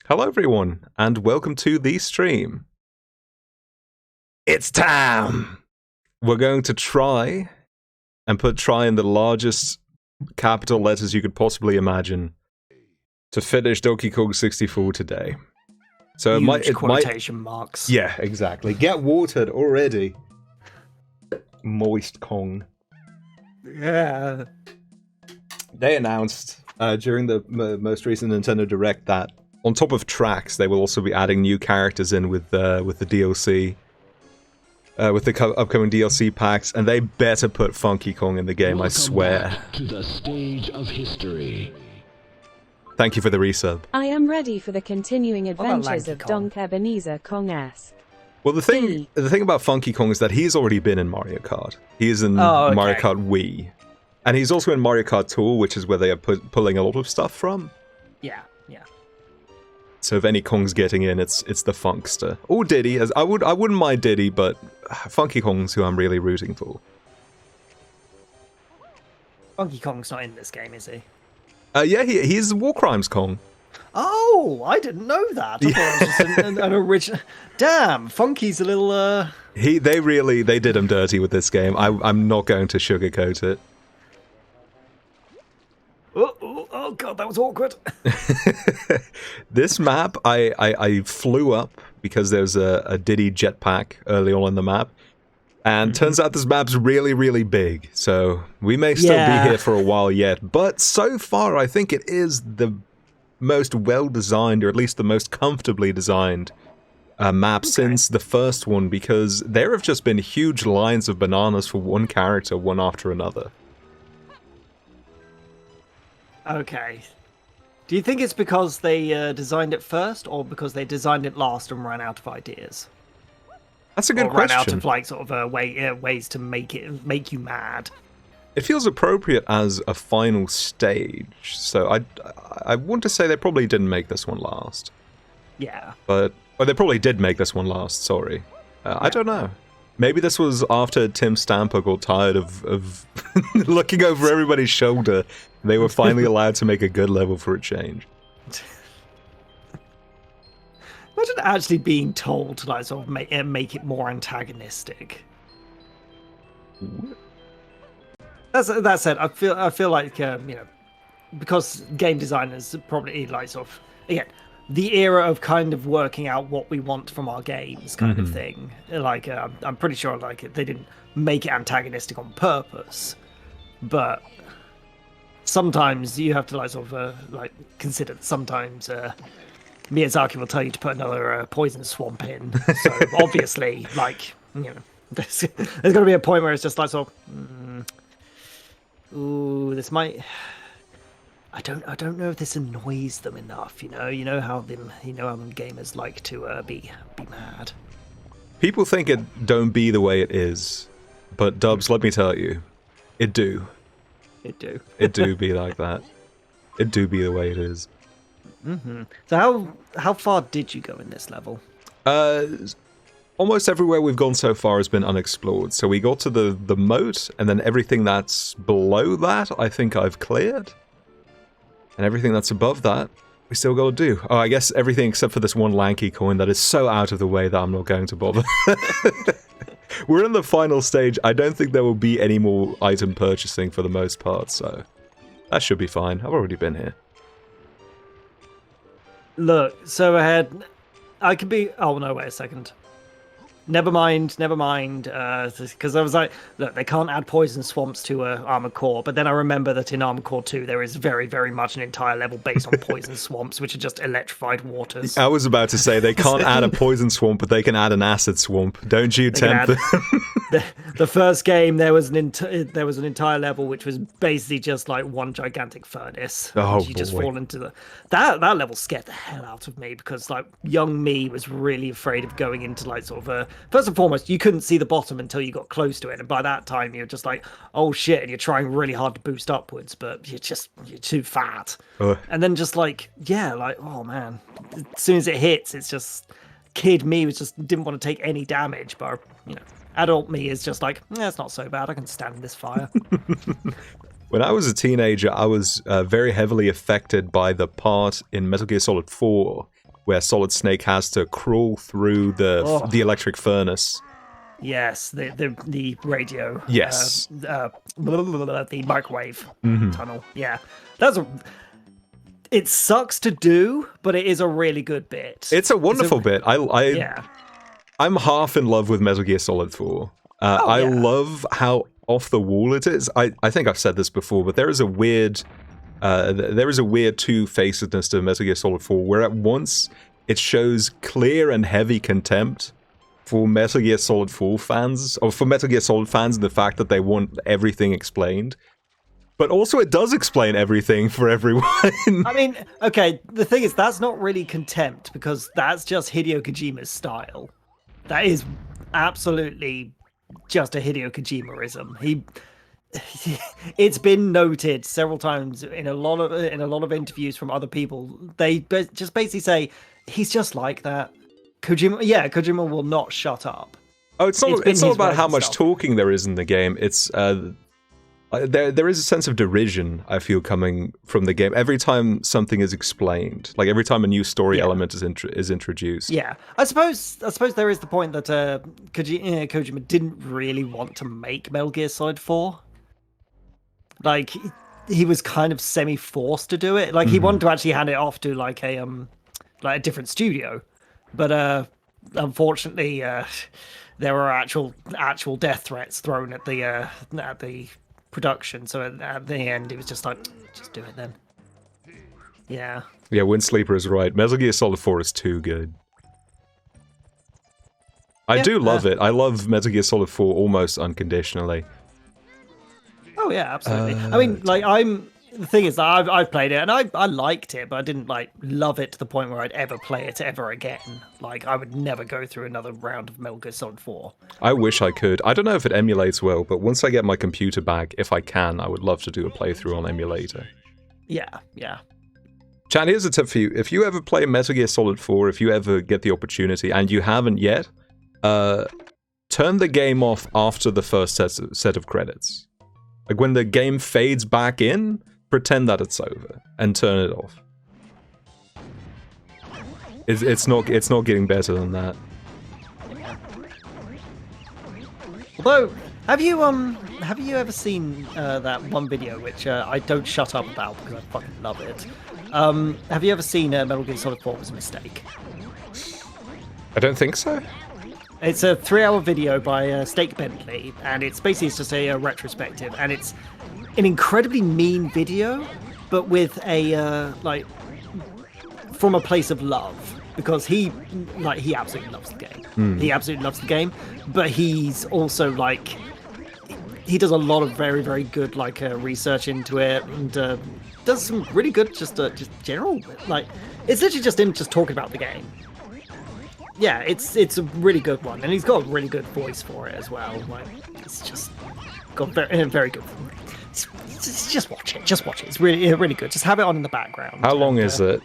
Hello everyone, and welcome to the stream. It's time! We're going to try and put try in the largest capital letters you could possibly imagine to finish Donkey Kong 64 today. So Huge quotation marks. Yeah, exactly. Get watered already. Moist Kong. Yeah. They announced during the most recent Nintendo Direct that on top of tracks, they will also be adding new characters in with the DLC, with the upcoming DLC packs, and they better put Funky Kong in the game. Welcome I swear. Back to the stage of history. Thank you for the resub. I am ready for the continuing adventures Lanky of Kong? Donk Ebenezer Kong-esque. Well, the thing about Funky Kong is that he's already been in Mario Kart. He is in Oh, okay. Mario Kart Wii, and he's also in Mario Kart Tour, which is where they are pulling a lot of stuff from. Yeah. So if any Kong's getting in, it's the Funkster or Diddy. As I wouldn't mind Diddy, but Funky Kong's who I'm really rooting for. Funky Kong's not in this game, is he? Yeah, he's War Crimes Kong. Oh, I didn't know that. I thought it was just an original. Damn, Funky's a little. They did him dirty with this game. I'm not going to sugarcoat it. Oh god, that was awkward. This map, I flew up because there's a Diddy jetpack early on in the map. And turns out this map's really, really big. So we may still be here for a while yet. But so far, I think it is the most well-designed, or at least the most comfortably designed map since the first one. Because there have just been huge lines of bananas for one character, one after another. Okay. Do you think it's because they designed it first, or because they designed it last and ran out of ideas? That's a good Or question. ran out of like sort of ways to make you mad. It feels appropriate as a final stage, so I want to say they probably didn't make this one last. Yeah. Or they probably did make this one last, sorry. I don't know. Maybe this was after Tim Stamper got tired of looking over everybody's shoulder. They were finally allowed to make a good level for a change. Imagine actually being told to like sort of make it more antagonistic. That said, I feel like because game designers probably like sort of again the era of kind of working out what we want from our games kind of thing. Like I'm pretty sure like they didn't make it antagonistic on purpose, but sometimes you have to like sort of like consider that sometimes Miyazaki will tell you to put another poison swamp in. So obviously, like there's going to be a point where it's just like sort of, ooh, this might. I don't know if this annoys them enough. You know how them gamers like to be mad. People think it don't be the way it is, but Dubs, let me tell you, it do. It do. It do be like that. It do be the way it is. So how far did you go in this level? Almost everywhere we've gone so far has been unexplored. So we got to the moat, and then everything that's below that, I think I've cleared. And everything that's above that, we still got to do. Oh, I guess everything except for this one lanky coin that is so out of the way that I'm not going to bother. We're in the final stage. I don't think there will be any more item purchasing for the most part, so that should be fine. I've already been here. Look, so ahead. I could be. Oh no! Wait a second. Never mind. Because I was like, look, they can't add poison swamps to Armored Core, but then I remember that in Armored Core 2 there is very, very much an entire level based on poison swamps, which are just electrified waters. I was about to say they can't add a poison swamp, but they can add an acid swamp. Don't you tempt them? The first game there was an entire level which was basically just like one gigantic furnace. Oh, you just boy. fall into that level scared the hell out of me because like young me was really afraid of going into like sort of a. First and foremost, you couldn't see the bottom until you got close to it, and by that time you're just like, oh shit, and you're trying really hard to boost upwards, but you're too fat. And then just like, oh man, as soon as it hits, it's just kid me was just didn't want to take any damage, but adult me is just like, it's not so bad, I can stand this fire. When I was a teenager, I was very heavily affected by the part in Metal Gear Solid 4 where Solid Snake has to crawl through the electric furnace. Yes, the radio. Yes. The microwave Mm-hmm. tunnel. Yeah, it sucks to do, but it is a really good bit. It's a wonderful bit. Yeah. I'm half in love with Metal Gear Solid 4. I yeah. love how off the wall it is. I think I've said this before, but there is a weird two-facedness to Metal Gear Solid 4, where at once it shows clear and heavy contempt for Metal Gear Solid 4 fans, or for Metal Gear Solid fans, and the fact that they want everything explained. But also it does explain everything for everyone. I mean, okay, the thing is, that's not really contempt, because that's just Hideo Kojima's style. That is absolutely just a Hideo Kojimaism. It's been noted several times in a lot of interviews from other people. They just basically say he's just like that. Kojima will not shut up. Oh, it's not his about way how and much stuff. talking there is in the game. It's there is a sense of derision, I feel, coming from the game every time something is explained. Like every time a new story element is introduced. Yeah, I suppose there is the point that Kojima didn't really want to make Metal Gear Solid 4. Like he was kind of semi-forced to do it. Like he wanted to actually hand it off to like a different studio, but unfortunately there were actual death threats thrown at the production. So at the end, it was just like, just do it then. Yeah. Yeah, Windsleeper is right. Metal Gear Solid 4 is too good. I do love it. I love Metal Gear Solid 4 almost unconditionally. Oh yeah, absolutely. I mean, like the thing is that I've played it and I liked it, but I didn't like love it to the point where I'd ever play it ever again. Like I would never go through another round of Metal Gear Solid 4. I wish I could. I don't know if it emulates well, but once I get my computer back, if I can, I would love to do a playthrough on emulator. Yeah. Chan, here's a tip for you. If you ever play Metal Gear Solid 4, if you ever get the opportunity, and you haven't yet, turn the game off after the first set of credits. Like when the game fades back in, pretend that it's over and turn it off. It's not getting better than that. Although, have you ever seen that one video which I don't shut up about because I fucking love it? Have you ever seen Metal Gear Solid 4 was a mistake? I don't think so. It's a 3-hour video by Stake Bentley, and it's just a retrospective, and it's an incredibly mean video, but with a from a place of love, because he absolutely loves the game. He absolutely loves the game, but he's also like he does a lot of very, very good research into it, and does some really good just general it's literally just him just talking about the game. Yeah, it's a really good one, and he's got a really good voice for it as well. Like, it's just got very good. Just watch it. It's really good. Just have it on in the background. How long is it?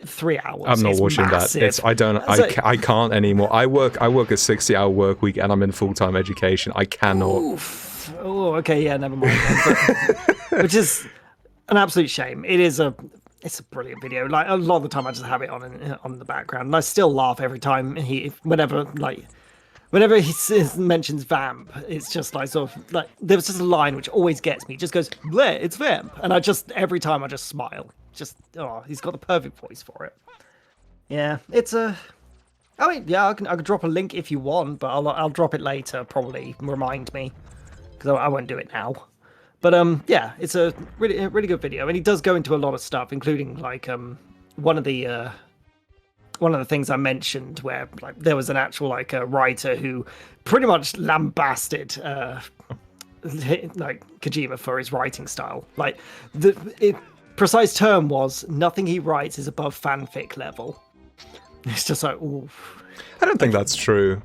3 hours. I'm not watching massive. that. I can't anymore. I work a 60-hour work week, and I'm in full-time education. I cannot. Oof. Oh, okay, yeah, never mind. But, which is an absolute shame. It's a brilliant video. Like a lot of the time, I just have it on the background, and I still laugh every time whenever he mentions Vamp. It's just like sort of like there's just a line which always gets me. It just goes, "There, it's Vamp," and every time I just smile. He's got the perfect voice for it. Yeah, I mean, yeah, I can drop a link if you want, but I'll drop it later. Probably remind me because I won't do it now. But yeah, it's a really good video, and he does go into a lot of stuff, including one of the things I mentioned where there was an actual writer who pretty much lambasted Kojima for his writing style. The precise term was nothing he writes is above fanfic level. It's just like, ooh. I don't think that's true.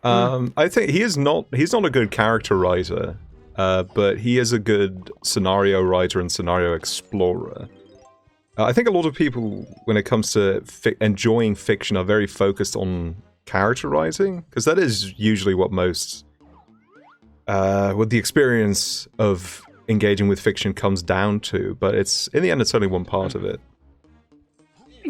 I think he's not a good character writer. But he is a good scenario writer and scenario explorer. I think a lot of people, when it comes to enjoying fiction, are very focused on character writing, because that is usually what most, what the experience of engaging with fiction comes down to. But in the end, it's only one part of it.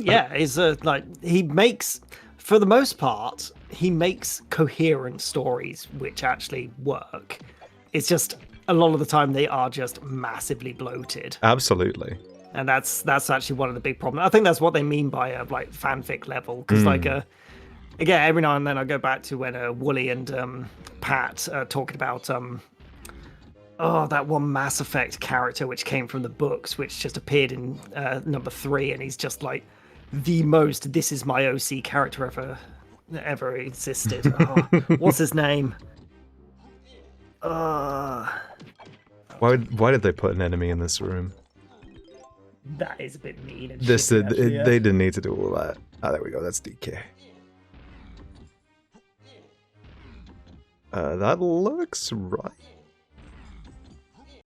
Yeah, is like he makes, for the most part, he makes coherent stories which actually work. It's just a lot of the time they are just massively bloated, Absolutely. and that's actually one of the big problems. I think that's what they mean by like fanfic level, because again, every now and then I go back to when Wooly and Pat talking about that one Mass Effect character which came from the books, which just appeared in number 3, and he's just like the most "this is my OC" character ever existed. What's his name? Why did they put an enemy in this room? That is a bit mean. And This shitty, actually, yeah. They didn't need to do all that. Ah, there we go. That's DK. That looks right.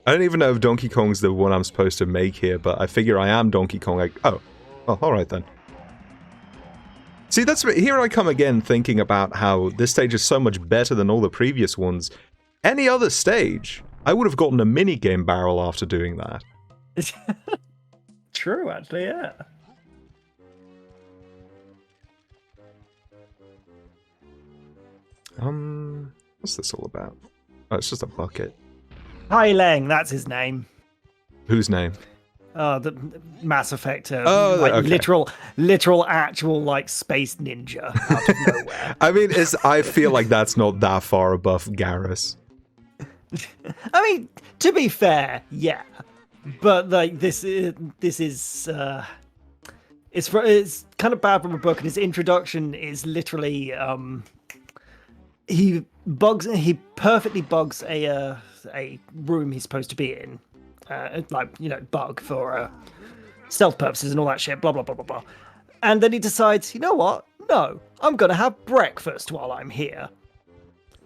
I don't even know if Donkey Kong's the one I'm supposed to make here, but I figure I am Donkey Kong. Oh, all right then. See, here I come again thinking about how this stage is so much better than all the previous ones. Any other stage, I would have gotten a minigame barrel after doing that. True, actually, yeah. What's this all about? Oh, it's just a bucket. Hai Leng, that's his name. Whose name? The Mass Effect, okay. literal, actual, like, space ninja out of nowhere. I mean, I feel like that's not that far above Garrus. I mean, to be fair, yeah, but like this is it's kind of bad from a book, and his introduction is literally he perfectly bugs a room he's supposed to be in, bug for stealth purposes and all that shit, blah blah blah blah blah, and then he decides, you know what? No, I'm gonna have breakfast while I'm here.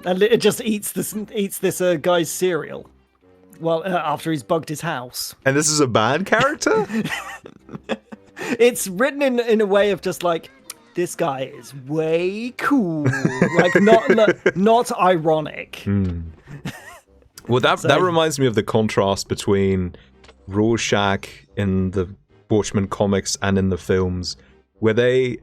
And it just eats this guy's cereal. Well, after he's bugged his house. And this is a bad character? It's written in a way of just like, this guy is way cool, like not ironic. Well, that reminds me of the contrast between Rorschach in the Watchmen comics and in the films, where they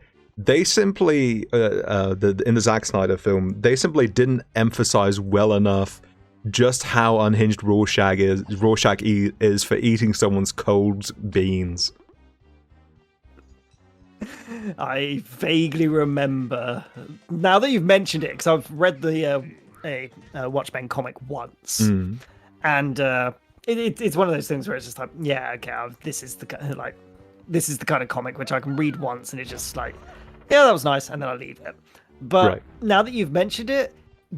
simply in the Zack Snyder film, they simply didn't emphasize well enough just how unhinged Rorschach is for eating someone's cold beans. I vaguely remember, now that you've mentioned it, because I've read the Watchmen comic once, and it's one of those things where it's just like, yeah, okay, this is the kind of comic which I can read once and it's just like, yeah, that was nice, and then I leave it. But now that you've mentioned it,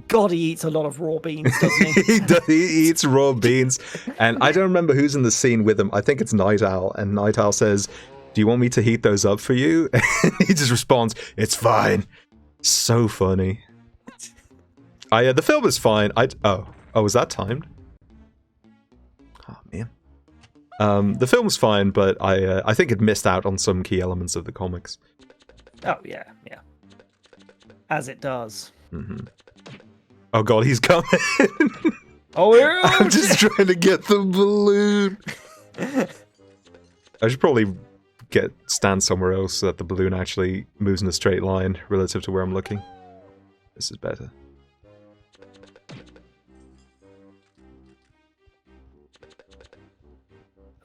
God, he eats a lot of raw beans, doesn't he? He eats raw beans, and I don't remember who's in the scene with him. I think it's Night Owl, and Night Owl says, "Do you want me to heat those up for you?" And he just responds, "It's fine." So funny. The film is fine. Oh, was that timed? Oh man. The film's fine, but I think it missed out on some key elements of the comics. Oh yeah. As it does. Mm-hmm. Oh god, he's coming. Oh yeah. I'm just trying to get the balloon. I should probably stand somewhere else so that the balloon actually moves in a straight line relative to where I'm looking. This is better.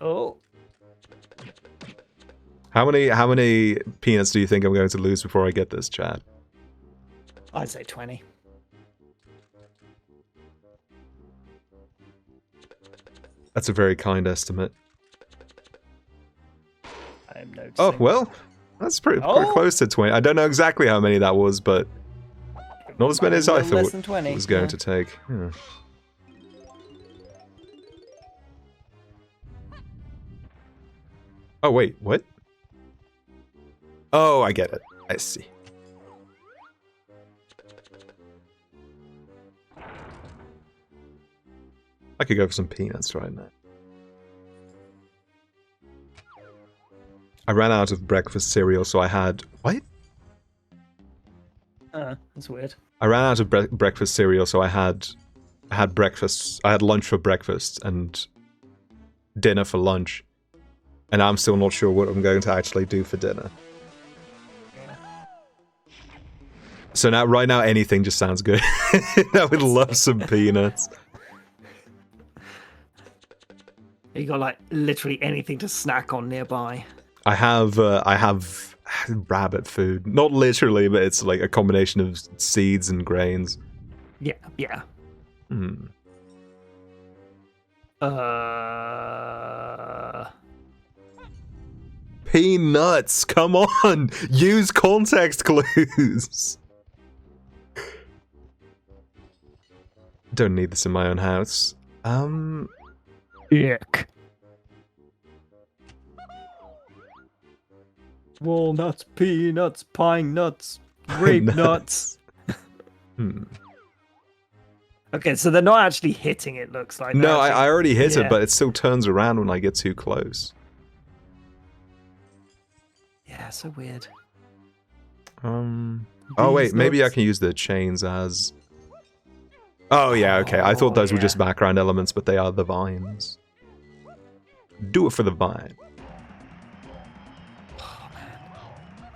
Oh. How many peanuts do you think I'm going to lose before I get this, Chad? I'd say 20. That's a very kind estimate. I am noticing. Oh, well, that's pretty close to 20. I don't know exactly how many that was, but not as many as I thought it was going to take. Yeah. Oh, wait, what? Oh, I get it. I see. I could go for some peanuts right now. I ran out of breakfast cereal, so I had... What? That's weird. I ran out of breakfast cereal, so I had breakfast. I had lunch for breakfast and dinner for lunch. And I'm still not sure what I'm going to actually do for dinner. So now, right now, anything just sounds good. I would love some peanuts. You got like literally anything to snack on nearby. I have rabbit food. Not literally, but it's like a combination of seeds and grains. Yeah, yeah. Hmm. Peanuts, come on! Use context clues! Don't need this in my own house. Yuck. Walnuts, peanuts, pine nuts, grape nuts. Hmm. Okay, so they're not actually hitting it, looks like. No, I already hit Yeah. it, but it still turns around when I get too close. Yeah, so weird. Oh wait, These maybe I nuts. can use the chains as... Oh yeah, okay. I thought those were just yeah. background elements, but they are the vines. Do it for the vine.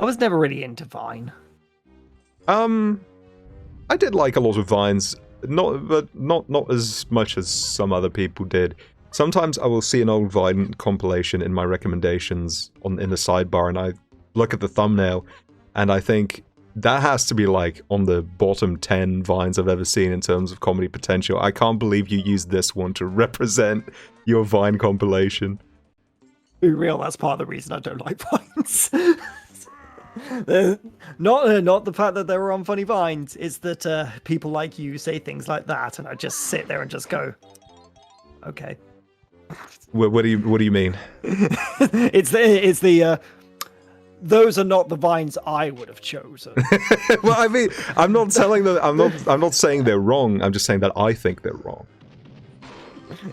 I was never really into Vine. I did like a lot of vines, not as much as some other people did. Sometimes I will see an old Vine compilation in my recommendations in the sidebar, and I look at the thumbnail, and I think that has to be like on the bottom 10 Vines I've ever seen in terms of comedy potential. I can't believe you used this one to represent your Vine compilation. Be real, that's part of the reason I don't like Vines. Not the fact that they were on funny Vines, it's that people like you say things like that, and I just sit there and just go, okay. What do you mean? it's the those are not the Vines I would have chosen. Well, I mean, I'm not telling them. I'm not saying they're wrong. I'm just saying that I think they're wrong.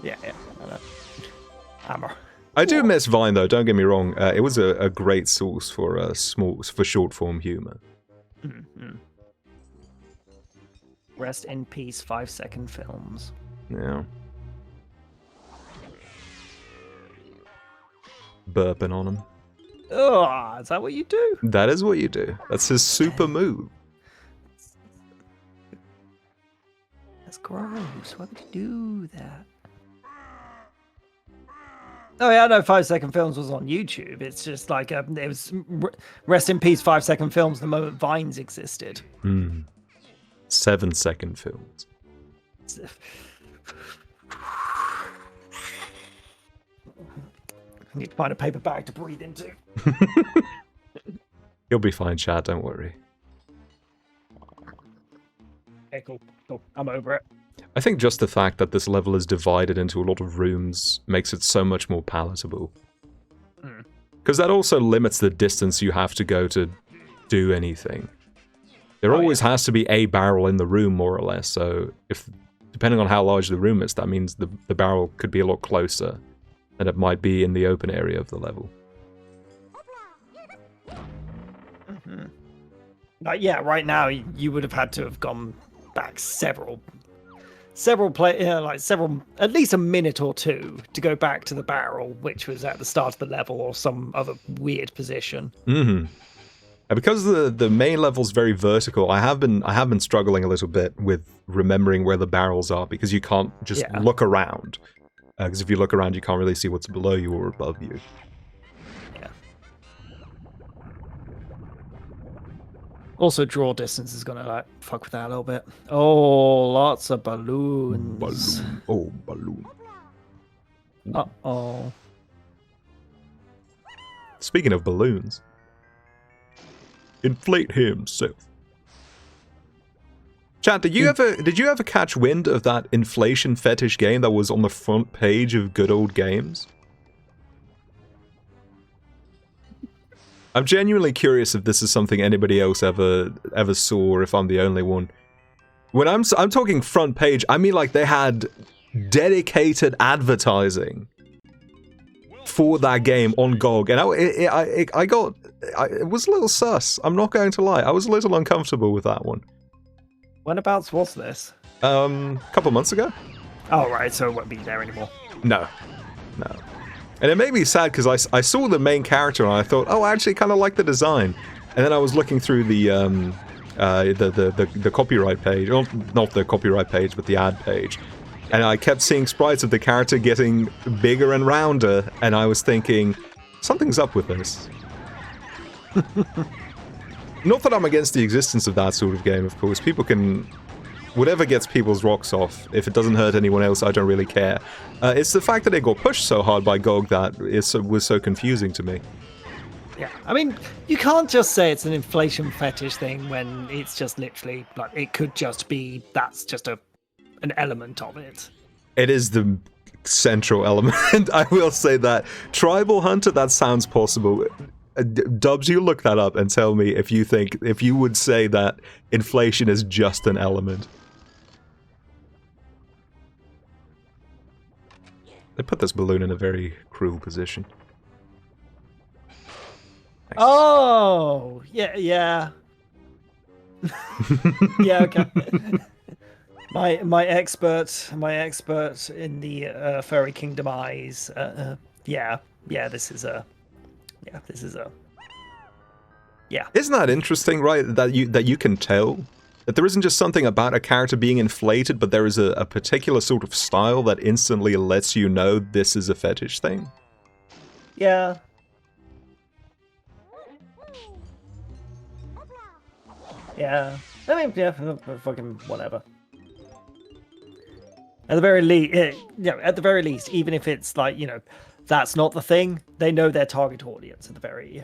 yeah, I know. Hammer. I do miss Vine though. Don't get me wrong. It was a great source for short form humor. Mm-hmm. Rest in peace, 5-second films. Yeah. Burping on him. Oh, is that what you do? That is what you do. That's his super move. That's gross. Why would you do that? Oh yeah, I know 5-second films was on YouTube. It's just like it was rest in peace 5-second films the moment Vines existed. 7-second films. I need to find a paper bag to breathe into. You'll be fine, Chad. Don't worry. Okay, cool. I'm over it. I think just the fact that this level is divided into a lot of rooms makes it so much more palatable. Because that also limits the distance you have to go to do anything. There always has to be a barrel in the room, more or less, so if depending on how large the room is, that means the barrel could be a lot closer than it might be in the open area of the level. Yeah, right now you would have had to have gone back at least a minute or two to go back to the barrel, which was at the start of the level or some other weird position. And because the main level's very vertical, I have been struggling a little bit with remembering where the barrels are, because you can't just look around. Because if you look around, you can't really see what's below you or above you. Yeah. Also, draw distance is gonna like fuck with that a little bit. Oh, lots of balloons. Balloon. Oh, balloon. Uh-oh. Speaking of balloons, inflate himself. Chat, did you ever catch wind of that inflation fetish game that was on the front page of Good Old Games? I'm genuinely curious if this is something anybody else ever saw, or if I'm the only one. When I'm talking front page, I mean like they had dedicated advertising for that game on GOG, and it was a little sus. I'm not going to lie, I was a little uncomfortable with that one. Whenabouts was this? A couple months ago. Oh, right, so it won't be there anymore. No. And it made me sad because I saw the main character and I thought, oh, I actually kind of like the design. And then I was looking through the the copyright page, well, not the copyright page, but the ad page, and I kept seeing sprites of the character getting bigger and rounder, and I was thinking, something's up with this. Not that I'm against the existence of that sort of game, of course. People can... Whatever gets people's rocks off, if it doesn't hurt anyone else, I don't really care. It's the fact that it got pushed so hard by GOG that was so confusing to me. Yeah, I mean, you can't just say it's an inflation fetish thing when it's just literally, like, it could just be, that's just an element of it. It is the central element, I will say that. Tribal Hunter, that sounds possible. Dubs, you look that up and tell me if you would say that inflation is just an element. They put this balloon in a very cruel position. Thanks. Oh, yeah. Yeah, okay. my expert in the furry kingdom eyes. This is a. Yeah. Isn't that interesting, right? That you can tell that there isn't just something about a character being inflated, but there is a particular sort of style that instantly lets you know this is a fetish thing. Yeah. Yeah. I mean, yeah, fucking whatever. At the very least, even if it's like, that's not the thing, they know their target audience at the very,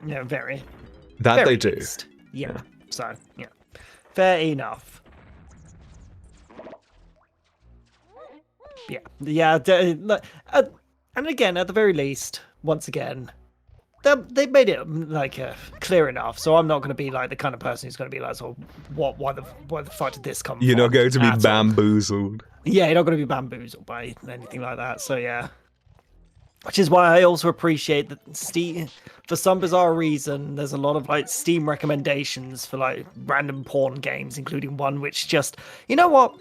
very. That very they do. least. Yeah. So, yeah. Fair enough. Yeah. And again, at the very least, once again, they made it clear enough. So I'm not going to be like the kind of person who's going to be like, so why the fuck did this come? You're from not going to be at all? bamboozled. Yeah, you're not going to be bamboozled by anything like that. So yeah. Which is why I also appreciate that Steam, for some bizarre reason, there's a lot of Steam recommendations for random porn games, including one which just, you know what?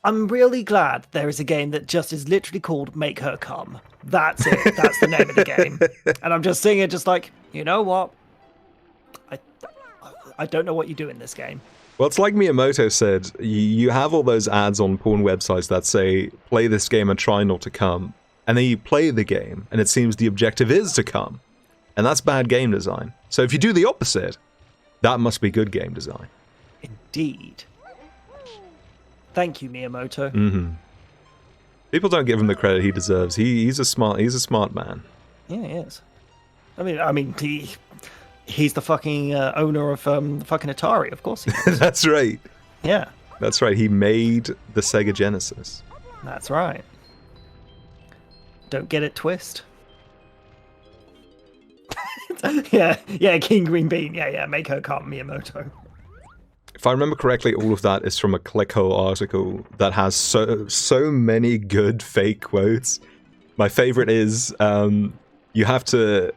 I'm really glad there is a game that just is literally called Make Her Come. That's it. That's the name of the game. And I'm just sitting here just you know what? I don't know what you do in this game. Well, it's like Miyamoto said, you have all those ads on porn websites that say, play this game and try not to come. And then you play the game, and it seems the objective is to come. And that's bad game design. So if you do the opposite, that must be good game design. Indeed. Thank you, Miyamoto. Mm-hmm. People don't give him the credit he deserves. He's a smart man. Yeah, he is. I mean, he's the fucking owner of fucking Atari, of course he is. That's right. Yeah. That's right. He made the Sega Genesis. That's right. Don't get it twist. yeah, King Green Bean. Yeah, Make Her Come, Miyamoto. If I remember correctly, all of that is from a ClickHole article that has so many good fake quotes. My favorite is, you have to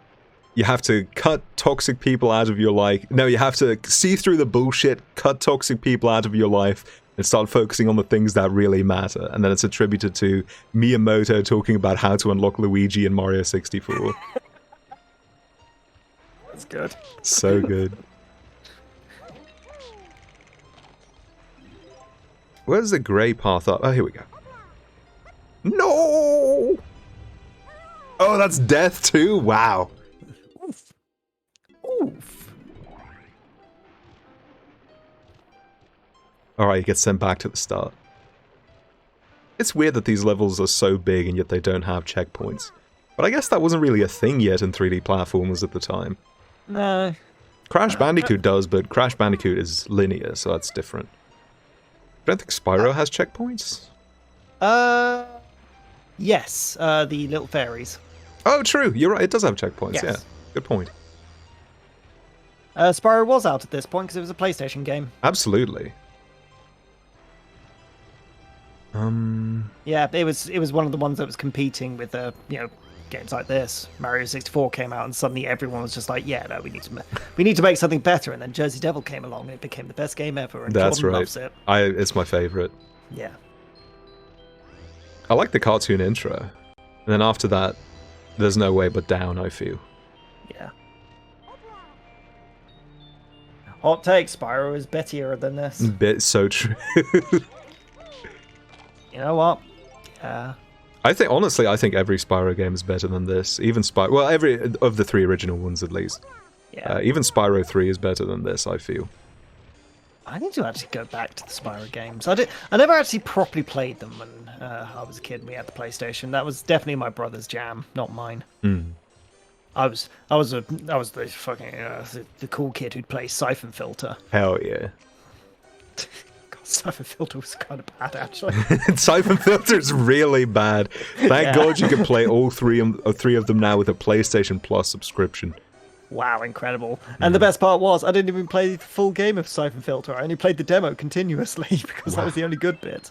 cut toxic people out of your life. No, you have to see through the bullshit, cut toxic people out of your life, and start focusing on the things that really matter. And then it's attributed to Miyamoto talking about how to unlock Luigi in Mario 64. That's good. So good. Where's the grey path up? Oh, here we go. No! Oh, that's death too? Wow. Oof. Alright, you get sent back to the start. It's weird that these levels are so big and yet they don't have checkpoints. But I guess that wasn't really a thing yet in 3D platformers at the time. No. Crash Bandicoot does, but Crash Bandicoot is linear, so that's different. I don't think Spyro has checkpoints. Yes, the little fairies. Oh, true. You're right. It does have checkpoints. Yes. Yeah. Good point. Spyro was out at this point because it was a PlayStation game. Absolutely. Yeah, it was one of the ones that was competing with games like this. Mario 64 came out, and suddenly everyone was just like, "Yeah, no, we need to make something better." And then Jersey Devil came along, and it became the best game ever. And That's Jordan right. loves it. It's my favorite. Yeah. I like the cartoon intro, and then after that, there's no way but down. I feel. Yeah. Hot take, Spyro is better than this. Bit so true. You know what? I think every Spyro game is better than this. Even Spyro, well, every of the 3 original ones at least. Yeah. Even Spyro 3 is better than this, I feel. I need to actually go back to the Spyro games. I never actually properly played them when I was a kid and we had the PlayStation. That was definitely my brother's jam, not mine. I was the fucking the cool kid who'd play Siphon Filter. Hell yeah. God, Siphon Filter was kind of bad actually. Siphon Filter is really bad. Thank God you can play all three of them now with a PlayStation Plus subscription. Wow, incredible. And the best part was I didn't even play the full game of Siphon Filter. I only played the demo continuously because that was the only good bit.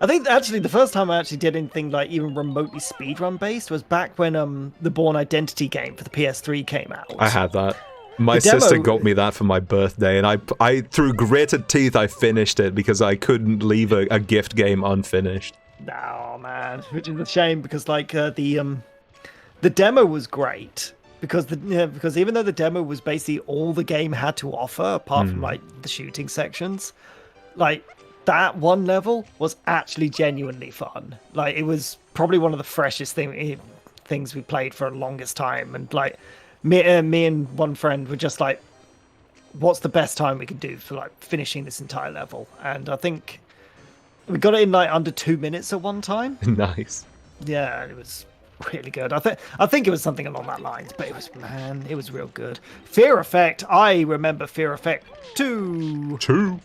I think actually the first time I actually did anything like even remotely speedrun based was back when the Bourne Identity game for the PS3 came out. I had that. My The demo- sister got me that for my birthday, and I through gritted teeth I finished it because I couldn't leave a gift game unfinished. Oh man, which is a shame because like the demo was great because even though the demo was basically all the game had to offer apart from like the shooting sections, like that one level was actually genuinely fun. Like it was probably one of the freshest things we played for the longest time, and like me and one friend were just like, what's the best time we could do for like finishing this entire level? And I think we got it in like under 2 minutes at one time. Nice. Yeah, it was really good. I think it was something along that lines, but it was real good. Fear Effect, I remember Fear Effect 2.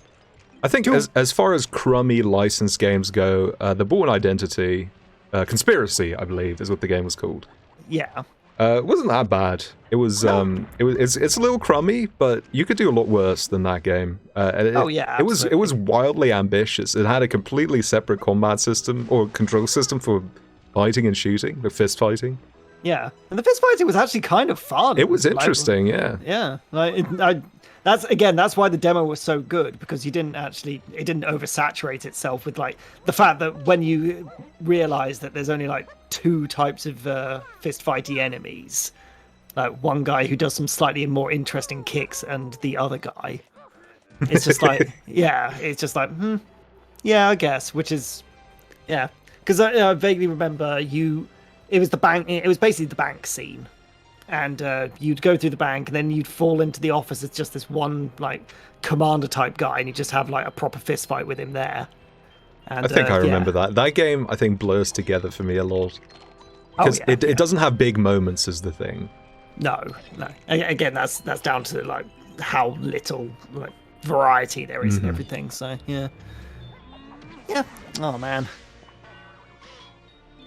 I think as far as crummy licensed games go, the Bourne Identity, Conspiracy, I believe, is what the game was called. Yeah. It wasn't that bad. It was it's a little crummy, but you could do a lot worse than that game. It was wildly ambitious. It had a completely separate combat system or control system for fighting and shooting, the fist fighting. Yeah, and the fist fighting was actually kind of fun. It was interesting, yeah. Yeah, that's why the demo was so good, because it didn't oversaturate itself with like the fact that when you realize that there's only like 2 types of fist fighty enemies, like one guy who does some slightly more interesting kicks and the other guy, it's just like yeah, I guess, which is because I vaguely remember it was the bank. It was basically the bank scene, and you'd go through the bank, and then you'd fall into the office as just this one like commander type guy, and you just have like a proper fist fight with him there. And, I think I remember that. That game, I think, blurs together for me a lot because it doesn't have big moments, is the thing. No. Again, that's down to like how little like variety there is in everything. So yeah. Oh man.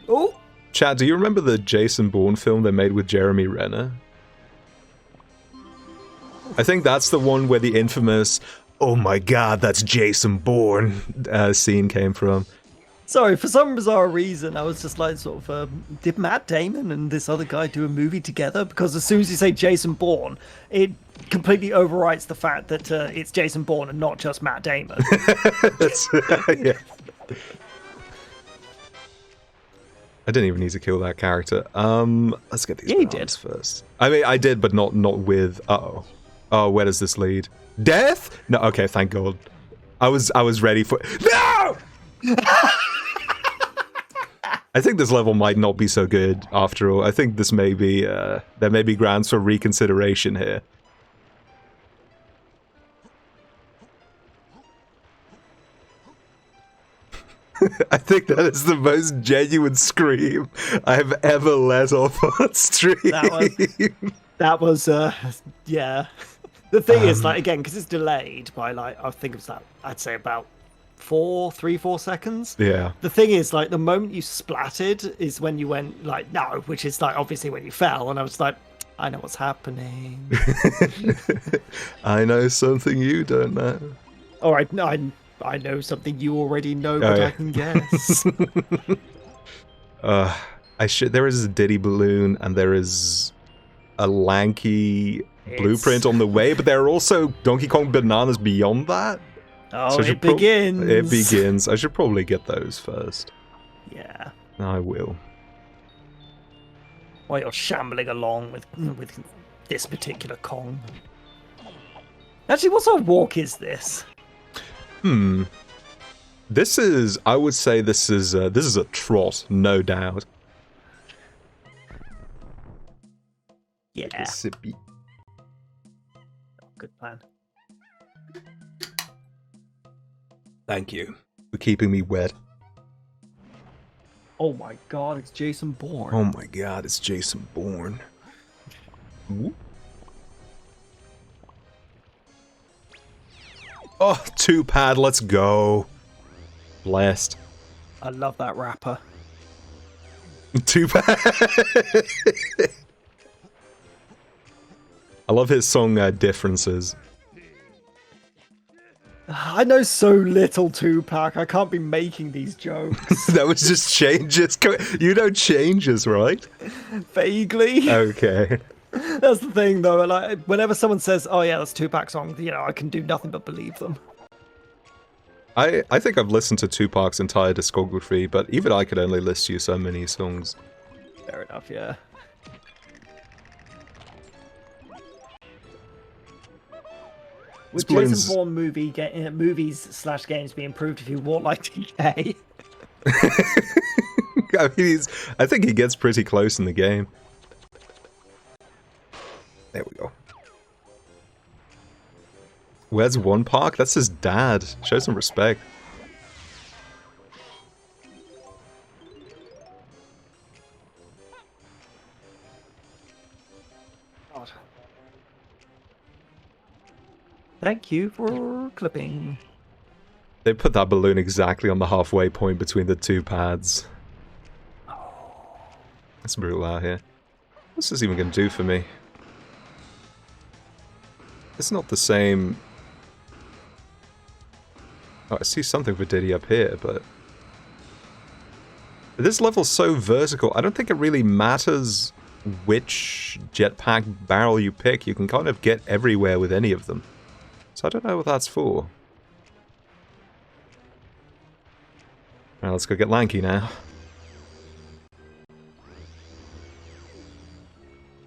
Oh. Chad, do you remember the Jason Bourne film they made with Jeremy Renner? I think that's the one where the infamous, "Oh my god, that's Jason Bourne" scene came from. Sorry, for some bizarre reason, I was just like, sort of, did Matt Damon and this other guy do a movie together? Because as soon as you say Jason Bourne, it completely overwrites the fact that it's Jason Bourne and not just Matt Damon. Yeah. I didn't even need to kill that character. Let's get these bananas first. I mean, I did, but not with. Oh, where does this lead? Death? No. Okay, thank God. I was ready for. No. I think this level might not be so good after all. I think this may be there may be grounds for reconsideration here. I think that is the most genuine scream I've ever let off on stream. That was yeah. The thing is, like, again, because it's delayed by like, I think it's that, I'd say about 3-4 seconds. Yeah. The thing is, like, the moment you splatted is when you went like no, which is like obviously when you fell, and I was like, I know what's happening. I know something you don't know. All right, no, I know something you already know, but I can guess. There is a Diddy balloon and there is a lanky blueprint on the way, but there are also Donkey Kong bananas beyond that. Oh, so it begins. It begins. I should probably get those first. Yeah. I will. While you're shambling along with this particular Kong. Actually, what sort of walk is this? This is, I would say, this is a trot, no doubt. Yeah, Mississippi. good plan. Thank you for keeping me wet. Oh my god, it's Jason Bourne. Oh my god, it's Jason Bourne. Whoop. Oh, 2-pad, let's go. Blessed. I love that rapper. 2-pad. I love his song Differences. I know so little Tupac. I can't be making these jokes. That was just changes. You know changes, right? Vaguely. Okay. That's the thing, though. Like, whenever someone says, "Oh yeah, that's Tupac song," I can do nothing but believe them. I think I've listened to Tupac's entire discography, but even I could only list you so many songs. Fair enough, yeah. Would Explains- Jason Bourne movies/games be improved if you walk like DK? I mean, I think he gets pretty close in the game. There we go. Where's One Park? That's his dad. Show some respect. God. Thank you for clipping. They put that balloon exactly on the halfway point between the two pads. That's brutal out here. What's this even going to do for me? It's not the same... Oh, I see something for Diddy up here, but... This level's so vertical, I don't think it really matters which jetpack barrel you pick. You can kind of get everywhere with any of them. So I don't know what that's for. Alright, let's go get Lanky now.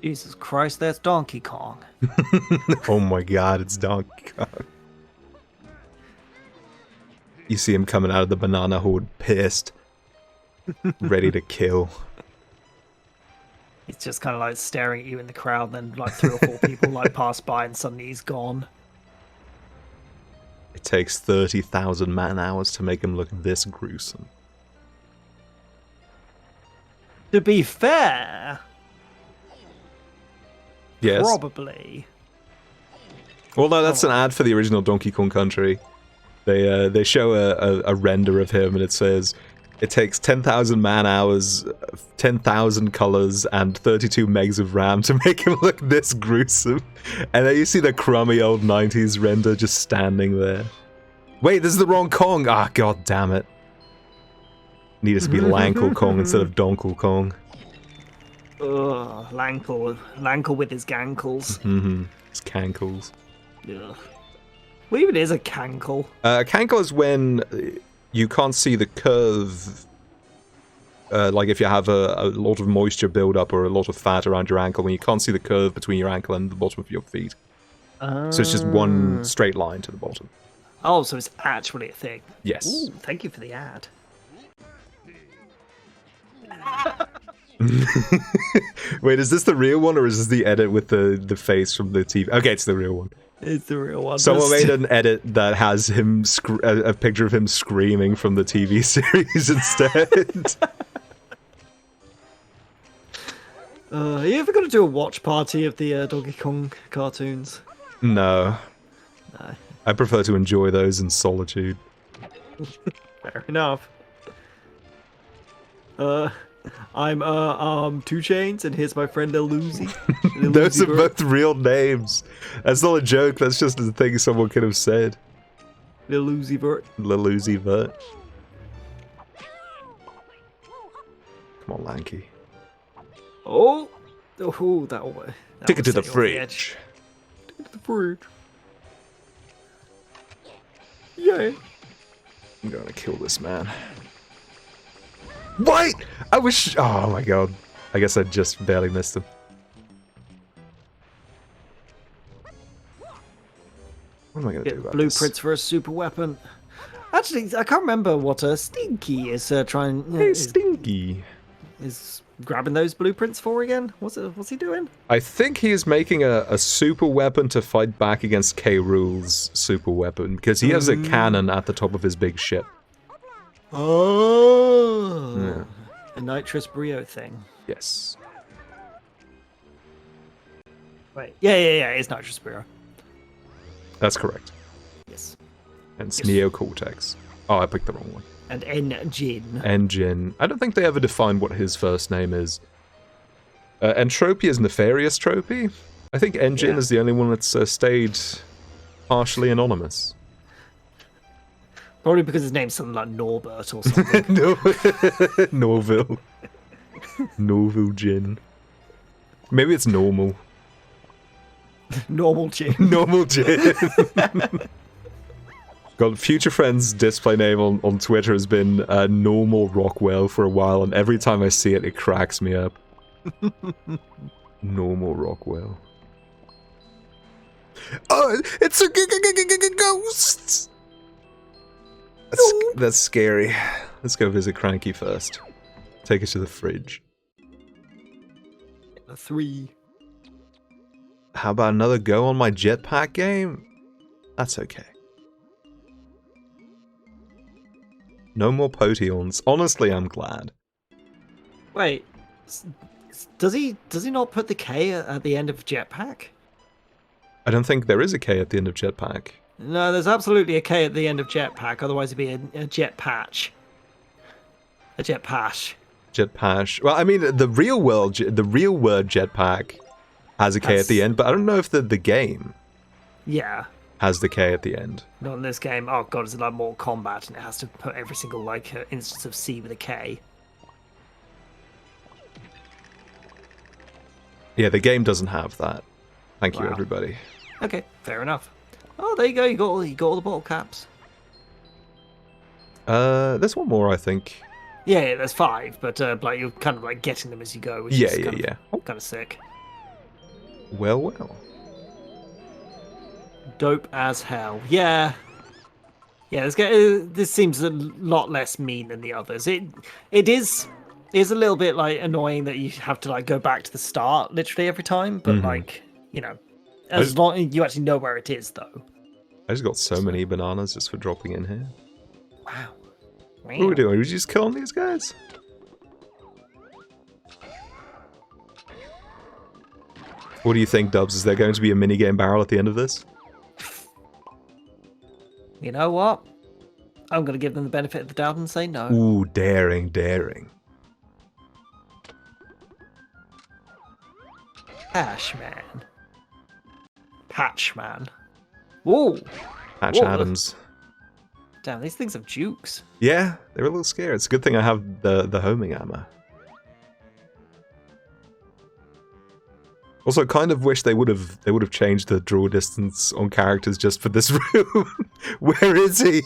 Jesus Christ, that's Donkey Kong. Oh my god, it's Donkey Kong. You see him coming out of the banana horde pissed. Ready to kill. He's just kind of like staring at you in the crowd, then like 3 or 4 people like pass by and suddenly he's gone. It takes 30,000 man-hours to make him look this gruesome. To be fair, Yes. probably. Well, no, that's an ad for the original Donkey Kong Country. They show a render of him, and it says it takes 10,000 man-hours, 10,000 colors, and 32 megs of RAM to make him look this gruesome. And then you see the crummy old 90s render just standing there. Wait, this is the wrong Kong! Ah, god damn it. Needed to be Lankle Kong instead of Donkle Kong. Ugh, Lankle with his gankles. It's cankles. Ugh. What even is a cankle? Cankle is when you can't see the curve. Like if you have a lot of moisture buildup or a lot of fat around your ankle, when you can't see the curve between your ankle and the bottom of your feet. So it's just one straight line to the bottom. Oh, so it's actually a thing. Yes. Ooh, thank you for the ad. Wait, is this the real one or is this the edit with the face from the TV? Okay, it's the real one. It's the real one. Someone made an edit that has him a picture of him screaming from the TV series instead. Are you ever going to do a watch party of the Donkey Kong cartoons? No. No. I prefer to enjoy those in solitude. Fair enough. I'm 2 Chains, and here's my friend Lil Uzi. Lil Those Uzi are Vert. both real names. That's not a joke, that's just a thing someone could have said. Lil Uzi Vert. Lil Uzi Vert. Come on, Lanky. Oh, that'll Take it to the set you off edge. fridge. Take it to the fridge. Yeah. I'm gonna kill this man. Wait! I wish. Oh my god. I guess I just barely missed him. What am I going to do Get about blueprints for a super weapon. Actually, I can't remember what Stinky is trying. this? Hey, Stinky. Is grabbing those blueprints for again? What's he doing? I think he is making a super weapon to fight back against K. Rool's super weapon, because he has a cannon at the top of his big ship. Oh, Yeah. the nitrous brio thing. Yes. Wait, yeah, it's nitrous brio. That's correct. Yes, And it's Yes. Neocortex. Oh, I picked the wrong one. and Engine. Engine. I don't think they ever defined what his first name is. Entropy is Nefarious Tropy. I think Engine Yeah. is the only one that's stayed partially anonymous. Probably because his name's something like Norbert or something. No. Norville. Norville Gin. Maybe it's normal. Normal Jim. Normal Gin. God, Future Friend's display name on Twitter has been Normal Rockwell for a while, and every time I see it, it cracks me up. Normal Rockwell. Oh, it's a ghost! That's scary. Let's go visit Cranky first. Take it to the fridge. A 3. How about another go on my jetpack game? That's okay. No more Potions. Honestly, I'm glad. Wait, does he not put the K at the end of Jetpack? I don't think there is a K at the end of jetpack. No, there's absolutely a K at the end of Jetpack. Otherwise, it'd be a Jet Patch. A Jet Patch. Jetpash. Well, I mean, the real word jetpack has a K at the end, but I don't know if the game Yeah. has the K at the end. Not in this game. Oh god, it's like Mortal Kombat, and it has to put every single like instance of C with a K. Yeah, the game doesn't have that. Thank you, Wow. everybody. Okay, fair enough. Oh, there you go. You got all the bottle caps. There's one more, I think. Yeah, there's 5, but like you're kind of like getting them as you go. Which Yeah, is yeah, kind yeah. Of, kind of sick. Well, well. Dope as hell. Yeah. Yeah, this seems a lot less mean than the others. It is a little bit like annoying that you have to like go back to the start literally every time, but like, you know, as long as you actually know where it is though. I just got so many bananas just for dropping in here. Wow. What are we doing? Are we just killing these guys? What do you think, Dubs? Is there going to be a minigame barrel at the end of this? You know what? I'm going to give them the benefit of the doubt and say no. Ooh, daring, daring. Patchman. Patchman. Whoa! Patch Whoa. Adams. Damn, these things have jukes. Yeah, they're a little scared. It's a good thing I have the homing hammer. Also, kind of wish they would have changed the draw distance on characters just for this room. Where is he?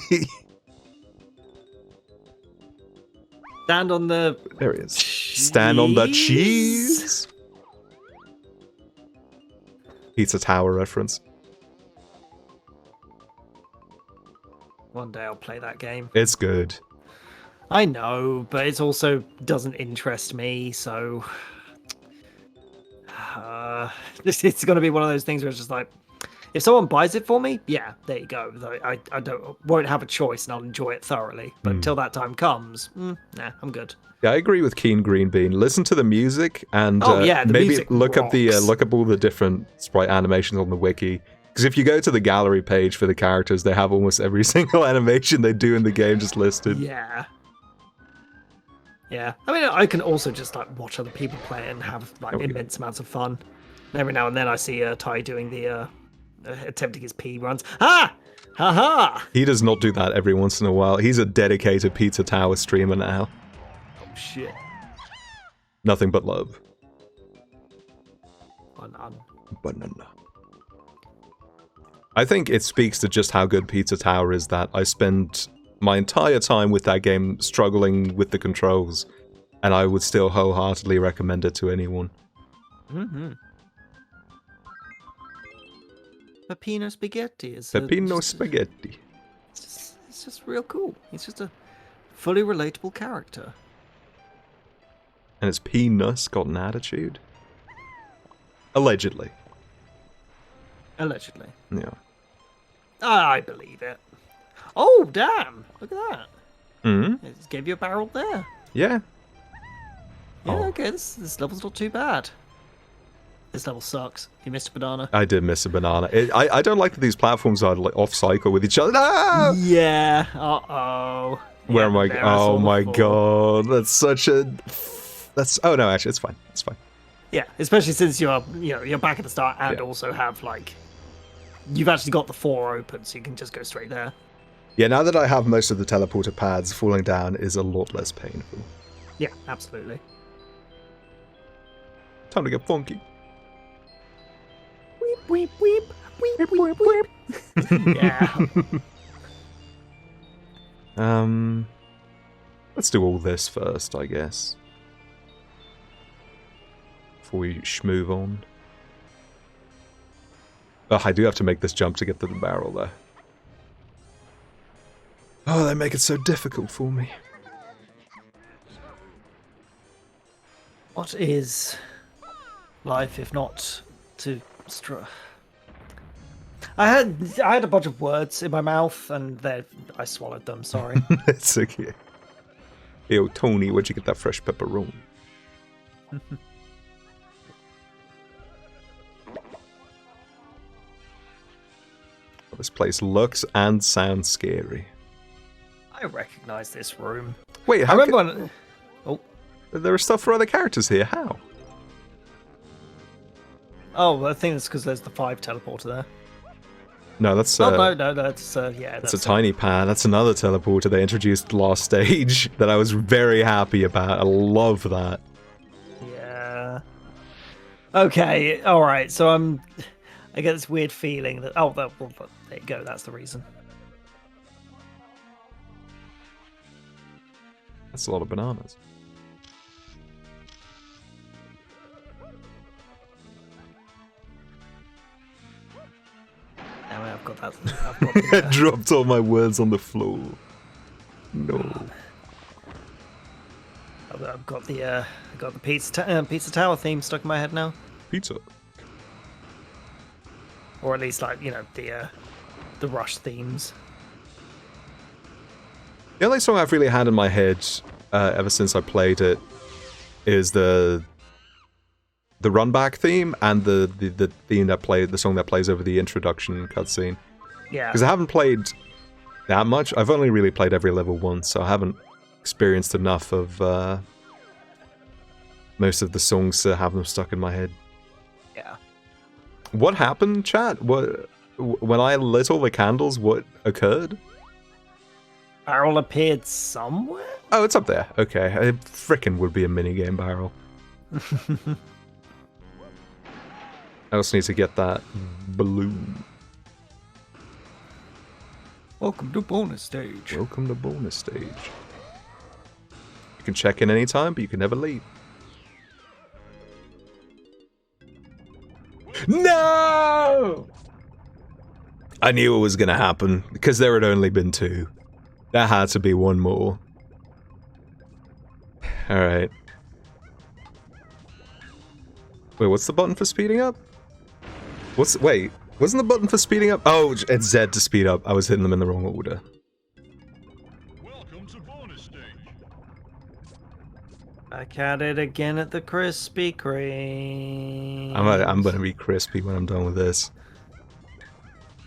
Stand on the... There he is. Stand on the cheese. Pizza Tower reference. One day I'll play that game. It's good. I know, but it also doesn't interest me, so... it's going to be one of those things where it's just like, if someone buys it for me, yeah, there you go. I won't have a choice and I'll enjoy it thoroughly. But until that time comes, nah, I'm good. Yeah, I agree with Keen Green Bean. Listen to the music and Oh, yeah, the maybe music look up rocks. all the different sprite animations on the wiki. Because if you go to the gallery page for the characters, they have almost every single animation they do in the game just listed. Yeah. Yeah. I mean, I can also just like watch other people play it and have like we go. immense amounts of fun. And every now and then I see Ty doing the attempting his P runs. Ah! Ha ha! He does not do that every once in a while. He's a dedicated Pizza Tower streamer now. Oh shit. Nothing but love. Banana. I think it speaks to just how good Pizza Tower is that I spend my entire time with that game struggling with the controls, and I would still wholeheartedly recommend it to anyone. Mm-hmm. Peppino Spaghetti. Peppino Spaghetti. It's just real cool. He's just a fully relatable character. And it's Penis got an attitude? Allegedly. Allegedly. Yeah. I believe it. Oh, damn. Look at that. Mm-hmm. It just gave you a barrel there. Yeah. Yeah, Oh. okay, this level's not too bad. This level sucks. You missed a banana. I did miss a banana. I don't like that these platforms are like off cycle with each other. No! Yeah. Uh-oh. Where am I? Yeah, Oh on the my floor. god, that's such a. That's. Oh no, actually, it's fine. It's fine. Yeah, especially since you're back at the start and Yeah. also have like you've actually got the 4 open, so you can just go straight there. Yeah, now that I have most of the teleporter pads, falling down is a lot less painful. Yeah, absolutely. Time to get funky. Weep, weep, weep, weep, weep, weep. Yeah. Let's do all this first, I guess. Before we schmove on. Oh, I do have to make this jump to get to the barrel, though. Oh, they make it so difficult for me. What is life if not to I had a bunch of words in my mouth and I swallowed them. Sorry. It's okay. Yo, Tony, where'd you get that fresh pepperoni? This place looks and sounds scary. I recognize this room. Wait, I how remember when. Oh, there is stuff for other characters here. How? oh, I think it's because there's the 5 teleporter there. No, that's Oh no, that's yeah. that's a tiny pad. That's another teleporter they introduced last stage that I was very happy about. I love that. Yeah. Okay. All right. So I get this weird feeling that well, there you go. That's the reason. That's a lot of bananas. Now I've got that. I've got the, Dropped all my words on the floor. No. I've got the pizza tower theme stuck in my head now, Pizza. or at least like the Rush themes. The only song I've really had in my head ever since I played it is the run back theme and the theme the song that plays over the introduction cutscene. Yeah. Because I haven't played that much. I've only really played every level once, so I haven't experienced enough of most of the songs to have them stuck in my head. Yeah. What happened, chat? When I lit all the candles, what occurred? Barrel appeared somewhere. Oh, it's up there. Okay, it frickin' would be a minigame barrel. I also need to get that balloon. Welcome to bonus stage. Welcome to bonus stage. You can check in anytime, but you can never leave. No! I knew it was gonna happen, because there had only been 2. There had to be one more. Alright. Wait, what's the button for speeding up? Wait, wasn't the button for speeding up? Oh, it's Z to speed up. I was hitting them in the wrong order. Welcome to bonus stage. Back at it again at the Krispy Kreme. I'm gonna be crispy when I'm done with this.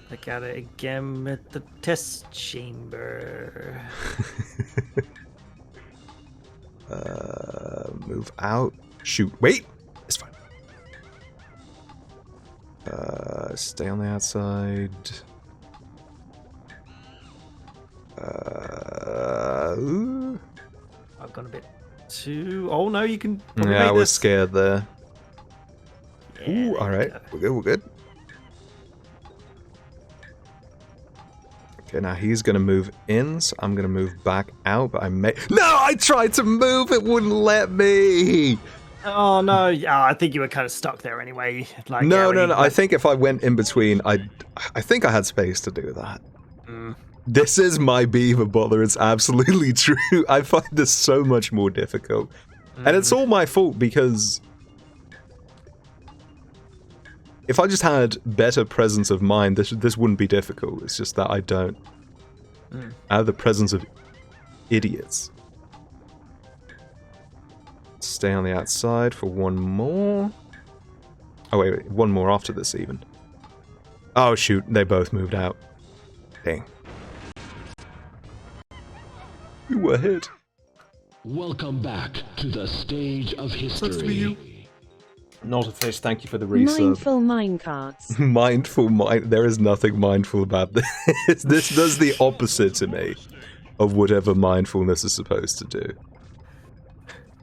Back at it again at the test chamber. Move out. Shoot. Wait! It's fine. Stay on the outside. Ooh. I've gone a bit too. Oh no, you can. probably Yeah, I make was this. scared there. Yeah, Ooh, there alright. you go. We're good. Okay, now he's gonna move in, so I'm gonna move back out, but I may. No! I tried to move! It wouldn't let me! Oh no, yeah, I think you were kind of stuck there anyway. Like, No, yeah, when no, you no. I went- think if I went in between, I think I had space to do that. Mm. This is my beaver butler. It's absolutely true. I find this so much more difficult. And it's all my fault because if I just had better presence of mind, this wouldn't be difficult. It's just that I don't. I have the presence of idiots. Stay on the outside for one more. Oh, wait, one more after this, even. Oh, shoot. They both moved out. Dang. You were hit. Welcome back to the stage of history. Not a fish, thank you for the resub. Mindful minecarts. Mindful mind. There is nothing mindful about this. This does the opposite to me of whatever mindfulness is supposed to do.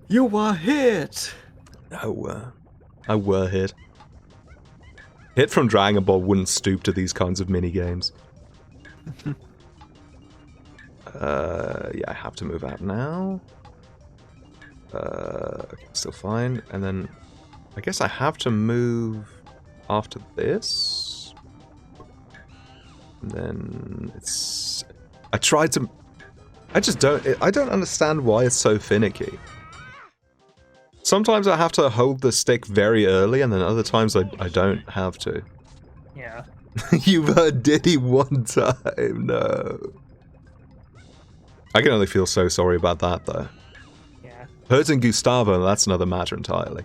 You were hit. I were hit. Hit from Dragon Ball wouldn't stoop to these kinds of mini games. Yeah, I have to move out now. Okay, still fine. And then I guess I have to move after this. And then it's. I tried to. I just don't. I don't understand why it's so finicky. Sometimes I have to hold the stick very early, and then other times I don't have to. Yeah. You've heard Diddy one time, no. I can only feel so sorry about that, though. Yeah. Hurting Gustavo, that's another matter entirely.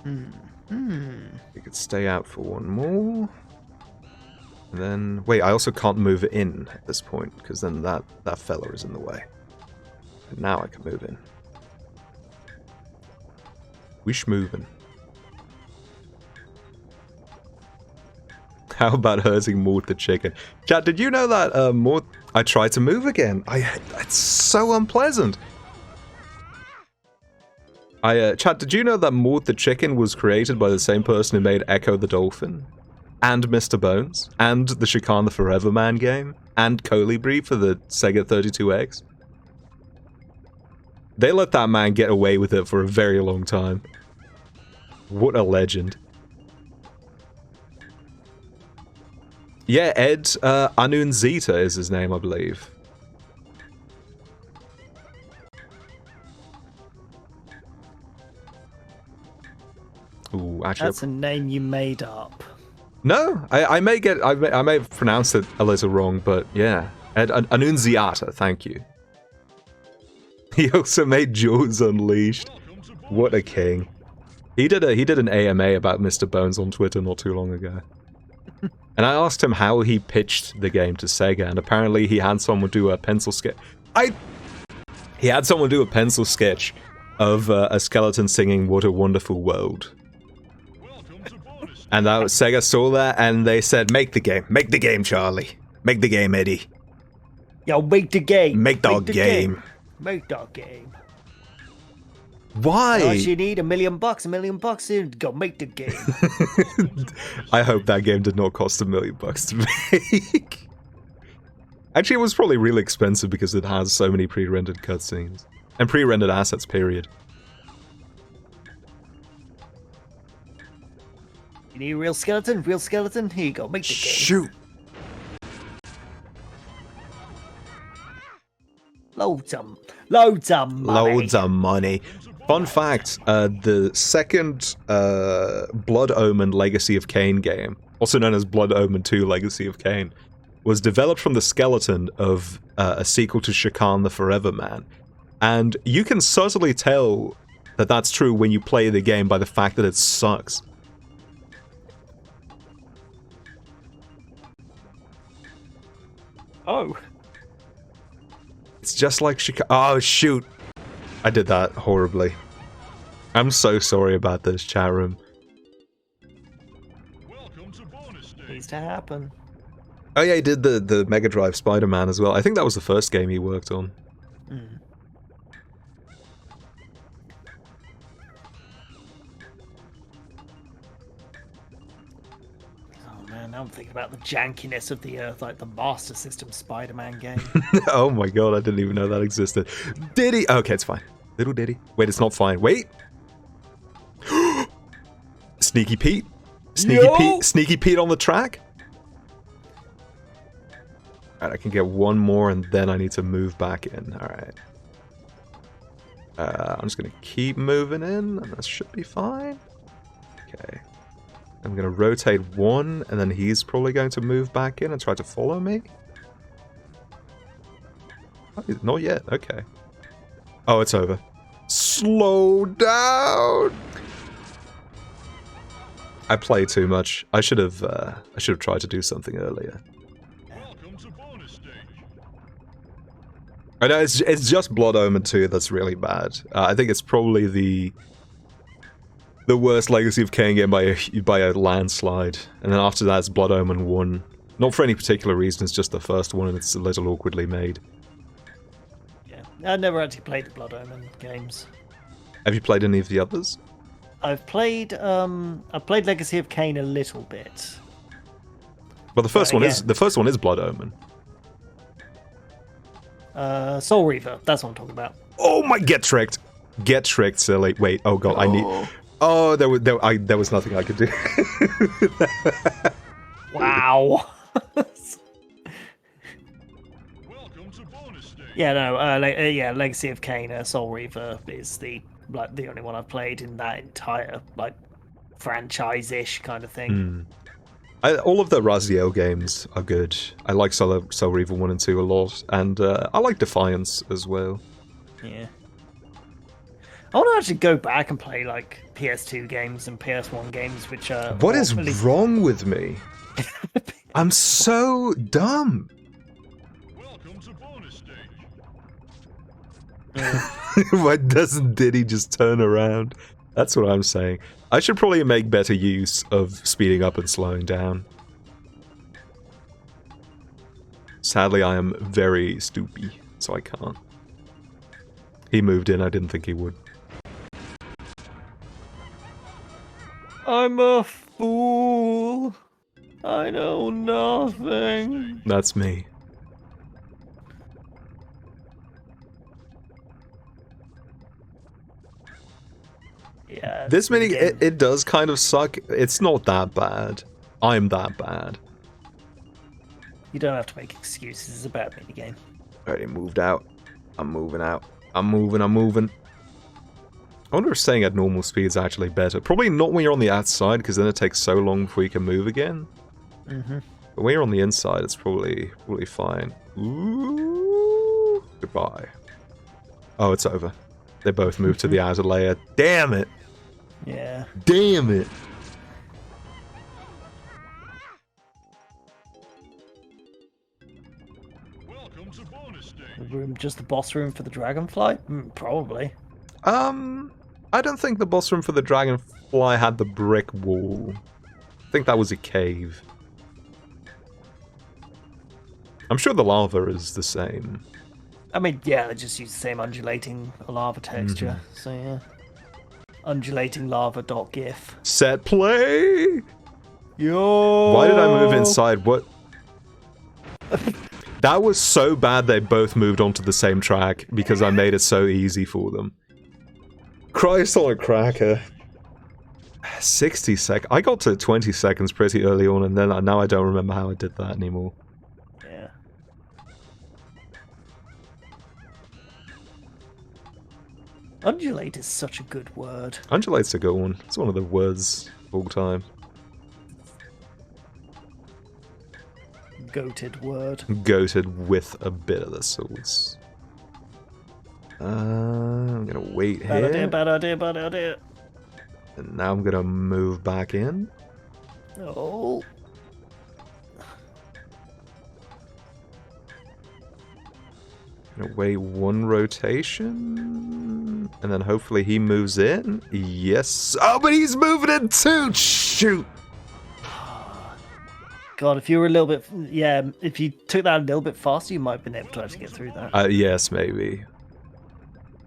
You could stay out for one more. And then... Wait, I also can't move in at this point, because then that fella is in the way. And now I can move in. Wish moving. How about hurting Mort the chicken? Chat, did you know that Mort... I tried to move again. It's so unpleasant. Chat, did you know that Mort the chicken was created by the same person who made Echo the Dolphin? And Mr. Bones? And the Shakan the Forever Man game? And Colibri for the Sega 32X? They let that man get away with it for a very long time. What a legend. Yeah, Ed Anunzita is his name, I believe. Ooh, actually, That's a name you made up. no, I may have pronounced it a little wrong, but yeah, Ed Anunziata, thank you. He also made Jaws Unleashed. What a king! He did an AMA about Mr. Bones on Twitter not too long ago. And I asked him how he pitched the game to Sega, and apparently he had someone do a pencil sketch. He had someone do a pencil sketch of a skeleton singing "What a Wonderful World." And Sega saw that, and they said, "Make the game, Charlie. Make the game, Eddie. Yo, make the game. Make the game." Make the game. Why? All you need $1 million, $1 million and go make the game. I hope that game did not cost $1 million to make. Actually, it was probably really expensive because it has so many pre-rendered cutscenes. And pre-rendered assets, period. You need a real skeleton? Real skeleton? Here you go, make the game. Shoot! Loads of money. Loads of money. Fun fact, the second Blood Omen Legacy of Kain game, also known as Blood Omen 2 Legacy of Kain, was developed from the skeleton of a sequel to Shakan the Forever Man. And you can subtly tell that that's true when you play the game by the fact that it sucks. Oh. It's just like Shakan. Oh, shoot. I did that horribly. I'm so sorry about this, chat room. Welcome to bonus stage. Needs to happen. Oh yeah, he did the Mega Drive Spider-Man as well. I think that was the first game he worked on. Oh man. Yeah, now I'm thinking about the jankiness of the like the Master System Spider-Man game. Oh my god, I didn't even know that existed. Diddy! Okay, it's fine. Little Diddy. Wait, it's not fine. Wait! Sneaky Pete. Sneaky Pete on the track. Alright, I can get one more and then I need to move back in. Alright. I'm just gonna keep moving in and that should be fine. Okay. I'm gonna rotate one and then he's probably going to move back in and try to follow me. Oh, not yet, okay. Oh, it's over. Slow down! I play too much. I should have tried to do something earlier. Welcome to bonus stage. I know it's just Blood Omen 2 that's really bad. I think it's probably the worst Legacy of Kain game by a landslide. And then after that it's Blood Omen 1. Not for any particular reason, it's just the first one and it's a little awkwardly made. Yeah, I never actually played the Blood Omen games. Have you played any of the others? I've played Legacy of Kain a little bit. Well, the first one again, is Blood Omen. Soul Reaver, that's what I'm talking about. Oh my! Get tricked, silly. Wait. Oh god, I need. Oh, there was nothing I could do. Wow. Welcome to bonus stage. Yeah, no, Legacy of Kain, Soul Reaver is the only one I've played in that entire franchise-ish kind of thing. All of the Raziel games are good. I like Soul Reaver 1 and 2 a lot, and I like Defiance as well. Yeah. I want to actually go back and play like PS2 games and PS1 games, which are... What is wrong with me? I'm so dumb. Welcome to bonus stage. Why doesn't Diddy just turn around? That's what I'm saying. I should probably make better use of speeding up and slowing down. Sadly, I am very stoopy, so I can't. He moved in, I didn't think he would. I'm a fool. I know nothing. That's me. Yeah. This mini, again, it does kind of suck. It's not that bad. I'm that bad. You don't have to make excuses. It's a bad minigame. Already moved out. I'm moving out. I'm moving. I wonder if staying at normal speed is actually better. Probably not when you're on the outside, because then it takes so long before you can move again. But when you're on the inside, it's probably fine. Ooh, goodbye. Oh, it's over. They both moved to the outer layer. Damn it! Yeah. Damn it! Welcome to bonus stage. The room, just the boss room for the dragonfly? Probably. I don't think the boss room for the dragonfly had the brick wall. I think that was a cave. I'm sure the lava is the same. I mean, yeah, they just use the same undulating lava texture. So yeah. Undulating lava.gif. Set play! Yo! Why did I move inside? What? That was so bad they both moved onto the same track because I made it so easy for them. Christ on a cracker. 60 seconds. I got to 20 seconds pretty early on and then now I don't remember how I did that anymore. Yeah. Undulate is such a good word. Undulate's a good one. It's one of the words of all time. Goated word. Goated with a bit of the sauce. I'm gonna wait here. Bad idea. And now I'm gonna move back in. Oh. Gonna wait one rotation. And then hopefully he moves in. Yes. Oh, but he's moving in too! Shoot! God, if you were a little bit... Yeah, if you took that a little bit faster, you might have been able to actually get through that. Yes, maybe.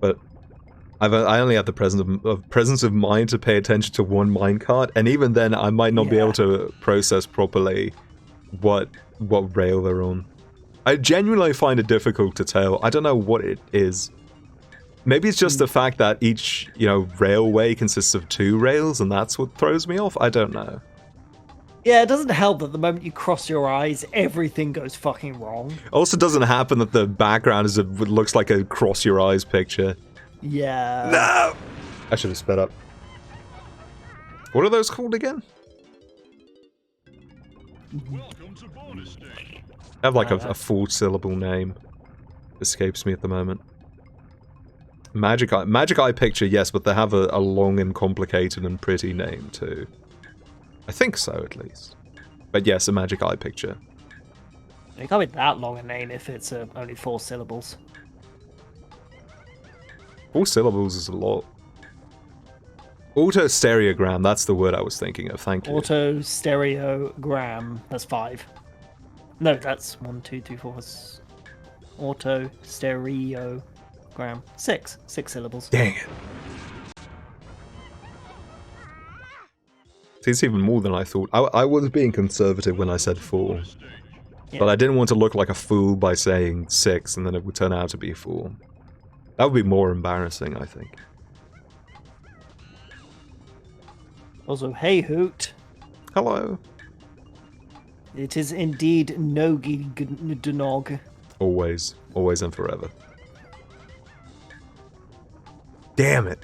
But I only have the presence of mind to pay attention to one minecart, and even then, I might not be able to process properly what rail they're on. I genuinely find it difficult to tell. I don't know what it is. Maybe it's just the fact that each, railway consists of 2 rails, and that's what throws me off. I don't know. Yeah, it doesn't help that the moment you cross your eyes, everything goes fucking wrong. Also, doesn't happen that the background looks like a cross your eyes picture. Yeah. No! I should have sped up. What are those called again? Welcome to bonus stage. I have like a full syllable name. Escapes me at the moment. Magic Eye Picture, yes, but they have a long and complicated and pretty name too. I think so, at least. But yes, a Magic Eye Picture. It can't be that long a name if it's only 4 syllables. 4 syllables is a lot. Auto-stereogram, that's the word I was thinking of, thank you. Auto-stereogram, that's 5. No, that's 1, 2, 3, 4. Auto-stereogram. 6 syllables. Dang it. See, it's even more than I thought. I was being conservative when I said 4. Yeah. But I didn't want to look like a fool by saying 6, and then it would turn out to be 4. That would be more embarrassing, I think. Also, hey Hoot. Hello. It is indeed Nogi Dnog. Always. Always and forever. Damn it.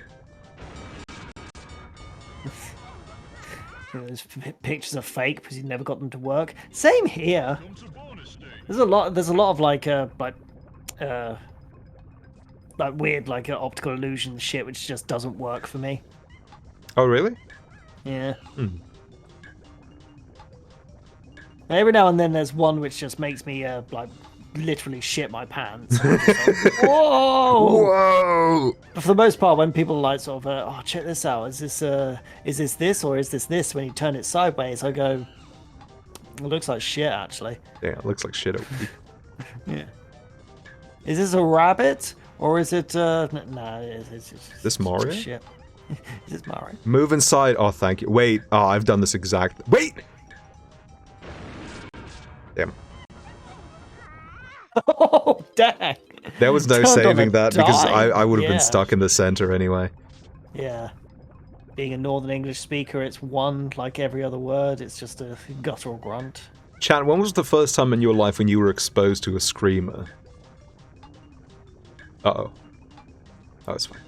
Those pictures are fake because you never got them to work. Same here. Welcome to bonus stage. There's a lot of like weird optical illusion shit which just doesn't work for me. Oh, really? Yeah. Every now and then there's one which just makes me literally shit my pants. Whoa! Whoa! But for the most part, when people are like oh, check this out, is this or is this? When you turn it sideways, I go, it looks like shit actually. Yeah, it looks like shit. Yeah. Is this a rabbit or is it? No, it's This Mario? It's shit. Is this Mario? Move inside. Oh, thank you. Wait. Oh, I've done this exact. Wait! Damn. Oh, dang! There was no Turned on saving a that because dime. I would have Yeah. been stuck in the center anyway. Yeah. Being a Northern English speaker, it's one like every other word. It's just a guttural grunt. Chat, when was the first time in your life when you were exposed to a screamer? Uh-oh. Oh, it's fine.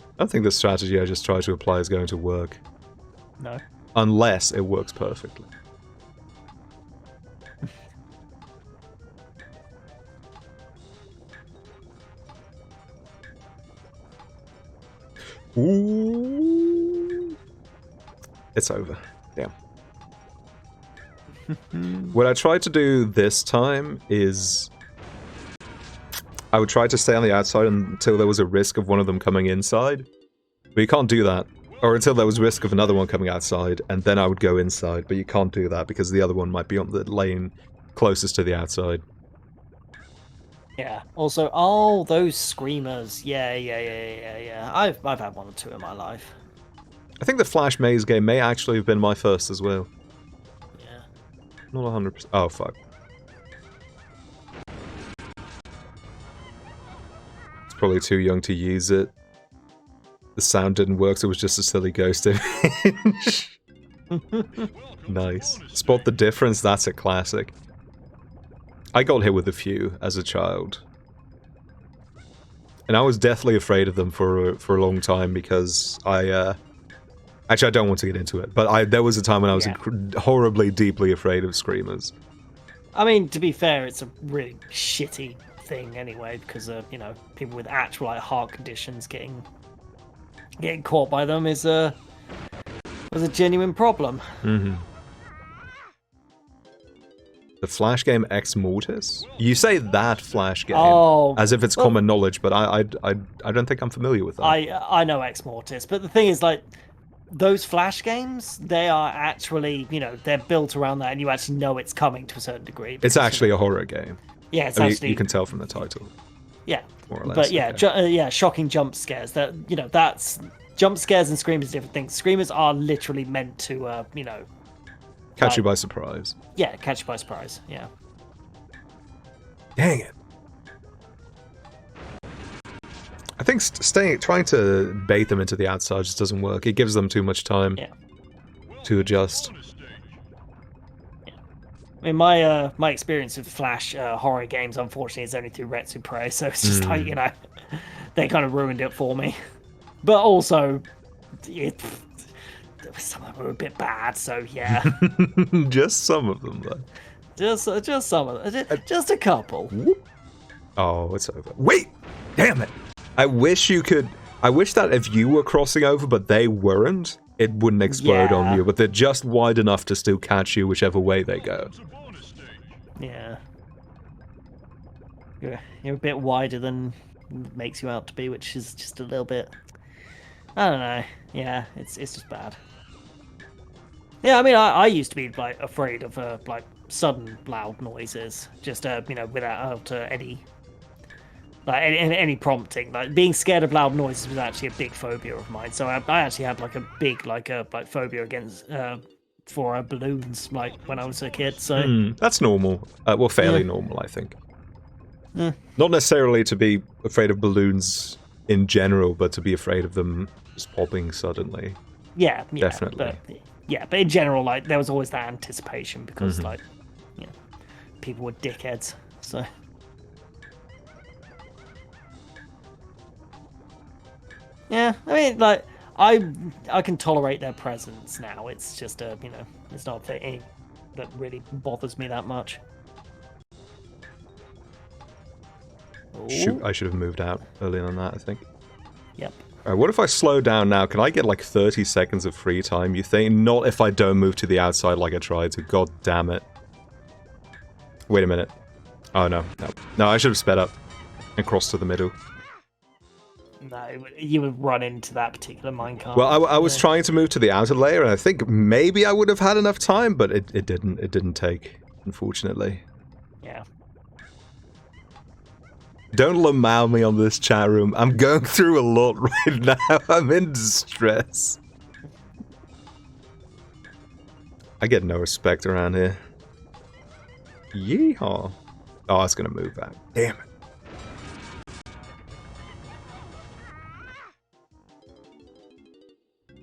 I don't think the strategy I just tried to apply is going to work. No. Unless it works perfectly. Ooh. It's over. Damn. What I tried to do this time is I would try to stay on the outside until there was a risk of one of them coming inside. But you can't do that. Or until there was risk of another one coming outside, and then I would go inside. But you can't do that because the other one might be on the lane closest to the outside. Yeah. Also, oh, those screamers. Yeah. I've had one or two in my life. I think the Flash Maze game may actually have been my first as well. Yeah. Not 100%. Oh, fuck. It's probably too young to use it. The sound didn't work, so it was just a silly ghost image. Nice. Spot the difference? That's a classic. I got hit with a few as a child. And I was deathly afraid of them for a long time because I, actually, I don't want to get into it, but there was a time when I was horribly, deeply afraid of screamers. I mean, to be fair, it's a really shitty thing anyway, because, people with actual, heart conditions getting caught by them was a genuine problem. Mm-hmm. The Flash game Ex Mortis? You say that Flash game as if it's common knowledge, but I don't think I'm familiar with that. I know Ex Mortis, but the thing is, those Flash games, they are actually, they're built around that, and you actually know it's coming to a certain degree. It's actually a horror game. Yeah, it's I mean, actually you can tell from the title, yeah. more or less. But yeah, okay. yeah, shocking jump scares. That that's jump scares and screamers are different things. Screamers are literally meant to Catch you like- by surprise. yeah, catch you by surprise. Yeah. Dang it. I think trying to bait them into the outside just doesn't work. It gives them too much time Yeah. to adjust. Bonus stage. I mean, my experience with Flash horror games, unfortunately, is only through Retsu Prey, so it's just like they kind of ruined it for me. But also, some of them were a bit bad, so yeah, Just some of them, though. just some of them, just a couple. Oh, it's over. Wait! Damn it! I wish that if you were crossing over but they weren't, it wouldn't explode on Yeah. you, but they're just wide enough to still catch you whichever way they go. It's a bonus stage. Yeah, you're a bit wider than makes you out to be, which is just a little bit. I don't know. Yeah, it's just bad. Yeah, I mean, I used to be like afraid of like sudden loud noises, just without any like any prompting. Like being scared of loud noises was actually a big phobia of mine. So I actually had like a big like phobia against for balloons like when I was a kid. So That's normal. Well, fairly Yeah. normal, I think. Not necessarily to be afraid of balloons in general, but to be afraid of them just popping suddenly. yeah, Definitely. But in general, like there was always that anticipation because like people were dickheads. So. Yeah, I mean, like, I can tolerate their presence now. It's just it's not anything that really bothers me that much. Shoot, Ooh, I should have moved out earlier than that, I think. Yep. Alright, what if I slow down now? Can I get like 30 seconds of free time, you think? Not if I don't move to the outside like I tried to. God damn it. Wait a minute. Oh, no. No, I should have sped up and crossed to the middle. No, you would run into that particular minecart. Well, I was Yeah. trying to move to the outer layer, and I think maybe I would have had enough time, but it didn't. It didn't take, unfortunately. Yeah. Don't lamau me on this chat room. I'm going through a lot right now. I'm in distress. I get no respect around here. Yeehaw. Oh, it's gonna move out. Damn it.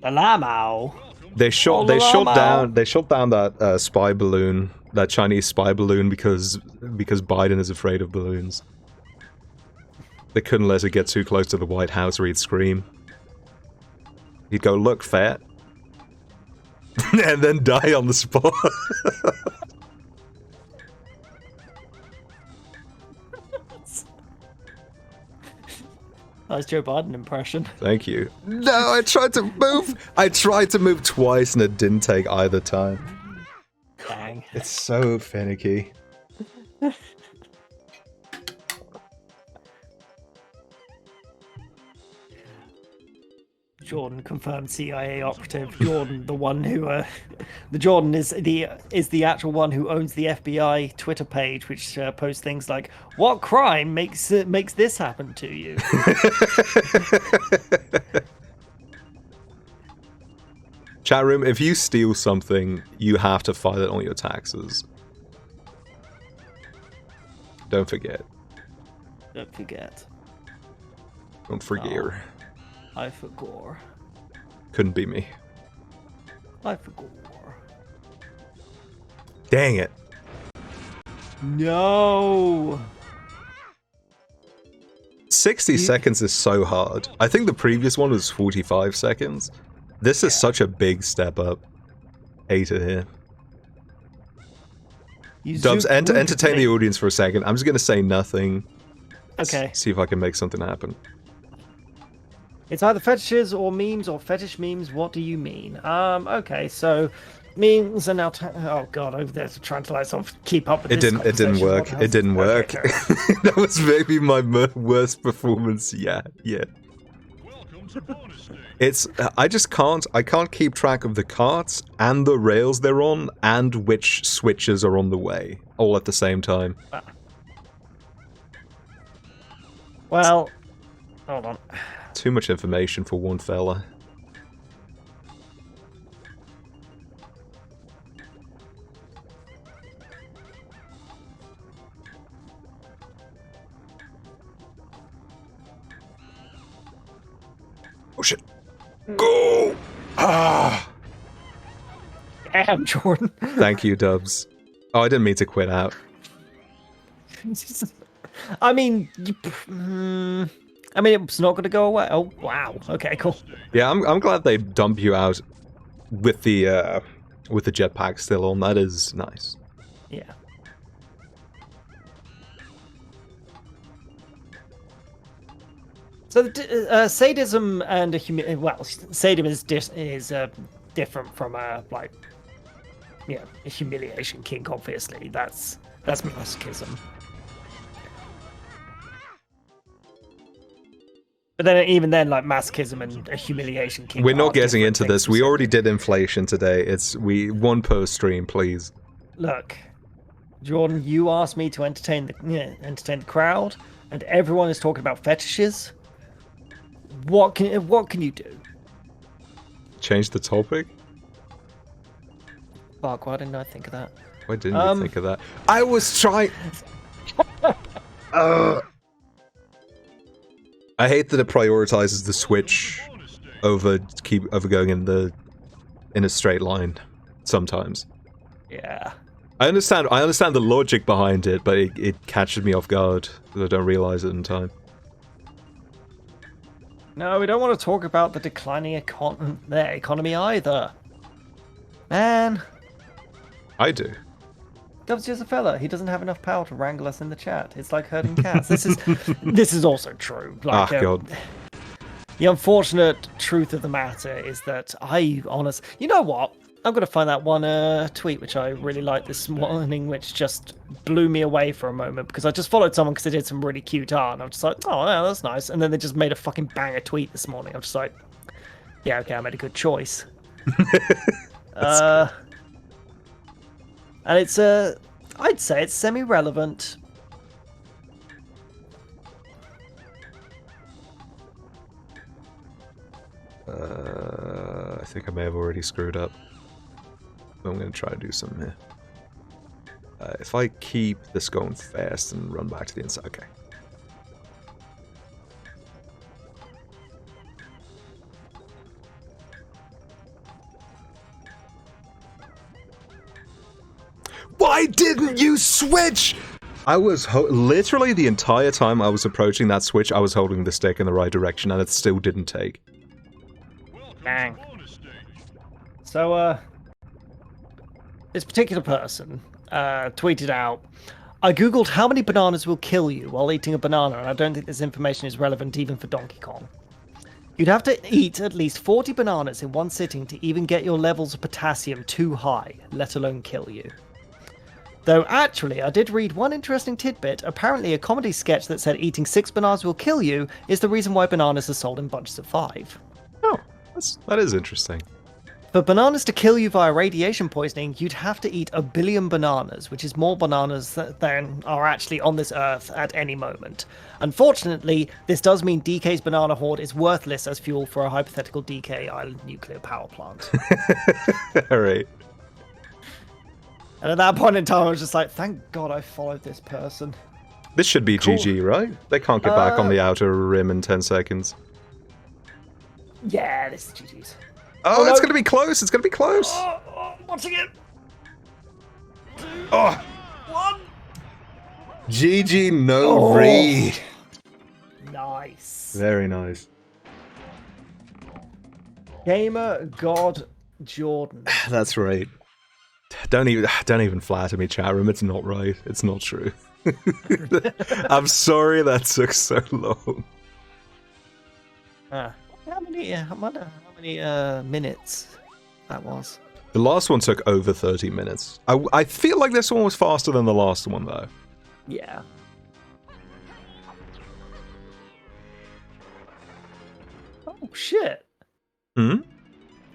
The Lamau. They shot down that spy balloon, that Chinese spy balloon because Biden is afraid of balloons. They couldn't let it get too close to the White House or he'd scream. He'd go, "Look, fat," and then die on the spot. That's Joe Biden impression. Thank you. No, I tried to move. I tried to move twice and it didn't take either time. Dang. It's so finicky. Jordan confirmed CIA operative. Jordan, the one who, the Jordan is the actual one who owns the FBI Twitter page, which posts things like, "What crime makes this happen to you?" Chat room, if you steal something, you have to file it on your taxes. Don't forget. Don't forget. Don't forget. I forgot. Couldn't be me. I forgot. Dang it. No. 60 seconds is so hard. I think the previous one was 45 seconds. This is such a big step up. Hater here. You Dubs, zooped entertain me. the audience for a second. I'm just going to say nothing. Okay. See if I can make something happen. It's either fetishes or memes or fetish memes. What do you mean? Okay, so memes are now. Oh god, over there trying to like sort of keep up with It this didn't work. conversation. It didn't work. Okay, okay. That was maybe my worst performance yet. Yeah. Welcome to bonus stage. It's I can't keep track of the carts and the rails they're on and which switches are on the way all at the same time. Well, hold on. Too much information for one fella. Oh shit. Go! Ah! Damn, Jordan. Thank you, Dubs. Oh, I didn't mean to quit out. I mean, it's not going to go away. Oh, wow. Okay, cool. Yeah, I'm glad they dump you out with the jetpack still on. That is nice. Yeah. So sadism and sadism is different from a humiliation kink. Obviously, that's masochism. But then, even then, like masochism and a humiliation kink. We're not are getting different into things this. We for already did inflation today. It's one per stream, please. Look, Jordan, you asked me to entertain the crowd, and everyone is talking about fetishes. What can you do? Change the topic? Fuck, why didn't I think of that? Why didn't you think of that? I was trying. I hate that it prioritizes the Switch over going in a straight line sometimes. Yeah. I understand the logic behind it, but it catches me off guard because I don't realize it in time. No, we don't want to talk about the declining economy either. Man. I do. Dub's just a fella. He doesn't have enough power to wrangle us in the chat. It's like herding cats. This is also true. Like, God. The unfortunate truth of the matter is that you know what? I'm going to find that one tweet which I really liked this morning, which just blew me away for a moment, because I just followed someone because they did some really cute art, and I'm just like, oh, yeah, that's nice. And then they just made a fucking banger tweet this morning. I'm just like, yeah, okay, I made a good choice. And it's, I'd say it's semi-relevant. I think I may have already screwed up. I'm going to try to do something here. If I keep this going fast and run back to the inside. Okay. Why didn't you switch? I was literally the entire time I was approaching that switch, I was holding the stick in the right direction, and it still didn't take. Bang. So, this particular person tweeted out, I googled how many bananas will kill you while eating a banana, and I don't think this information is relevant even for Donkey Kong. You'd have to eat at least 40 bananas in one sitting to even get your levels of potassium too high, let alone kill you. Though actually, I did read one interesting tidbit. Apparently a comedy sketch that said eating 6 bananas will kill you is the reason why bananas are sold in bunches of 5. Oh, that is interesting. For bananas to kill you via radiation poisoning, you'd have to eat 1 billion bananas, which is more bananas than are actually on this earth at any moment. Unfortunately, this does mean DK's banana hoard is worthless as fuel for a hypothetical DK Island nuclear power plant. Alright. And at that point in time, I was just like, thank God I followed this person. This should be Cool. GG, right? They can't get back on the outer rim in 10 seconds. Yeah, this is GG's. Oh, no. it's going to be close. It's going to be close. Oh, watching it. Oh. 1. GG, no Oh. read. Nice. Very nice. Gamer God Jordan. That's right. Don't even flatter me, chat room. It's not right. It's not true. I'm sorry that took so long. How many minutes that was? The last one took over 30 minutes. I feel like this one was faster than the last one, though. Yeah. Oh shit. Hmm?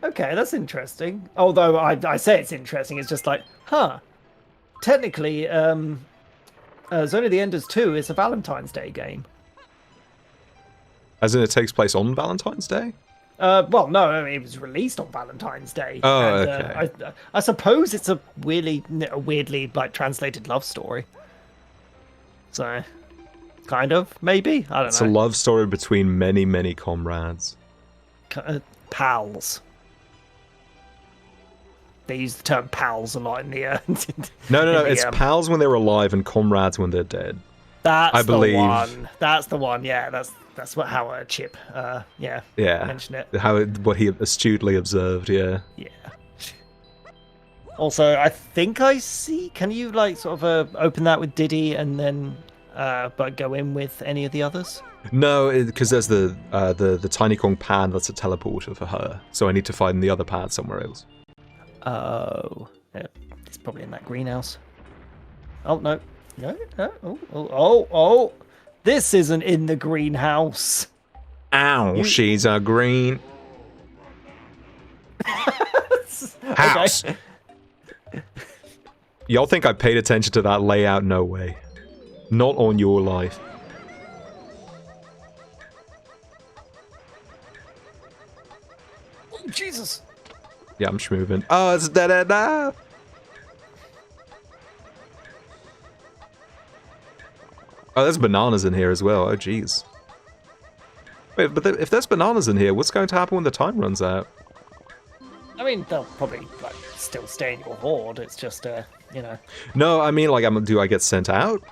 Okay, that's interesting. Although I say it's interesting, it's just like, technically, Zone of the Enders 2 is a Valentine's Day game. As in, it takes place on Valentine's Day? Well, no, I mean, it was released on Valentine's Day. Oh, and, okay. I suppose it's a weirdly like translated love story. So, kind of, maybe, I don't It's know. a love story between many, many comrades. Pals. They use the term pals a lot in the. No, in the, it's pals when they're alive and comrades when they're dead. That's I believe. the one. That's the one. Yeah, that's what how Chip. Yeah. Mentioned it. What he astutely observed. Yeah. Yeah. Also, I think I see. Can you like sort of open that with Diddy and then, but go in with any of the others? No, because there's the Tiny Kong pan that's a teleporter for her. So I need to find the other pad somewhere else. Oh, yeah, it's probably in that greenhouse. Oh no. Oh! This isn't in the greenhouse. Ow! She's a green house. Okay. Y'all think I paid attention to that layout? No way. Not on your life. Oh, Jesus. Yeah, I'm moving. Oh, it's da-da-da! Oh, there's bananas in here as well. Oh, jeez. Wait, but if there's bananas in here, what's going to happen when the time runs out? I mean, they'll probably like still stay in your horde. It's just, you know. No, I mean, like, do I get sent out?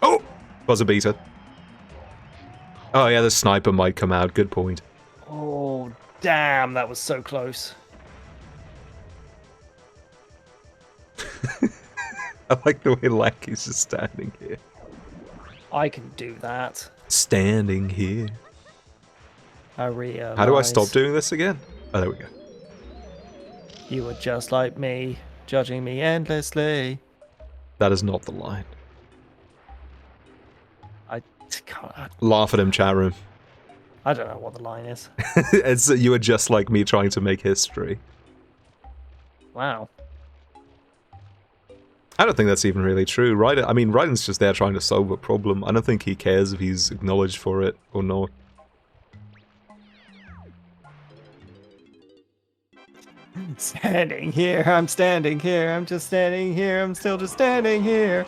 Oh! Buzzer beater. Oh, yeah, the sniper might come out. Good point. Oh, damn, that was so close. I like the way Lucky's just standing here. I can do that. Standing here. I realize. How do I stop doing this again? Oh, there we go. You were just like me, judging me endlessly. That is not the line. I can't. Laugh at him, chat room. I don't know what the line is. It's you were just like me trying to make history. Wow. I don't think that's even really true. Raiden, I mean, Raiden's just there trying to solve a problem. I don't think he cares if he's acknowledged for it or not. Standing here, I'm standing here, I'm just standing here, I'm still just standing here.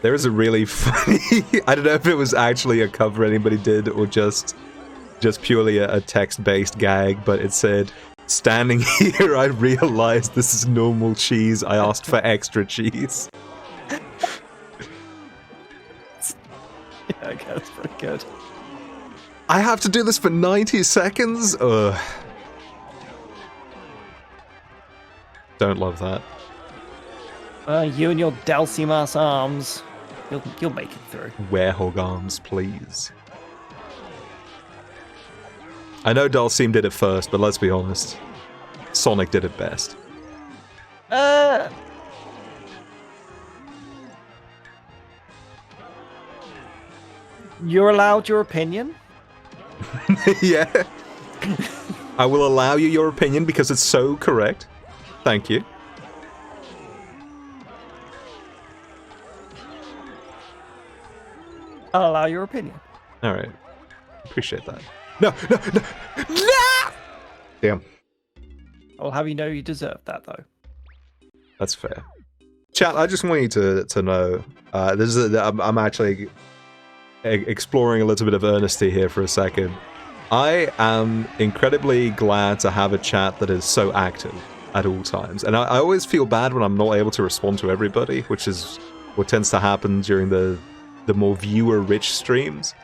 There is a really funny... I don't know if it was actually a cover anybody did or just purely a text-based gag, but it said, "Standing here, I realized this is normal cheese. I asked for extra cheese." Yeah, okay, that's pretty good. I have to do this for 90 seconds? Ugh. Don't love that. You and your Dalsimas arms, you'll make it through. Werehog arms, please. I know Dalsim did it first, but let's be honest. Sonic did it best. You're allowed your opinion? Yeah. I will allow you your opinion because it's so correct. Thank you. I'll allow your opinion. Alright. Appreciate that. No! Damn. I'll have you know you deserve that, though. That's fair. Chat, I just want you to know, I'm actually exploring a little bit of earnesty here for a second. I am incredibly glad to have a chat that is so active at all times. And I always feel bad when I'm not able to respond to everybody, which is what tends to happen during the more viewer-rich streams.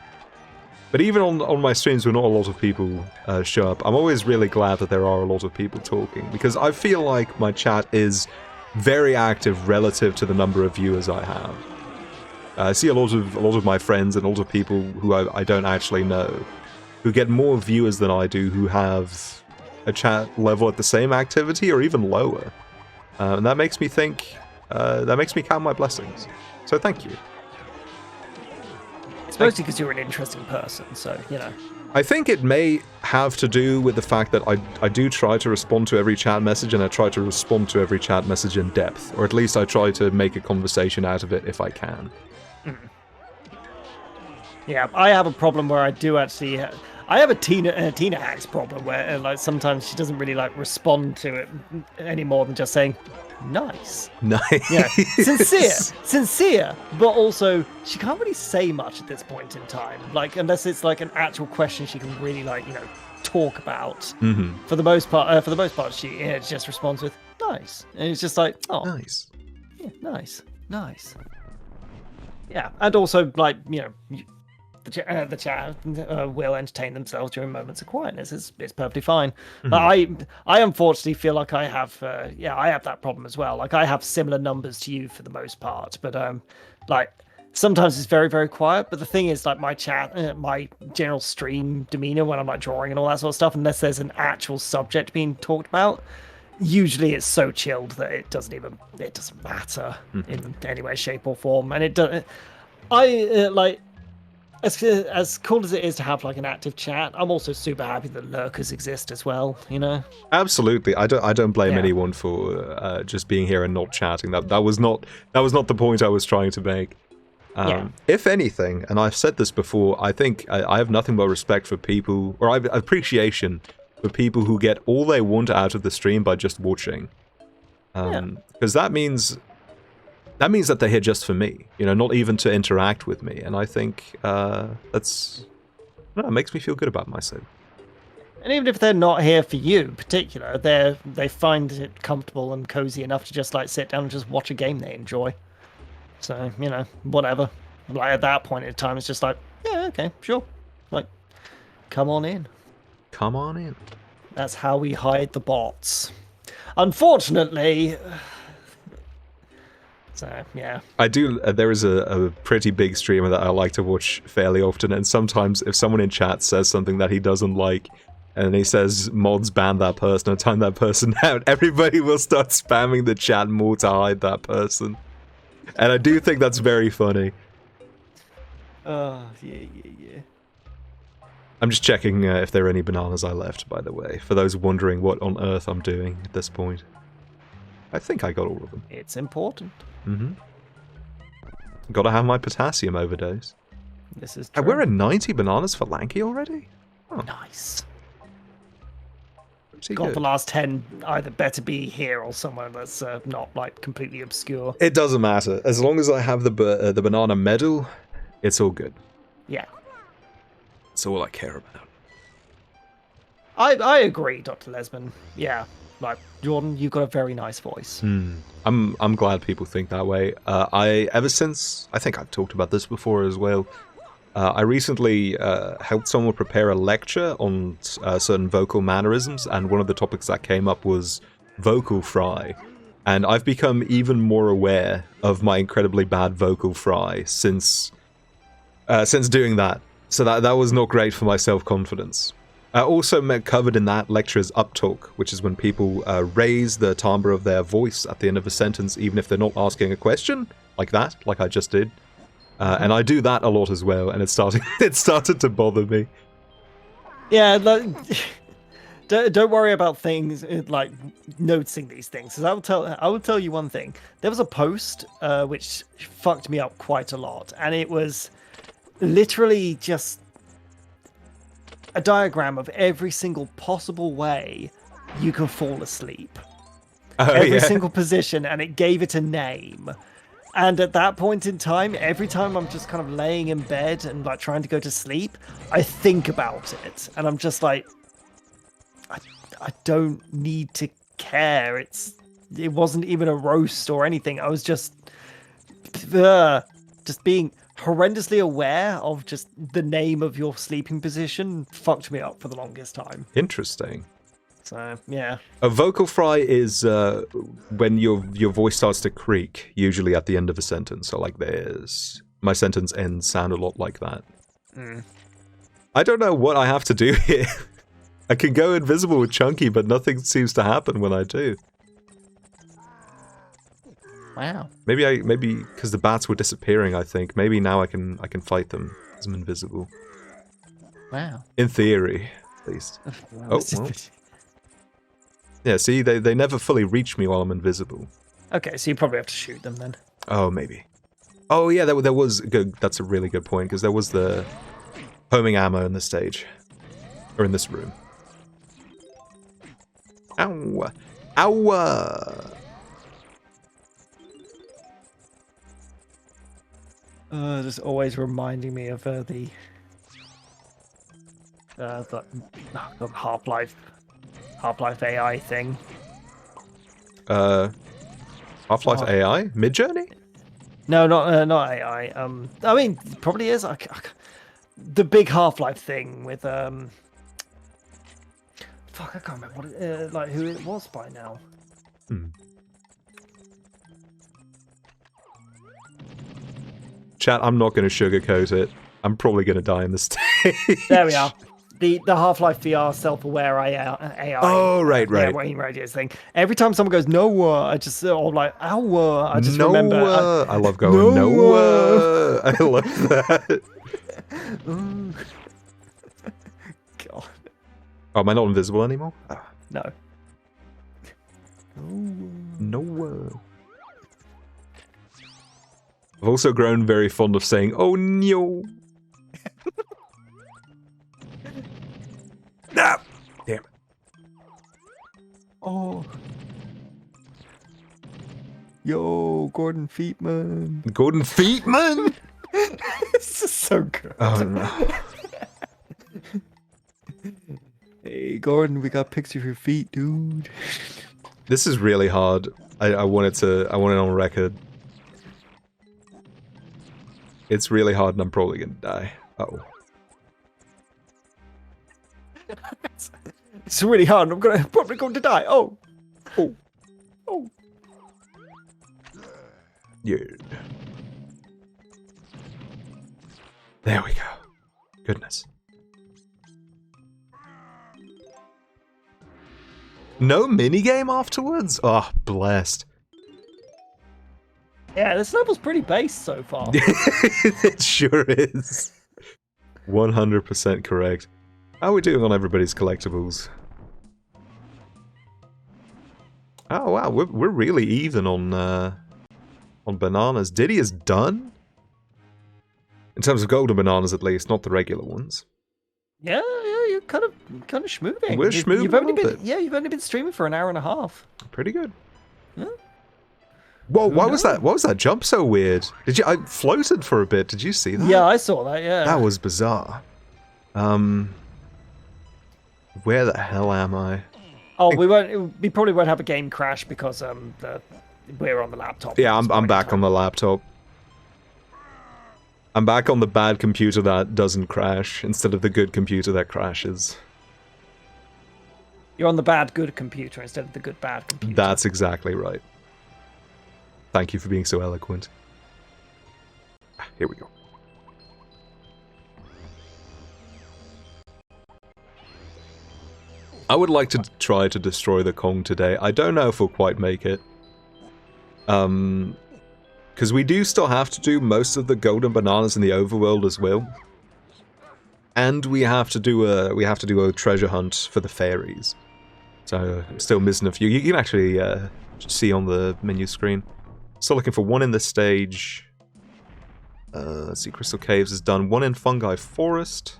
But even on my streams where not a lot of people show up, I'm always really glad that there are a lot of people talking, because I feel like my chat is very active relative to the number of viewers I have. I see a lot of my friends and a lot of people who I don't actually know, who get more viewers than I do, who have a chat level at the same activity or even lower. And that makes me think, that makes me count my blessings. So thank you. It's mostly because you're an interesting person, so, you know. I think it may have to do with the fact that I do try to respond to every chat message, and I try to respond to every chat message in depth, or at least I try to make a conversation out of it if I can. Yeah, I have a problem where I do actually. I have a Tina Hacks problem where like sometimes she doesn't really like respond to it any more than just saying nice. Nice. Yeah, sincere, but also she can't really say much at this point in time. Like unless it's like an actual question she can really like talk about. Mm-hmm. For the most part, she just responds with nice, and it's just like oh Nice. yeah, nice. Yeah, and also like the chat will entertain themselves during moments of quietness. It's perfectly fine. But I unfortunately feel like I have I have that problem as well. Like I have similar numbers to you for the most part, but like sometimes it's very very quiet. But the thing is, like my chat, my general stream demeanor when I'm like drawing and all that sort of stuff, unless there's an actual subject being talked about. Usually it's so chilled that it doesn't matter in any way, shape, or form, and it doesn't. As cool as it is to have like an active chat, I'm also super happy that lurkers exist as well. Absolutely. I don't blame Yeah. anyone for just being here and not chatting. That was not the point I was trying to make. Yeah. If anything, and I've said this before, I think I have nothing but respect for people, or I have appreciation for people who get all they want out of the stream by just watching. Because that means that they're here just for me, not even to interact with me. And I think it makes me feel good about myself. And even if they're not here for you in particular, they find it comfortable and cozy enough to just like sit down and just watch a game they enjoy. So, whatever. Like at that point in time, it's just like, yeah, okay, sure. Like, come on in. Come on in. That's how we hide the bots. Unfortunately. So, yeah. I do. There is a pretty big streamer that I like to watch fairly often, and sometimes if someone in chat says something that he doesn't like, and he says mods ban that person or time that person out, everybody will start spamming the chat more to hide that person. And I do think that's very funny. Yeah. I'm just checking if there are any bananas I left, by the way, for those wondering what on earth I'm doing at this point. I think I got all of them. It's important. Mm-hmm. Gotta have my potassium overdose. This is And true. we're at 90 bananas for Lanky already? Oh, Nice. pretty God, good. the last 10 either better be here or somewhere that's not like completely obscure. It doesn't matter. As long as I have the banana medal, it's all good. Yeah. That's all I care about. I agree, Dr. Lesman. Yeah. Like, Jordan, you've got a very nice voice. I'm glad people think that way. Ever since, I think I've talked about this before as well, I recently helped someone prepare a lecture on certain vocal mannerisms, and one of the topics that came up was vocal fry. And I've become even more aware of my incredibly bad vocal fry since doing that. So that was not great for my self-confidence. Also covered in that lecture is uptalk, which is when people raise the timbre of their voice at the end of a sentence, even if they're not asking a question, like that, like I just did. And I do that a lot as well, and it started to bother me. Yeah, like, don't worry about things like noticing these things. Because I will tell you one thing. There was a post which fucked me up quite a lot, and it was literally just a diagram of every single possible way you can fall asleep. Every single position, and it gave it a name. And at that point in time, every time I'm just kind of laying in bed and like trying to go to sleep, I think about it, and I'm just like, I don't need to care. It wasn't even a roast or anything. I was just being horrendously aware of just the name of your sleeping position fucked me up for the longest time. Interesting. So, yeah. A vocal fry is when your voice starts to creak, usually at the end of a sentence. So like my sentence ends sound a lot like that. I don't know what I have to do here. I can go invisible with Chunky, but nothing seems to happen when I do. Wow. Maybe because the bats were disappearing, I think. Maybe now I can fight them as I'm invisible. Wow. In theory, at least. Well. Yeah, see, they never fully reach me while I'm invisible. Okay, so you probably have to shoot them then. Oh, maybe. Oh yeah, there was good. That's a really good point because there was the homing ammo in this stage, or in this room. Ow! Ow! Just always reminding me of the Half-Life AI thing. Half-Life AI? Midjourney? No, not AI. I mean, it probably is. The big Half-Life thing with fuck, I can't remember what it, like who it was by now. Chat, I'm not going to sugarcoat it. I'm probably going to die in this stage. There we are. The Half-Life VR self-aware AI. Oh, right. Brain radios thing. Every time someone goes no, I just I'm like ow. I just remember. I love going no. I love that. God. Oh, am I not invisible anymore? No. No. I've also grown very fond of saying, oh no. Nah. Damn it. Oh. Yo, Gordon Feetman. Gordon Feetman? This is so good. Oh no. Hey, Gordon, we got pics of your feet, dude. This is really hard. I want it on record. It's really hard and I'm probably gonna die. Uh-oh. It's really hard and I'm probably going to die. Oh. Yeah. There we go. Goodness. No minigame afterwards? Oh, blessed. Yeah, this level's pretty base so far. It sure is. 100% correct. How are we doing on everybody's collectibles? Oh wow, we're really even on bananas. Diddy is done? In terms of golden bananas at least, not the regular ones. Yeah, you're kind of schmooving. We're schmooving You've a only little been, bit. yeah, you've only been streaming for an hour and a half. Pretty good. Huh? Whoa, why was that jump so weird? I floated for a bit, did you see that? Yeah, I saw that, yeah. That was bizarre. Where the hell am I? Oh, we probably won't have a game crash because we're on the laptop. Yeah, I'm back on the laptop. I'm back on the bad computer that doesn't crash instead of the good computer that crashes. You're on the bad good computer instead of the good bad computer. That's exactly right. Thank you for being so eloquent. Here we go. I would like to try to destroy the Kong today. I don't know if we'll quite make it. Because we do still have to do most of the golden bananas in the overworld as well. And we have to do a treasure hunt for the fairies. So I'm still missing a few. You can actually see on the menu screen. Still looking for one in this stage. Let's see, Crystal Caves is done. One in Fungi Forest.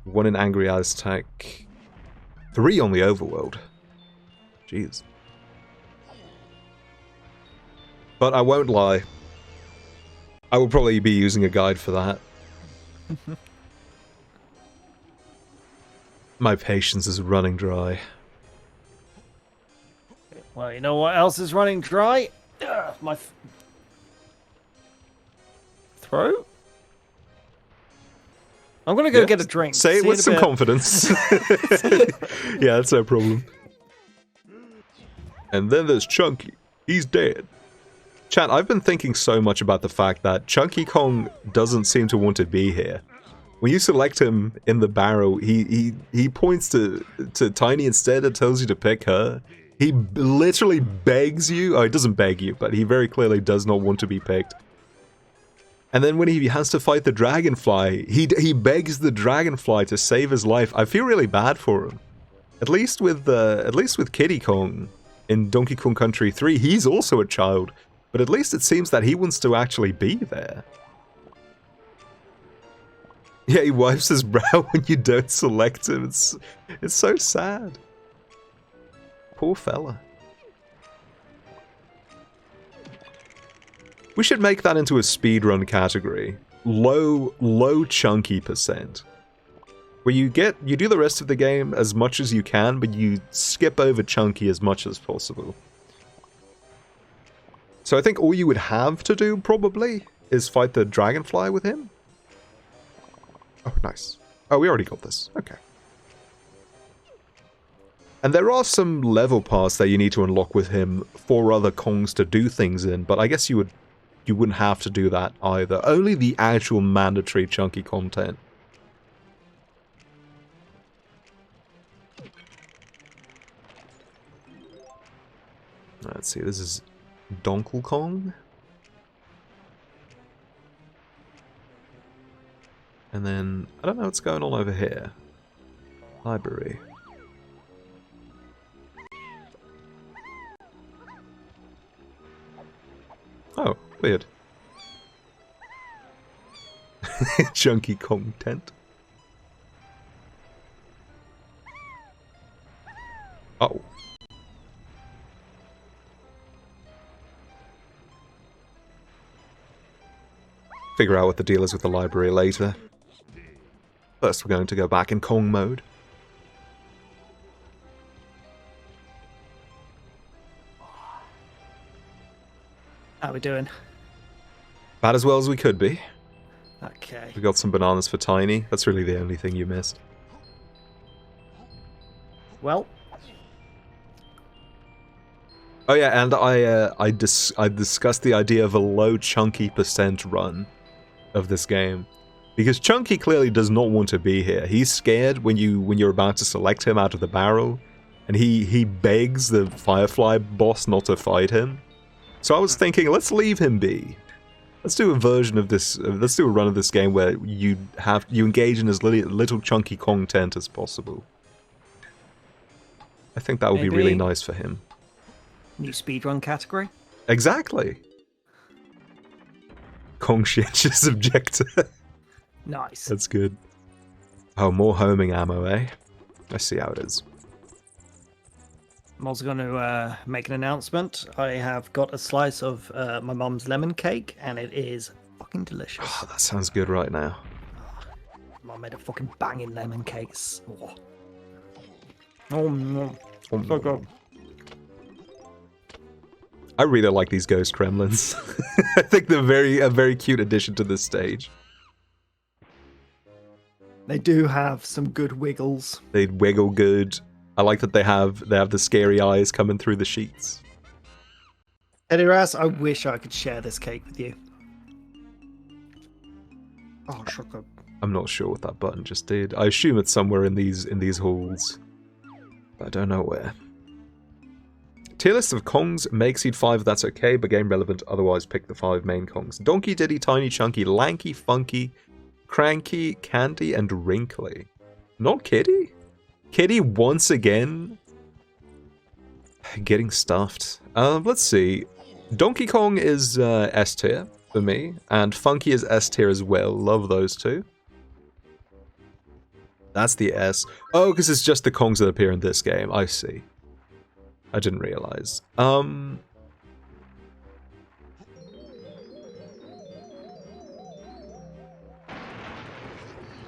One in Angry Aztec. 3 on the overworld. Jeez. But I won't lie. I will probably be using a guide for that. My patience is running dry. Well, you know what else is running dry? My throat? I'm gonna go get a drink. Say it with some confidence. Yeah, that's no problem. And then there's Chunky. He's dead. Chat, I've been thinking so much about the fact that Chunky Kong doesn't seem to want to be here. When you select him in the barrel, he points to Tiny instead and tells you to pick her. He literally begs you. Oh, he doesn't beg you, but he very clearly does not want to be picked. And then when he has to fight the dragonfly, he begs the dragonfly to save his life. I feel really bad for him. At least with Kiddy Kong in Donkey Kong Country 3, he's also a child. But at least it seems that he wants to actually be there. Yeah, he wipes his brow when you don't select him. It's so sad. Poor fella. We should make that into a speedrun category. Low chunky percent. Where you do the rest of the game as much as you can, but you skip over chunky as much as possible. So I think all you would have to do, probably, is fight the dragonfly with him. Oh, nice. Oh, we already got this. Okay. And there are some level paths that you need to unlock with him for other Kongs to do things in, but I guess you wouldn't have to do that either. Only the actual mandatory chunky content. Let's see, this is Donkey Kong. And then, I don't know what's going on over here. Library. Oh, weird. Chunky content. Oh. Figure out what the deal is with the library later. First, we're going to go back in Kong mode. How we doing? About as well as we could be. Okay. We got some bananas for Tiny. That's really the only thing you missed. Well. Oh yeah, and I discussed the idea of a low chunky percent run of this game. Because Chunky clearly does not want to be here. He's scared when you're about to select him out of the barrel, and he begs the Firefly boss not to fight him. So I was thinking, let's leave him be. Let's do a version of this. Let's do a run of this game where you engage in as little chunky content as possible. I think that would be really nice for him. New speedrun category? Exactly. Conscientious objector. Nice. That's good. Oh, more homing ammo, eh? I see how it is. I'm also going to make an announcement. I have got a slice of my mum's lemon cake, and it is fucking delicious. Oh, that sounds good right now. Mum made a fucking banging lemon cakes. Oh no. So good. I really like these ghost gremlins. I think they're a very cute addition to this stage. They do have some good wiggles. They wiggle good. I like that they have the scary eyes coming through the sheets. Eddie Ras, I wish I could share this cake with you. Oh, shut up. I'm not sure what that button just did. I assume it's somewhere in these halls. But I don't know where. Tier list of Kongs, make seed 5 that's okay, but game relevant, otherwise pick the 5 main Kongs. Donkey, Diddy, Tiny, Chunky, Lanky, Funky, Cranky, Candy, and Wrinkly. Not Kitty? Kitty once again? Getting stuffed. Let's see. Donkey Kong is S tier for me, and Funky is S tier as well. Love those two. That's the S. Oh, because it's just the Kongs that appear in this game. I see. I didn't realize.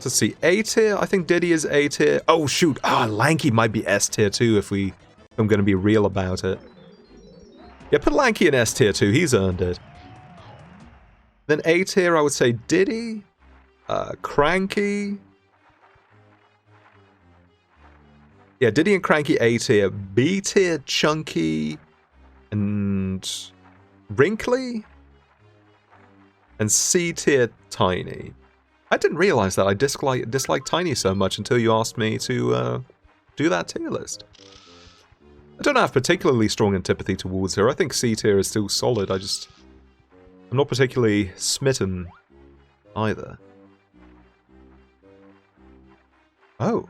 Let's see. A tier? I think Diddy is A tier. Oh, shoot. Lanky might be S tier too if I'm going to be real about it. Yeah, put Lanky in S tier too. He's earned it. Then A tier, I would say Diddy, Cranky. Yeah, Diddy and Cranky A tier. B tier, Chunky, and Wrinkly, and C tier, Tiny. I didn't realize that I dislike Tiny so much until you asked me to do that tier list. I don't have particularly strong antipathy towards her. I think C tier is still solid. I'm not particularly smitten either. Oh.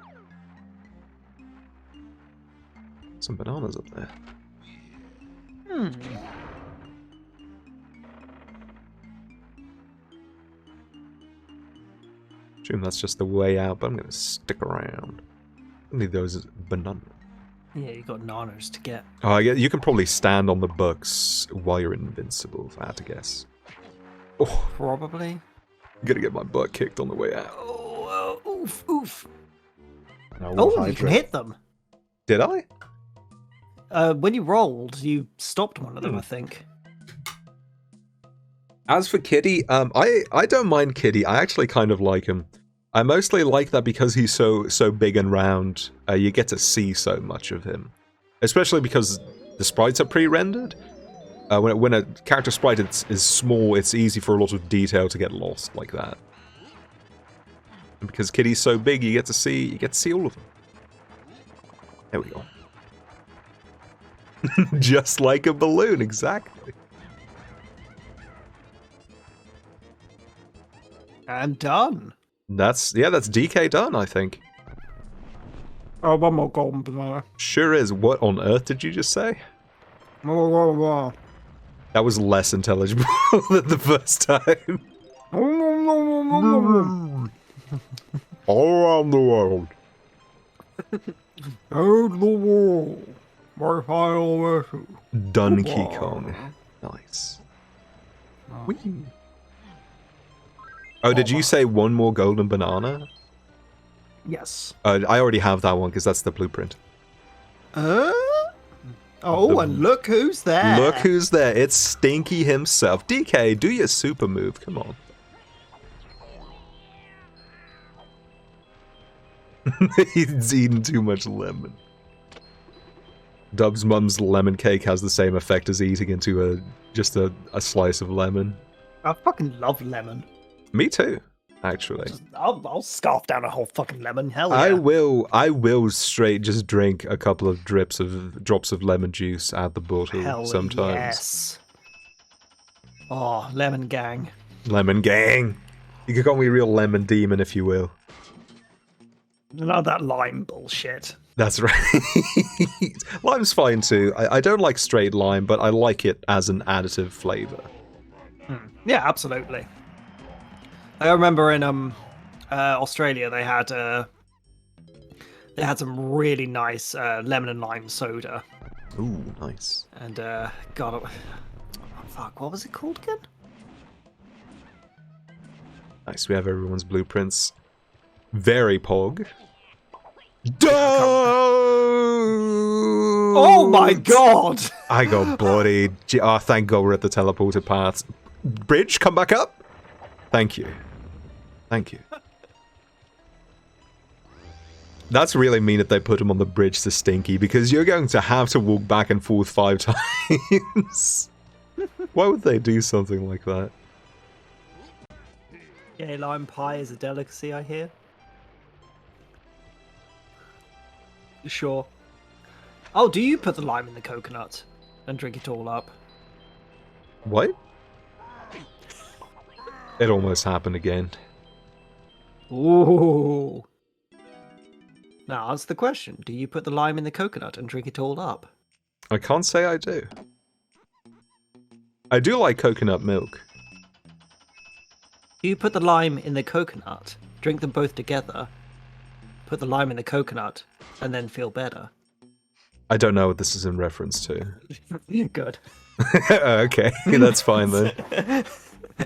Some bananas up there. Assume that's just the way out, but I'm gonna stick around. Only those bananas. Yeah, you got nanas to get. Oh, I guess you can probably stand on the books while you're invincible, if I had to guess. Oh, Probably. I'm gonna get my butt kicked on the way out. Oh, oof, oof. Now we'll Oh, you can hydrate. hit them. Did I? When you rolled, you stopped one of them, I think. As for Kitty, I don't mind Kitty. I actually kind of like him. I mostly like that because he's so big and round. You get to see so much of him, especially because the sprites are pre-rendered. When a character sprite is small, it's easy for a lot of detail to get lost like that. And because Kitty's so big, you get to see all of them. There we go. Just like a balloon, exactly. And done. That's DK done, I think. Oh, one more golden banana. Sure is. What on earth did you just say? Oh, That was less intelligible than the first time. All around the world. Donkey Kong. Nice. Whee. Oh, did you say one more golden banana? Yes. I already have that one because that's the blueprint. Oh, and look who's there. Look who's there. It's Stinky himself. DK, do your super move. Come on. He's eaten too much lemon. Dub's mum's lemon cake has the same effect as eating into just a slice of lemon. I fucking love lemon. Me too, actually. I'll scarf down a whole fucking lemon. Hell yeah. I will straight just drink a couple of drops of lemon juice out the bottle Hell sometimes. yes. Oh, lemon gang. Lemon gang. You can call me a real lemon demon if you will. None of that lime bullshit. That's right. Lime's fine too. I don't like straight lime, but I like it as an additive flavor. Yeah, absolutely. I remember in Australia they had some really nice lemon and lime soda, Ooh, nice. and God, fuck, what was it called again? Nice. We have everyone's blueprints. Very pog. Oh my god! I got bodied. Oh, thank God we're at the teleported paths. Bridge, come back up. Thank you. Thank you. That's really mean that they put him on the bridge to Stinky, because you're going to have to walk back and forth 5 times. Why would they do something like that? Yeah, lime pie is a delicacy, I hear. Sure. Oh, do you put the lime in the coconut and drink it all up? What? It almost happened again. Ooh. Now, answer the question. Do you put the lime in the coconut and drink it all up? I can't say I do. I do like coconut milk. Do you put the lime in the coconut, drink them both together, put the lime in the coconut, and then feel better? I don't know what this is in reference to. Good. Okay, that's fine then.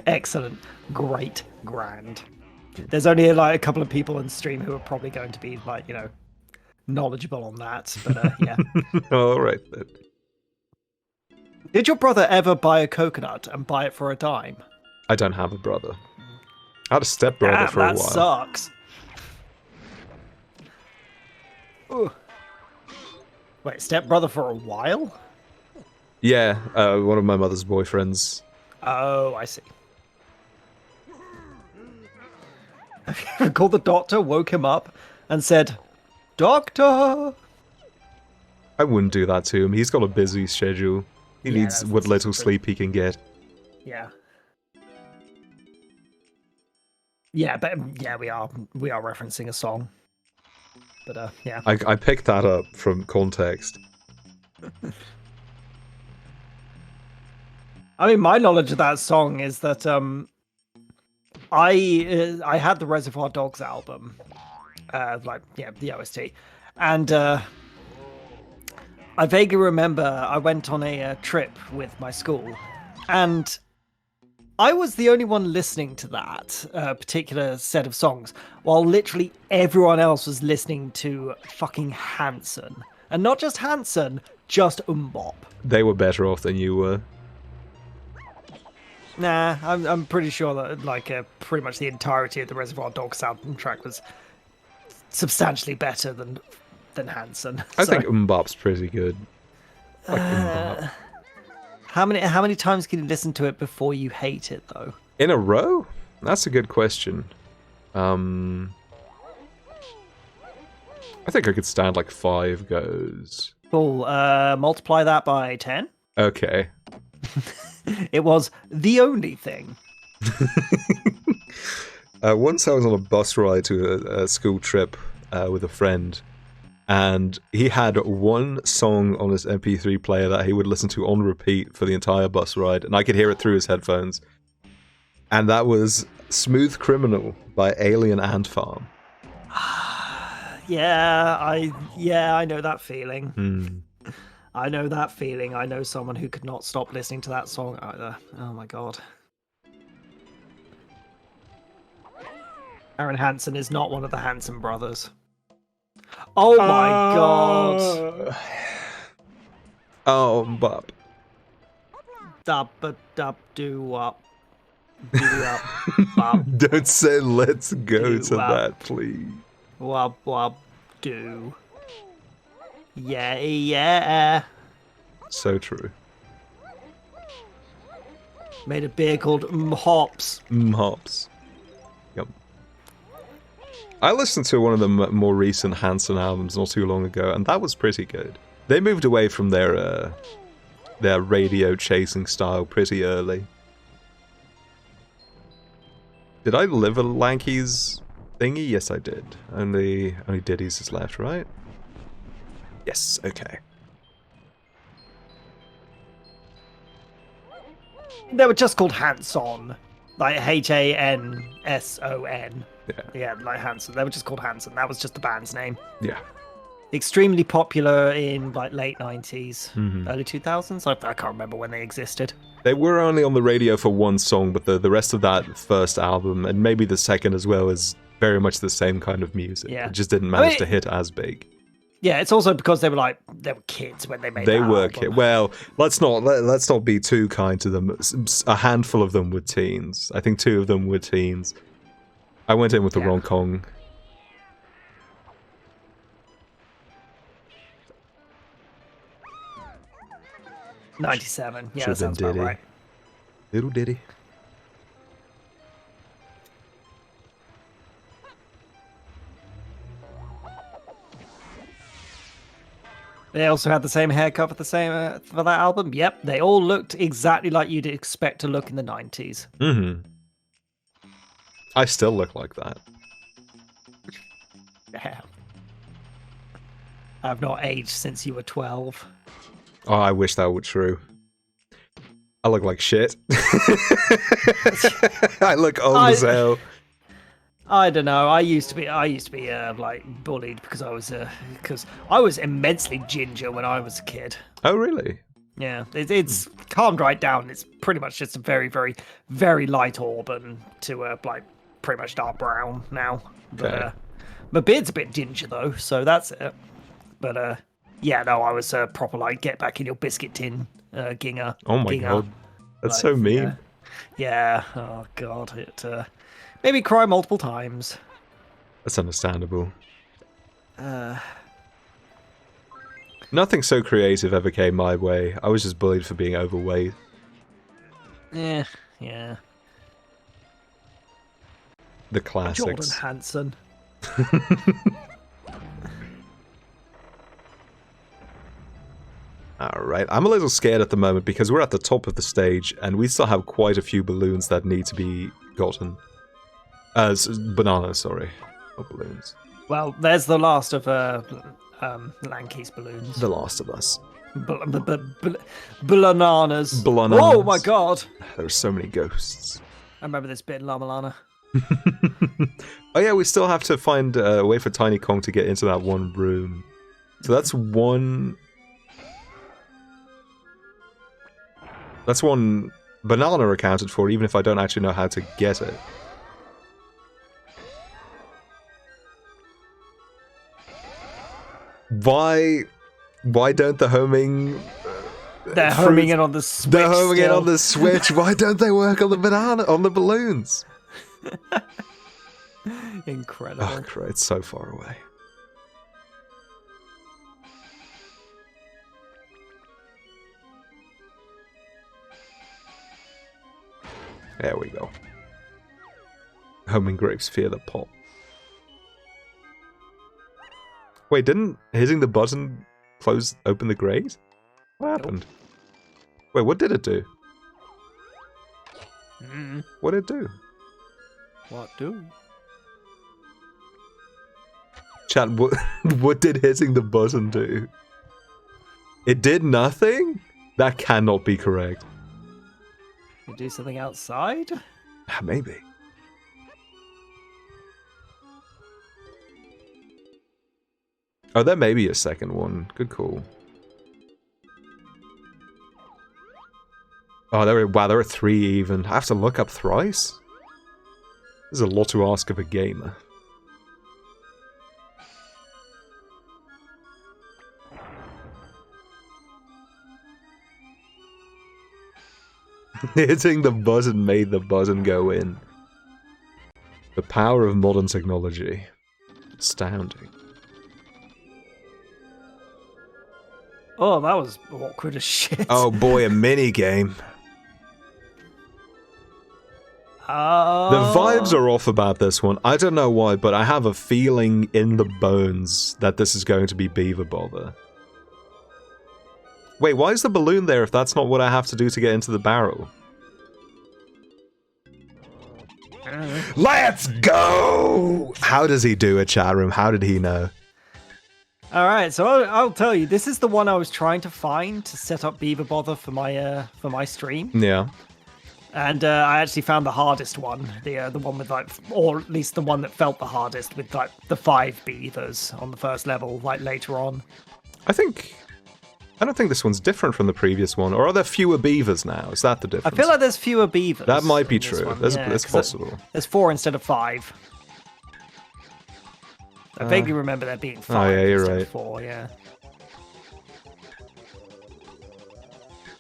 Excellent. Great. Grand. There's only like a couple of people in stream who are probably going to be like, you know, knowledgeable on that, but yeah. All right then. Did your brother ever buy a coconut and buy it for a dime? I don't have a brother. I had a stepbrother Damn, for a that while. sucks. Ooh. Wait, stepbrother for a while? Yeah, one of my mother's boyfriends. Oh, I see. Called the doctor, woke him up, and said, "Doctor!" I wouldn't do that to him. He's got a busy schedule. He Yeah, needs that's what little stupid. sleep he can get. Yeah. Yeah, but yeah, we are referencing a song. But yeah. I picked that up from context. I mean, my knowledge of that song is that I had the Reservoir Dogs album, the OST, and I vaguely remember I went on a trip with my school, and I was the only one listening to that particular set of songs, while literally everyone else was listening to fucking Hanson. And not just Hanson, just Bop. They were better off than you were. Nah, I'm pretty sure that pretty much the entirety of the Reservoir Dogs soundtrack was substantially better than Hanson. I think Bop's pretty good. I like Bop. How many times can you listen to it before you hate it, though? In a row? That's a good question. I think I could stand like 5 goes. Cool. Multiply that by 10. Okay. It was the only thing. Once I was on a bus ride to a school trip with a friend, and he had one song on his MP3 player that he would listen to on repeat for the entire bus ride, and I could hear it through his headphones. And that was Smooth Criminal by Alien Ant Farm. Yeah, I know that feeling. I know that feeling. I know someone who could not stop listening to that song either. Oh my god. Aaron Hansen is not one of the Hansen brothers. Oh my god. Oh, Bop. Dub do up. Do up. Bop. Don't say let's go to Wow. that, please. Wub wub do. Yeah. So true. Made a beer called Hops. Hops. Yep. I listened to one of the more recent Hanson albums not too long ago, and that was pretty good. They moved away from their radio chasing style pretty early. Did I live a Lanky's thingy? Yes, I did. Only Diddy's is left, right? Yes, okay. They were just called Hanson. Like Hanson. Yeah, like Hanson. They were just called Hanson. That was just the band's name. Yeah. Extremely popular in like late 90s, Mhm. early 2000s. I can't remember when they existed. They were only on the radio for one song, but the rest of that first album, and maybe the second as well, is very much the same kind of music. Yeah. It just didn't manage to hit as big. Yeah, it's also because they were kids when they made. They that were album. well. Let's not be too kind to them. A handful of them were teens. I think 2 of them were teens. I went in with the wrong Kong. '97. Yeah, Should've that been sounds about Diddy. right. Little Diddy. They also had the same haircut for for that album. Yep, they all looked exactly like you'd expect to look in the '90s. Mm-hmm. I still look like that. Yeah. I've not aged since you were 12. Oh, I wish that were true. I look like shit. I look old as hell. I don't know. I used to be bullied because I was immensely ginger when I was a kid. Oh, really? Yeah, it's calmed right down. It's pretty much just a very, very, very light auburn to pretty much dark brown now. But Okay. my beard's a bit ginger though, so that's it. But yeah, no, I was proper get back in your biscuit tin, ginger. Oh my ginger. god. That's so mean. Yeah. Oh god, it made me cry multiple times. That's understandable. Nothing so creative ever came my way. I was just bullied for being overweight. Yeah. The Jordan classics. Hansen. Alright, I'm a little scared at the moment because we're at the top of the stage and we still have quite a few balloons that need to be gotten. Bananas, sorry. Not balloons. Well, there's the last of Lanky's balloons. The Last of Us. Bananas. Bananas. Oh my god! There are so many ghosts. I remember this bit in La Milana. Oh yeah, we still have to find a way for Tiny Kong to get into that one room. So that's one... That's one banana accounted for, even if I don't actually know how to get it. Why don't the homing... They're homing it on the Switch. They're homing it still. on the Switch. Why don't they work on the banana, on the balloons? Incredible. Oh, Christ, it's so far away. There we go. Homing grapes fear the pot. Wait, didn't hitting the button open the grate? What happened? Wait, what did it do? What did it do? What do? Chat, what did hitting the button do? It did nothing? That cannot be correct. You do something outside? Maybe. Oh, there may be a second one. Good call. Oh, there are 3 even. I have to look up thrice? This is a lot to ask of a gamer. Hitting the button made the button go in. The power of modern technology. Astounding. Oh, that was awkward as shit. Oh boy, a mini game. The vibes are off about this one. I don't know why, but I have a feeling in the bones that this is going to be Beaver Bother. Wait, why is the balloon there if that's not what I have to do to get into the barrel? Let's go! How does he do it, chat room? How did he know? All right, so I'll tell you, this is the one I was trying to find to set up Beaver Bother for my stream, Yeah. and I actually found the hardest one, the one with like, or at least the one that felt the hardest with like the 5 beavers on the first level, like later on. I don't think this one's different from the previous one, or are there fewer beavers now? Is that the I difference? feel like there's fewer beavers. that might be in this true. one, That's, yeah, that's 'cause possible. There's 4 instead of 5. I vaguely remember there being 5 yeah, you're instead right. of 4, yeah.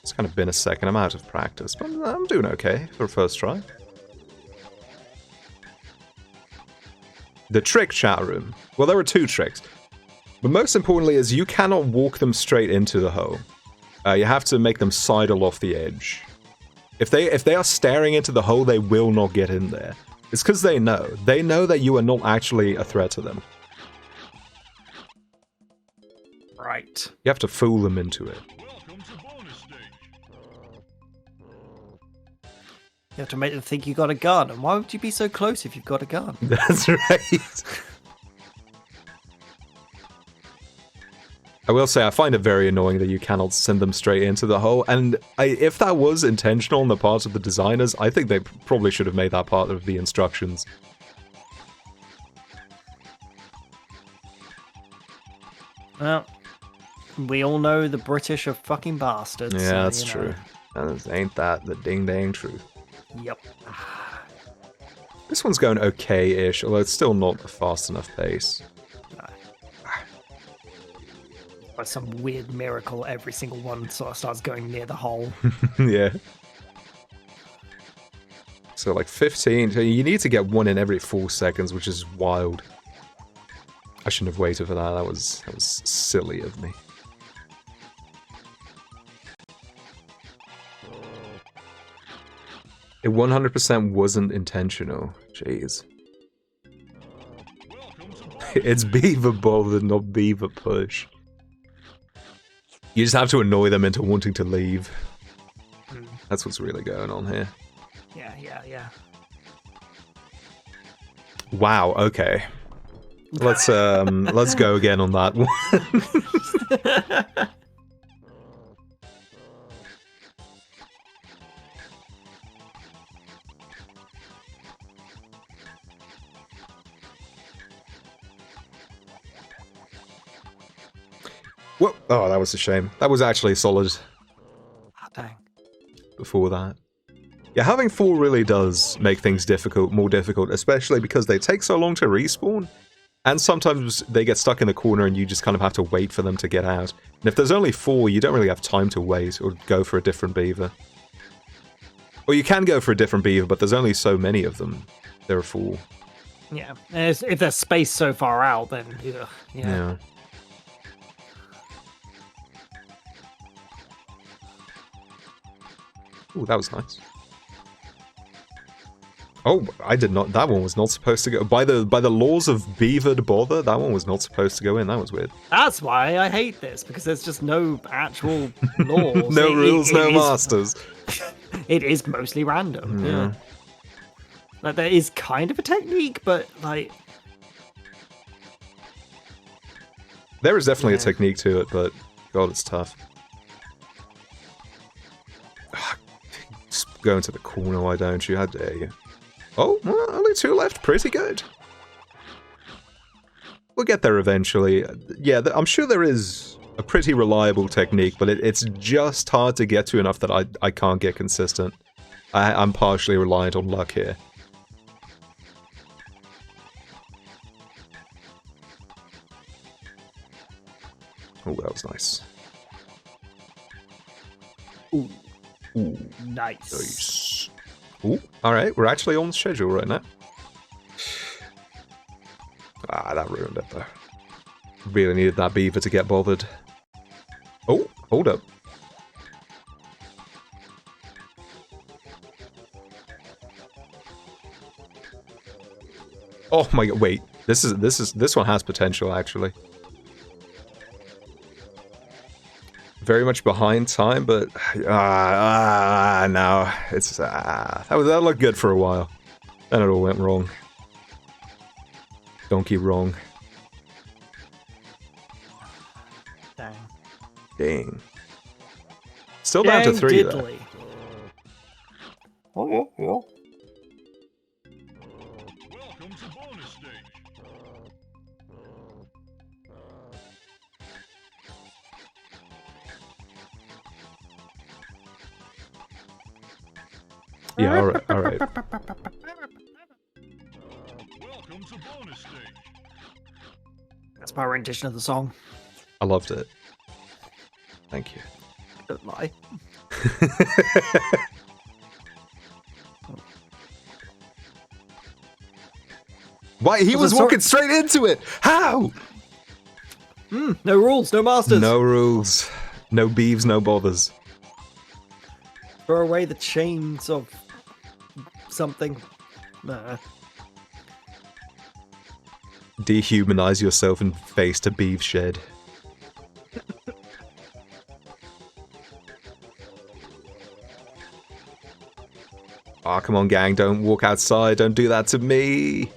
It's kind of been a second. I'm out of practice, but I'm doing okay for a first try. The trick, chat room. Well, there are 2 tricks. But most importantly is you cannot walk them straight into the hole. You have to make them sidle off the edge. If they are staring into the hole, they will not get in there. It's because they know. They know that you are not actually a threat to them. Right. You have to fool them into it. Welcome to bonus stage. You have to make them think you got a gun, and why would you be so close if you've got a gun? That's right. I will say, I find it very annoying that you cannot send them straight into the hole, and if that was intentional on the part of the designers, I think they probably should have made that part of the instructions. Well, we all know the British are fucking bastards. Yeah, so, that's you know. true. And ain't that the ding-dang truth. Yep. This one's going okay-ish, although it's still not a fast enough pace. By some weird miracle, every single one sort of starts going near the hole. Yeah. So like 15, so you need to get one in every 4 seconds, which is wild. I shouldn't have waited for that, that was silly of me. It 100% wasn't intentional. Jeez. It's Beaver Bother, not Beaver Push. You just have to annoy them into wanting to leave. That's what's really going on here. Yeah. Wow, okay. Let's go again on that one. Whoa! Oh, that was a shame. That was actually solid Ah, dang. before that. Yeah, having 4 really does make things more difficult, especially because they take so long to respawn. And sometimes they get stuck in the corner and you just kind of have to wait for them to get out. And if there's only 4, you don't really have time to wait or go for a different beaver. Or you can go for a different beaver, but there's only so many of them. There are 4. Yeah. If there's space so far out, then ugh, yeah. Yeah. Ooh, that was nice. Oh, I did not. That one was not supposed to go. By the laws of beavered bother, that one was not supposed to go in. That was weird. That's why I hate this, because there's just no actual laws. No rules, no is- masters. It is mostly random. Yeah. Like there is kind of a technique, but like There is definitely a Yeah. technique to it, but God, it's tough. Just go into the corner, why don't you? How dare you? Oh, well, only 2 left. Pretty good. We'll get there eventually. Yeah, I'm sure there is a pretty reliable technique, but it's just hard to get to enough that I can't get consistent. I'm partially reliant on luck here. Oh, that was nice. nice. Nice. Ooh, alright, we're actually on schedule right now. Ah, that ruined it though. Really needed that beaver to get bothered. Oh, hold up. Oh my god, wait. This one has potential actually. Very much behind time, but no, it's that looked good for a while. Then it all went wrong. Donkey wrong. Dang. Dang. Still down to 3 though. diddly. Oh, yeah, yeah. Welcome to bonus stage. Yeah, alright, alright. Welcome to bonus stage. That's my rendition of the song. I loved it. Thank you. Don't lie. Why? He Was was it sor- walking straight into it! How? No rules, no masters. No rules. No beeves, no bothers. Throw away the chains of something. Dehumanize yourself and face to beef shed. Aw, come on, gang, don't walk outside, don't do that to me!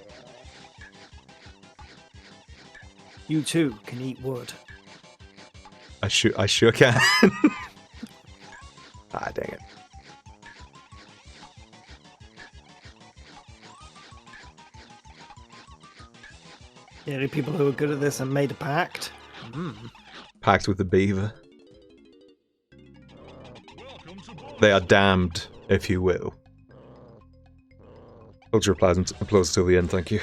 You too can eat wood. I sure can. Ah, dang it. Yeah, the people who are good at this and made a pact. Packed with the beaver. Welcome to bonus. They are damned, if you will. Hold your applause till the end, thank you.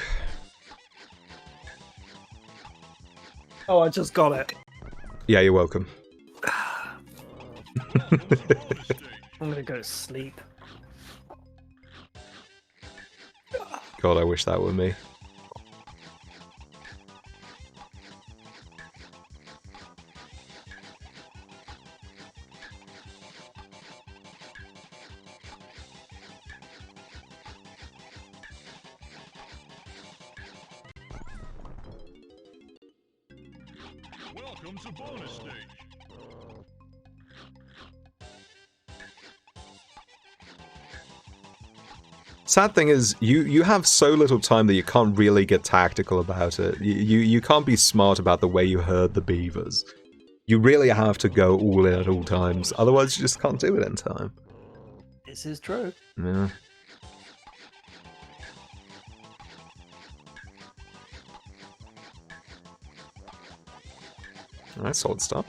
Oh, I just got it. Yeah, you're welcome. I'm gonna go to sleep. God, I wish that were me. Welcome to bonus stage. Sad thing is, you have so little time that you can't really get tactical about it. You can't be smart about the way you herd the beavers. You really have to go all in at all times, otherwise you just can't do it in time. This is true. Yeah. Alright, solid start.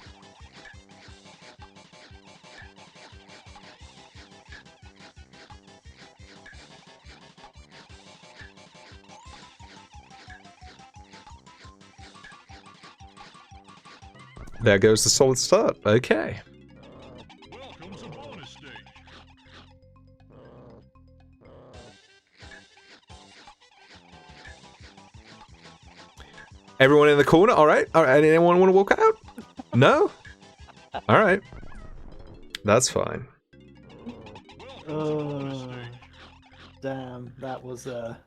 There goes the solid start. Okay. Welcome to bonus stage. Everyone in the corner? Alright. Alright. Anyone want to walk out? No? Alright. That's fine. Welcome to bonus stage. Damn, that was That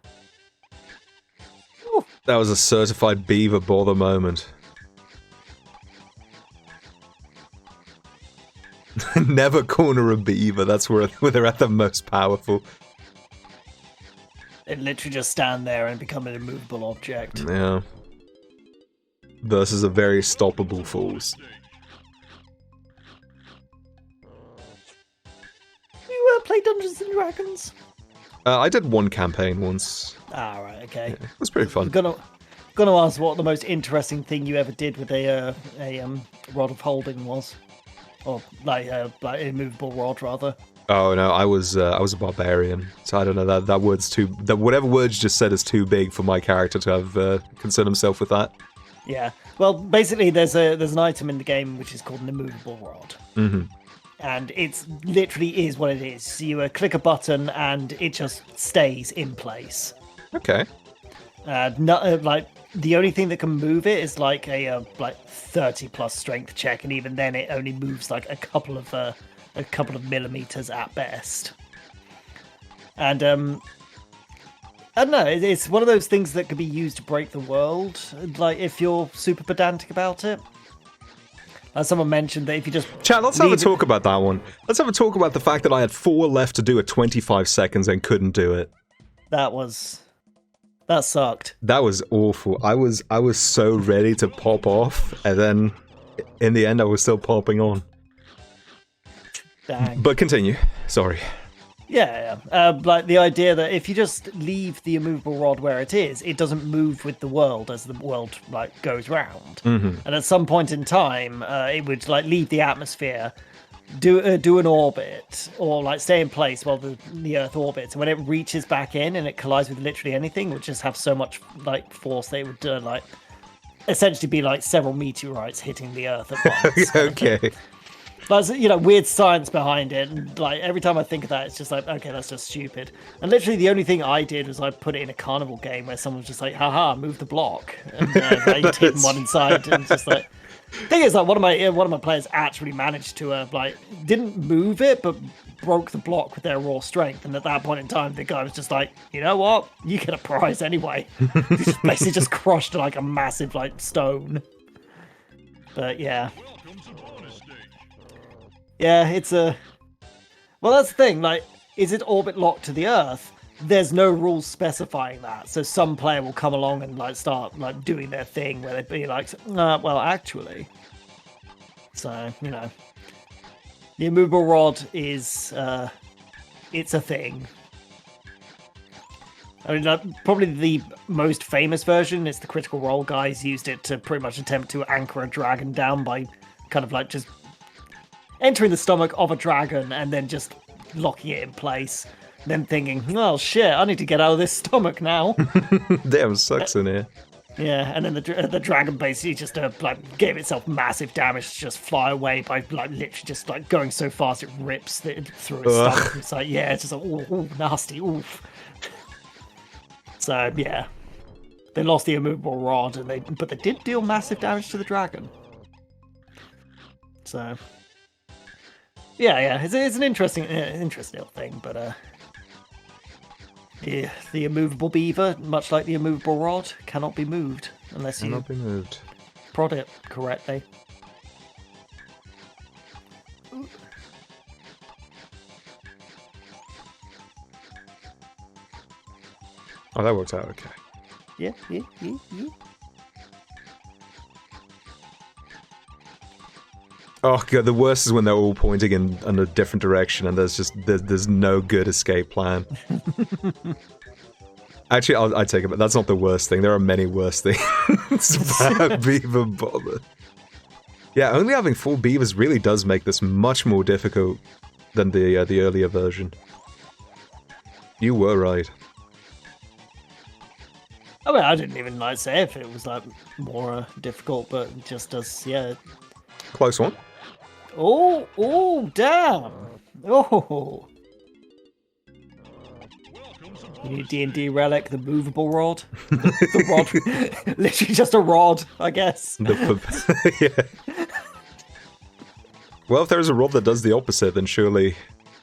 was a certified beaver bother moment. Never corner a beaver. That's where they're at the most powerful. it. Literally just stand there and become an immovable object. Yeah. Versus a very stoppable force. You play Dungeons and Dragons? I did one campaign once. Ah, right, okay. It was pretty fun. I'm gonna ask what the most interesting thing you ever did with a rod of holding was, or like immovable rod rather. Oh no, I was a barbarian, so I don't know that word's too. Whatever word you just said is too big for my character to have concerned himself with that. Yeah. Well, basically, there's an item in the game which is called an immovable rod. Mm-hmm. And it's literally is what it is. So you click a button and it just stays in place. Okay. Like the only thing that can move it is like a 30+ strength check, and even then it only moves like a couple of millimeters at best. And I don't know. It's one of those things that could be used to break the world. Like if you're super pedantic about it. Someone mentioned that if you just Chat, let's have a talk about that one. Let's have a talk about the fact that I had 4 left to do at 25 seconds and couldn't do it. That sucked. That was awful. I was so ready to pop off, and then in the end I was still popping on. Dang. But continue. Sorry. Yeah. Like the idea that if you just leave the immovable rod where it is, it doesn't move with the world as the world like goes round. Mm-hmm. And at some point in time, it would like leave the atmosphere, do an orbit, or like stay in place while the Earth orbits. And when it reaches back in and it collides with literally anything, it would just have so much like force that it would like essentially be like several meteorites hitting the Earth at once. Okay. There's, weird science behind it, and like every time I think of that, it's just like, okay, that's just stupid. And literally, the only thing I did was I put it in a carnival game where someone was just like, "Haha, move the block," and like hit one inside, and just like. Thing is, like one of my players actually managed to didn't move it, but broke the block with their raw strength. And at that point in time, the guy was just like, "You know what? You get a prize anyway." He just basically just crushed like a massive like stone. But yeah. Welcome to bonus stage. Yeah, it's a... Well, that's the thing, like, is it orbit locked to the Earth? There's no rules specifying that, so some player will come along and, like, start, like, doing their thing where they'd be like, well, actually. So, the immovable rod is, it's a thing. I mean, probably the most famous version is the Critical Role guys used it to pretty much attempt to anchor a dragon down by kind of, like, just entering the stomach of a dragon and then just locking it in place. Then thinking, oh shit, I need to get out of this stomach now. Damn, sucks in here. Yeah, and then the dragon basically just gave itself massive damage to just fly away by literally just going so fast it rips through its stomach. It's like, yeah, it's just like, ooh, nasty, oof. So yeah, they lost the immovable rod, but they did deal massive damage to the dragon. So. Yeah, it's an interesting little thing, but the immovable beaver, much like the immovable rod, cannot be moved unless you Cannot be moved. prod it correctly. Oh, that worked out okay. Yeah. Oh god, the worst is when they're all pointing in a different direction and there's no good escape plan. Actually, I take it, but that's not the worst thing. There are many worse things about Beaver Bother. Yeah, only having 4 beavers really does make this much more difficult than the earlier version. You were right. I mean, I didn't even like say if it was like more difficult, but it just does, yeah. Close one. Oh, damn. Oh. You need D&D relic, the movable rod. The rod, literally just a rod, I guess. Yeah. Well, if there's a rod that does the opposite, then surely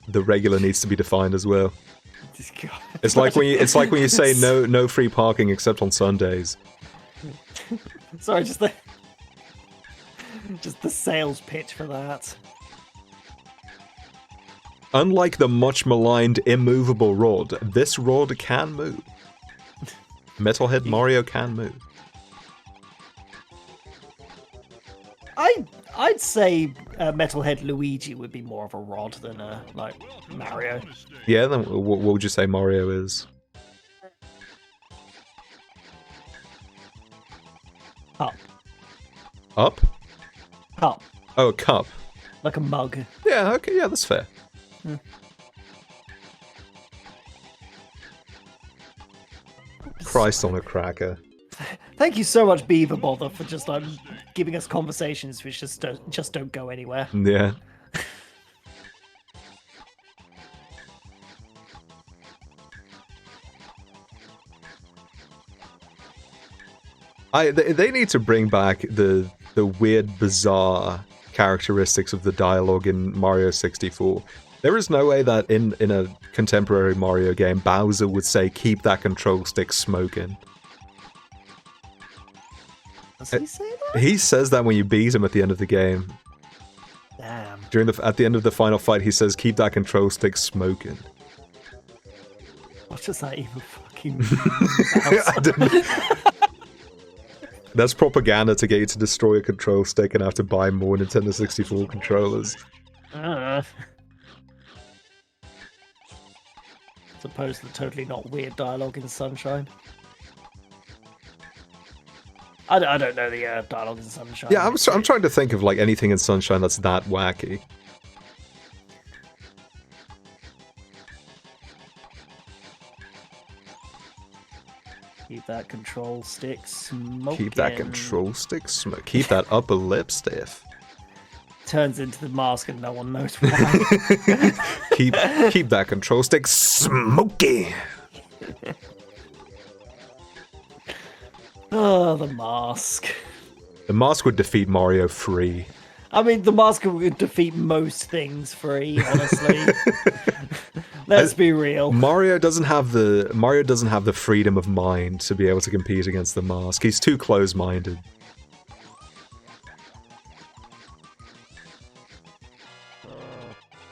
the regular needs to be defined as well. It's like when you say no free parking except on Sundays. Sorry, just the sales pitch for that. Unlike the much maligned immovable rod, this rod can move. Metalhead Mario can move. I'd say Metalhead Luigi would be more of a rod than like Mario. Yeah, then what would you say Mario is? Cup. Up? Cup. Oh, a cup. Like a mug. Yeah, okay, yeah, that's fair. Christ on a cracker. Thank you so much, Beaver Bother, for just like giving us conversations which just don't go anywhere. Yeah. They need to bring back the weird, bizarre characteristics of the dialogue in Mario 64. There is no way that in a contemporary Mario game, Bowser would say, "Keep that control stick smoking." Does he say that? He says that when you beat him at the end of the game. Damn. At the end of the final fight, he says, "Keep that control stick smoking." What does that even fucking I didn't- That's propaganda to get you to destroy a control stick and have to buy more Nintendo 64 controllers. As opposed to the totally not weird dialogue in Sunshine. I don't know the dialogue in Sunshine. Yeah, I'm trying to think of like anything in Sunshine that's that wacky. Keep that control stick smoking. Keep that control stick smoke. Keep that upper lip stiff. Turns into the mask and no one knows why. keep that control stick smoky. Oh, the mask. The mask would defeat Mario free. I mean, the mask would defeat most things free, honestly. Let's be real. Mario doesn't have the freedom of mind to be able to compete against the mask. He's too close-minded.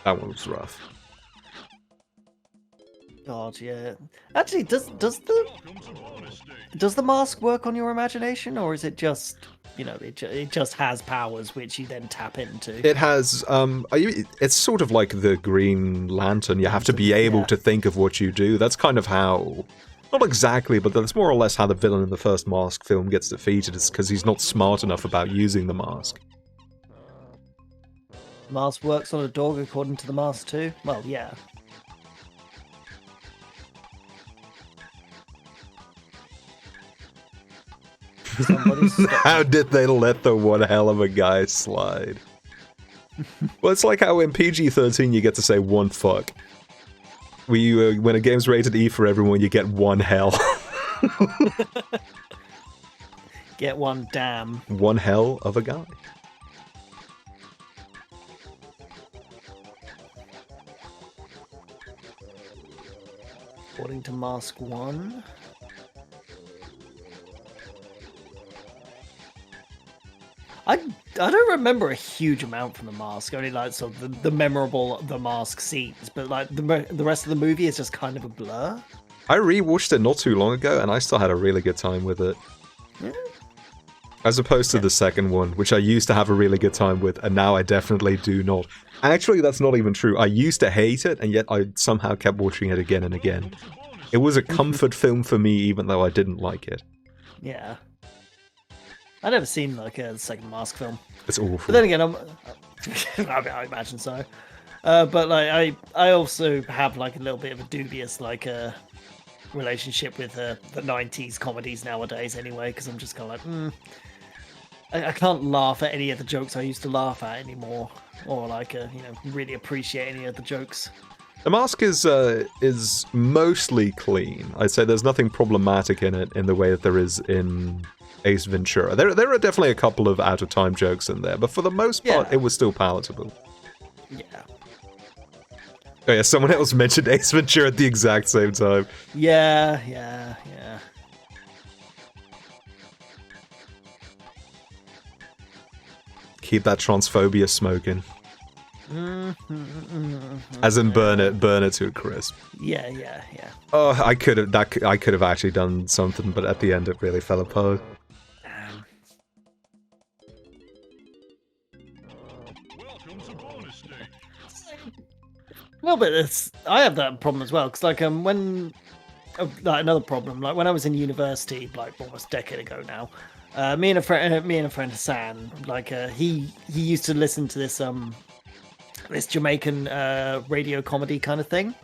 That one was rough. God, yeah. Actually, does the mask work on your imagination, or is it just, you know, it just has powers which you then tap into? It has, it's sort of like the Green Lantern. You have to be able to think of what you do. That's kind of how, not exactly, but that's more or less how the villain in the first Mask film gets defeated. It's because he's not smart enough about using the mask. Mask works on a dog according to the mask too? Well, yeah. How did they let the one hell of a guy slide? Well, it's like how in PG-13 you get to say one fuck. When a game's rated E for everyone, you get one hell. Get one damn. One hell of a guy. According to Mask 1. I don't remember a huge amount from the Mask, only like sort of the memorable The Mask scenes, but like the rest of the movie is just kind of a blur. I rewatched it not too long ago, and I still had a really good time with it. Yeah. As opposed to the second one, which I used to have a really good time with, and now I definitely do not. Actually, that's not even true. I used to hate it, and yet I somehow kept watching it again and again. It was a comfort film for me, even though I didn't like it. Yeah. I never seen like a second Mask film. It's awful. But then again, I imagine so. But like I also have like a little bit of a dubious like relationship with the 90s comedies nowadays anyway, because I'm just kind of like, I can't laugh at any of the jokes I used to laugh at anymore, or like really appreciate any of the jokes. The Mask is mostly clean. I'd say there's nothing problematic in it in the way that there is in Ace Ventura. There are definitely a couple of out-of-time jokes in there, but for the most part, Yeah. it was still palatable. Yeah. Oh yeah, someone else mentioned Ace Ventura at the exact same time. Yeah. Keep that transphobia smoking. As in burn it to a crisp. Yeah. Oh, I could have actually done something, but at the end it really fell apart. Welcome to bonus stage. Well, but I have that problem as well, because like when like another problem, like when I was in university, like almost a decade ago now, me and a friend Hassan, like he used to listen to this Jamaican radio comedy kind of thing,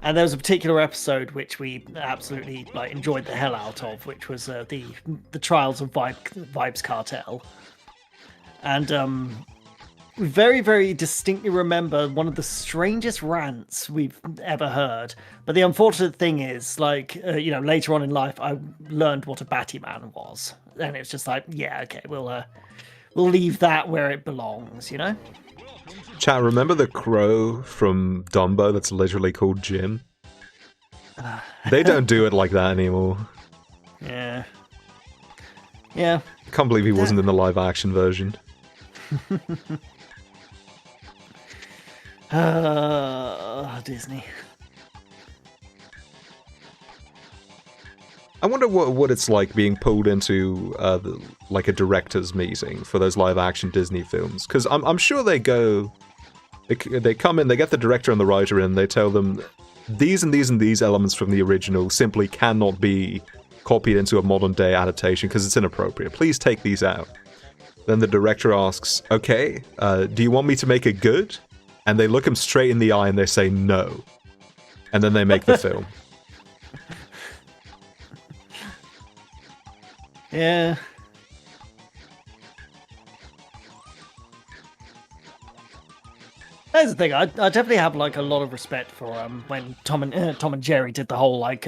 and there was a particular episode which we absolutely like enjoyed the hell out of, which was the Trials of Vibes Cartel, and we very, very distinctly remember one of the strangest rants we've ever heard. But the unfortunate thing is, like, later on in life, I learned what a Batty Man was. And it's just like, yeah, okay, we'll leave that where it belongs, you know? Chat, remember the crow from Dumbo that's literally called Jim? They don't do it like that anymore. Yeah. I can't believe he wasn't in the live-action version. Disney. I wonder what it's like being pulled into like a director's meeting for those live-action Disney films, because I'm sure they come in, they get the director and the writer in, they tell them these and these and these elements from the original simply cannot be copied into a modern-day adaptation because it's inappropriate. Please take these out. Then the director asks, okay, do you want me to make it good? And they look him straight in the eye and they say no. And then they make the film. Yeah. That's the thing. I definitely have like a lot of respect for when Tom and Jerry did the whole like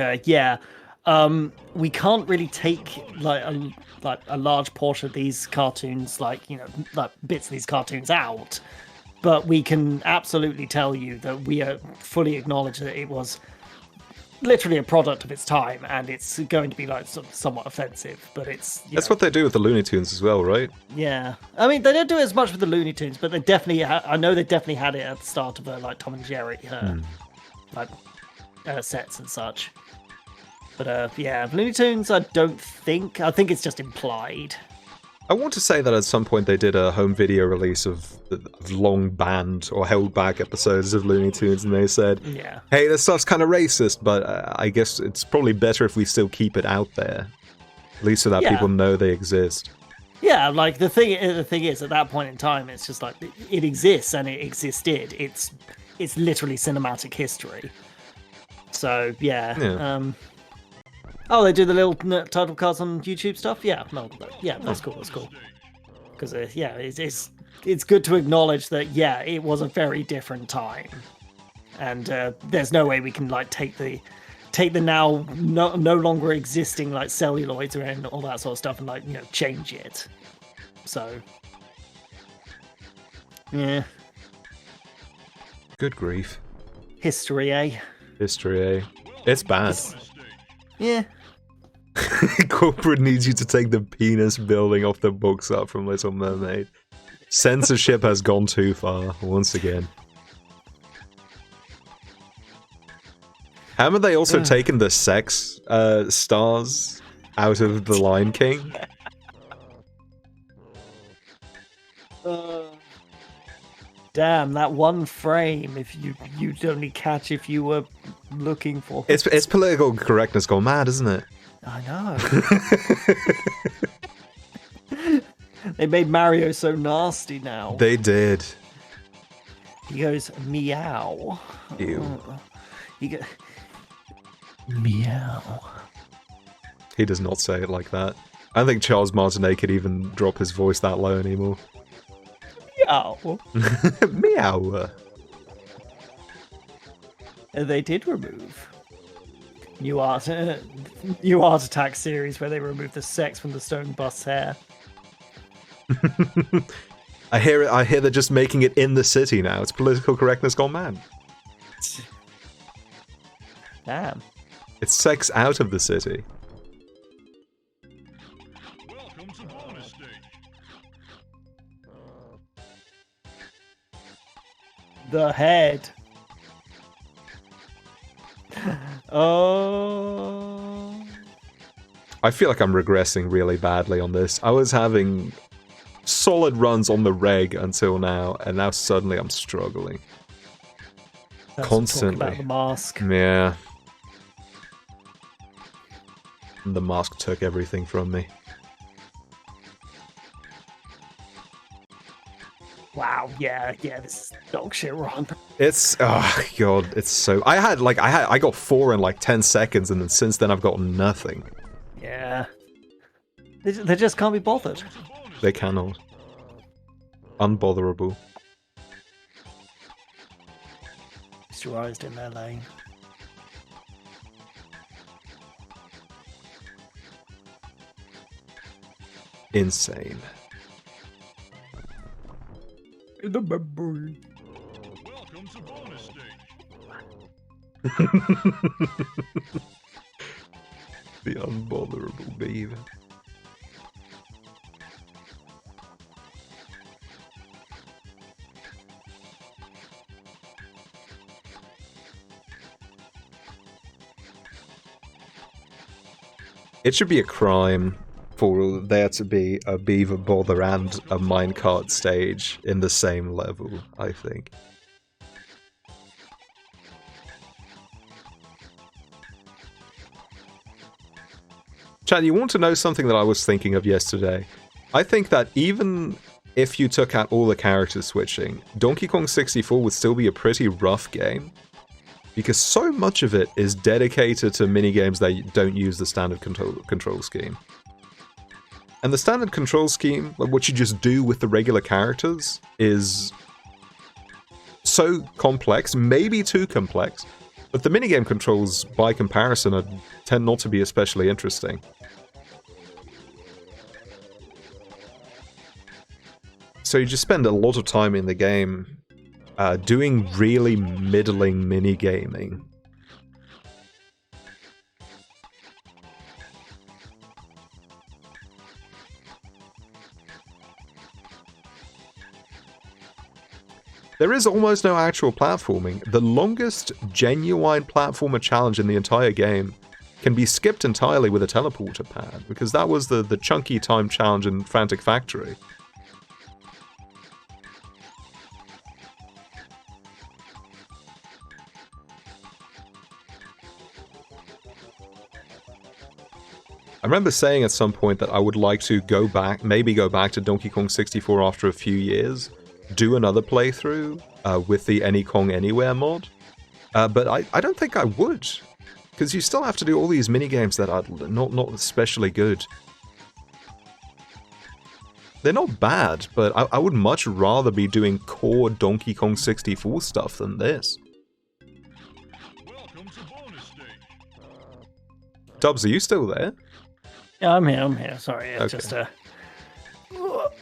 we can't really take like a large portion of these cartoons, like bits of these cartoons out, but we can absolutely tell you that we fully acknowledge that it was literally a product of its time, and it's going to be like somewhat offensive, but it's That's what they do with the Looney Tunes as well, right? Yeah, I mean they don't do it as much with the Looney Tunes, but they definitely I know they definitely had it at the start of like Tom and Jerry sets and such. But yeah, Looney Tunes I think it's just implied. I want to say that at some point they did a home video release of long banned or held back episodes of Looney Tunes, and they said, Yeah. hey, this stuff's kind of racist, but I guess it's probably better if we still keep it out there. At least so that Yeah. people know they exist. Yeah, like the thing is, at that point in time, it's just like it exists and it existed. It's literally cinematic history. So yeah. Oh, they do the little title cards on YouTube stuff. Yeah, no, yeah, that's cool. That's cool. Because yeah, it's good to acknowledge that it was a very different time, and there's no way we can like take the now no longer existing like celluloids and all that sort of stuff and like change it. So yeah, Good grief. history, eh? History, eh? It's bad. Yeah. Corporate needs you to take the penis building off the books up from Little Mermaid. Censorship has gone too far, once again. Haven't they also taken the sex stars out of The Lion King? Damn, that one frame, if you'd only catch if you were looking for it. It's political correctness gone mad, isn't it? I know. They made Mario so nasty now. They did. He goes meow. Ew. He goes meow. He does not say it like that. I don't think Charles Martinet could even drop his voice that low anymore. Meow. Meow. They did remove new art attack series where they removed the sex from the stone bust's hair. I hear they're just making it in the city now. It's political correctness gone mad. Damn. It's sex out of the city. Welcome to bonus stage. The head. Oh. I feel like I'm regressing really badly on this. I was having solid runs on the reg until now, and now suddenly I'm struggling. That's Constantly. talk about the mask. Yeah. The mask took everything from me. Wow. Yeah. This is dog shit run. It's oh god, it's so I got 4 in like 10 seconds, and then since then I've got nothing. Yeah. They just can't be bothered. They cannot. Unbotherable. Moisturized in their lane. Insane. In the memory. Welcome to bonus stage. The unbotherable beaver. It should be a crime for there to be a beaver bother and a minecart stage in the same level, I think. Chad, you want to know something that I was thinking of yesterday? I think that even if you took out all the character switching, Donkey Kong 64 would still be a pretty rough game. Because so much of it is dedicated to minigames that don't use the standard control scheme. And the standard control scheme, like what you just do with the regular characters, is so complex, maybe too complex, but the minigame controls, by comparison, tend not to be especially interesting. So you just spend a lot of time in the game doing really middling minigaming. There is almost no actual platforming. The longest genuine platformer challenge in the entire game can be skipped entirely with a teleporter pad, because that was the chunky time challenge in Frantic Factory. I remember saying at some point that I would like to go back, maybe go back to Donkey Kong 64 after a few years, do another playthrough with the Any Kong Anywhere mod, but I don't think I would, because you still have to do all these minigames that are not especially good. They're not bad, but I would much rather be doing core Donkey Kong 64 stuff than this. Welcome to bonus stage. Dubs, are you still there? Yeah, I'm here. Sorry, it's Okay. just oh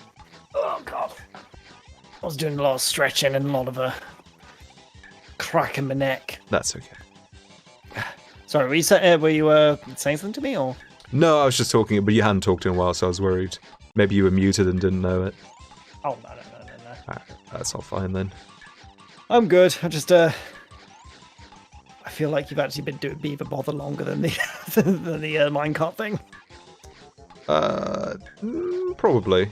god. I was doing a lot of stretching and a lot of cracking my neck. That's okay. Sorry, were you saying something to me or? No, I was just talking, but you hadn't talked in a while, so I was worried. Maybe you were muted and didn't know it. Oh no. Alright, that's all fine then. I'm good. I just I feel like you've actually been doing Beaver Bother longer than the than the minecart thing. Probably.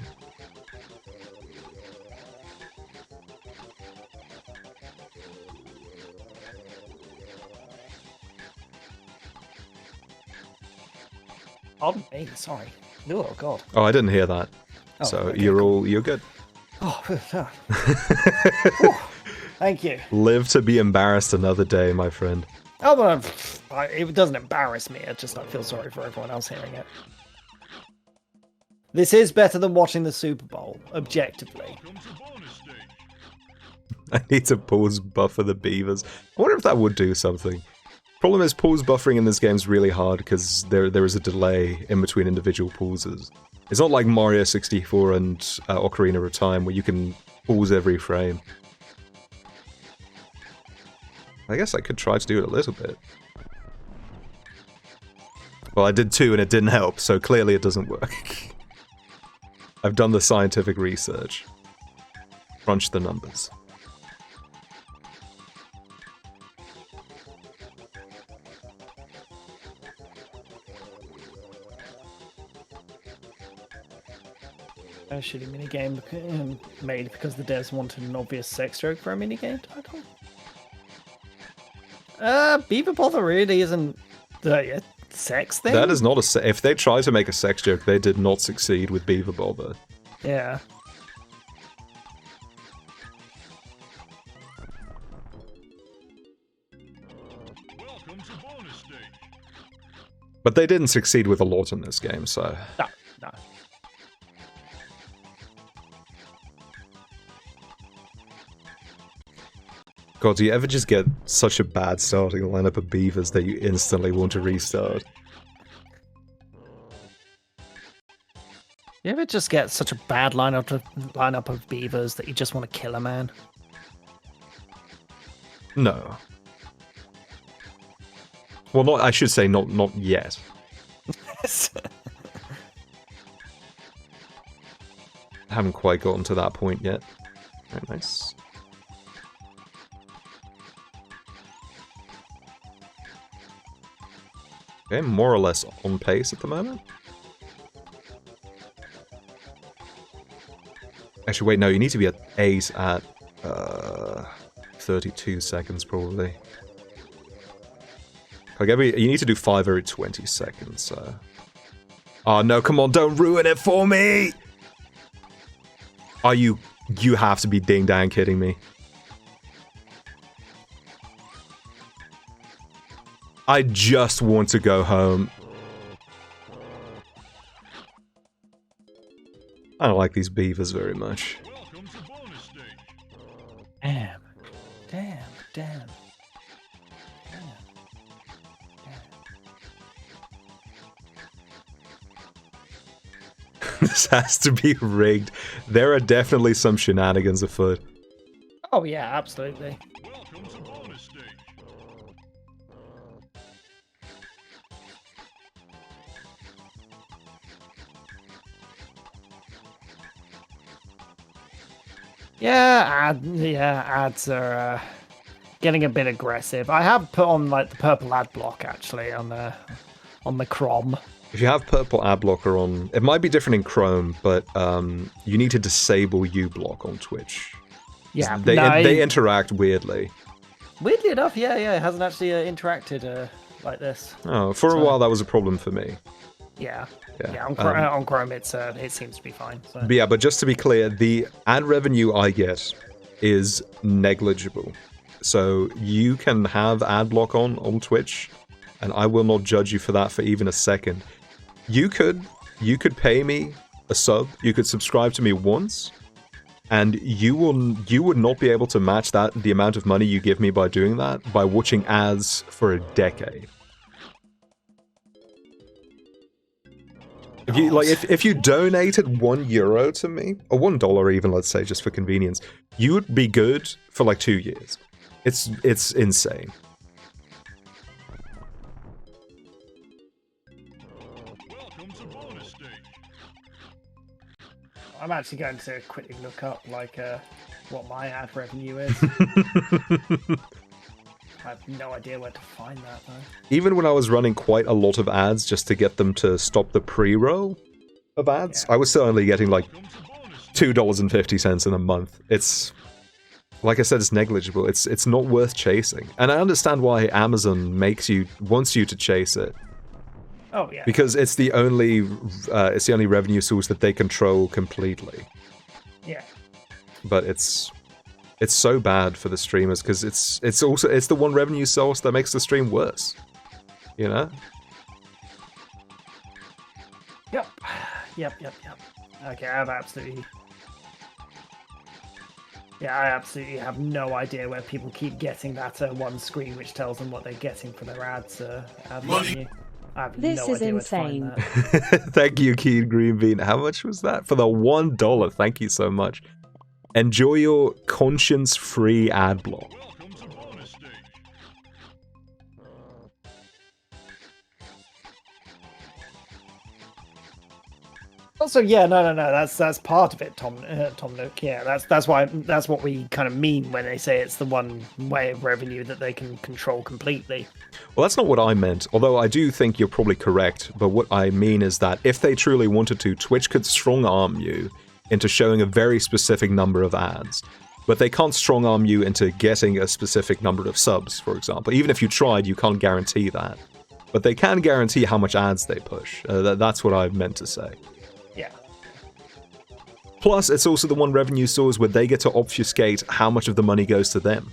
Pardon me, sorry. Oh god. Oh, I didn't hear that. So okay, you're good. Oh, thank you. Live to be embarrassed another day, my friend. Oh, well, it doesn't embarrass me. I feel sorry for everyone else hearing it. This is better than watching the Super Bowl, objectively. Welcome to bonus stage. I need to pause buffer the beavers. I wonder if that would do something. Problem is, pause buffering in this game is really hard because there is a delay in between individual pauses. It's not like Mario 64 and Ocarina of Time where you can pause every frame. I guess I could try to do it a little bit. Well, I did 2 and it didn't help, so clearly it doesn't work. I've done the scientific research. Crunched the numbers. A shitty minigame made because the devs wanted an obvious sex joke for a minigame title. Beaver Bother really isn't the sex thing. That is not a if they tried to make a sex joke, they did not succeed with Beaver Bother. Yeah. Welcome to bonus stage. But they didn't succeed with a lot in this game, so... No, no. God, do you ever just get such a bad starting lineup of beavers that you instantly want to restart? You ever just get such a bad lineup of beavers that you just want to kill a man? No. Well, not. I should say not yet. Haven't quite gotten to that point yet. Very nice. Okay, more or less on pace at the moment. Actually, wait, no, you need to be at 8 at 32 seconds, probably. Like you need to do 5 every 20 seconds, so... Oh no, come on, don't ruin it for me! Are you have to be ding-dang kidding me. I just want to go home. I don't like these beavers very much. Welcome to bonus stage. Damn. Damn. Damn. This has to be rigged. There are definitely some shenanigans afoot. Oh yeah, absolutely. Welcome to bonus stage. Ads are getting a bit aggressive. I have put on like the purple ad block actually on the Chrome. If you have purple ad blocker on, it might be different in Chrome, but you need to disable uBlock on Twitch. Yeah, they interact weirdly. Weirdly enough, yeah, it hasn't actually interacted like this. Oh, for a while that was a problem for me. Yeah. Yeah, On Chrome, it seems to be fine. So. But yeah, but just to be clear, the ad revenue I get is negligible. So you can have ad block on Twitch, and I will not judge you for that for even a second. You could pay me a sub, you could subscribe to me once, and you would not be able to match the amount of money you give me by doing that by watching ads for a decade. If you donated €1 to me, or $1 even, let's say, just for convenience, you would be good for like 2 years. It's insane. Welcome to bonus stage. I'm actually going to quickly look up what my ad revenue is. I have no idea where to find that though. Even when I was running quite a lot of ads just to get them to stop the pre-roll of ads, I was still only getting like $2.50 in a month. It's, like I said, it's negligible. It's not worth chasing. And I understand why Amazon wants you to chase it. Oh yeah. because it's the only revenue source that they control completely. Yeah. But it's so bad for the streamers because it's the one revenue source that makes the stream worse. You know? Yep. Okay, I absolutely have no idea where people keep getting that one screen which tells them what they're getting for their ads. Ad revenue. I have This no is idea where to find insane. that. Thank you, Keen Green Bean. How much was that? For the $1. Thank you so much. Enjoy your conscience-free ad block. Welcome to bonus stage. Also, yeah, no. That's part of it, Tom Nook. Yeah, that's what we kind of mean when they say it's the one way of revenue that they can control completely. Well, that's not what I meant, although I do think you're probably correct, but what I mean is that if they truly wanted to, Twitch could strong-arm you into showing a very specific number of ads, but they can't strong-arm you into getting a specific number of subs, for example. Even if you tried, you can't guarantee that. But they can guarantee how much ads they push. That's what I meant to say. Yeah. Plus, it's also the one revenue source where they get to obfuscate how much of the money goes to them.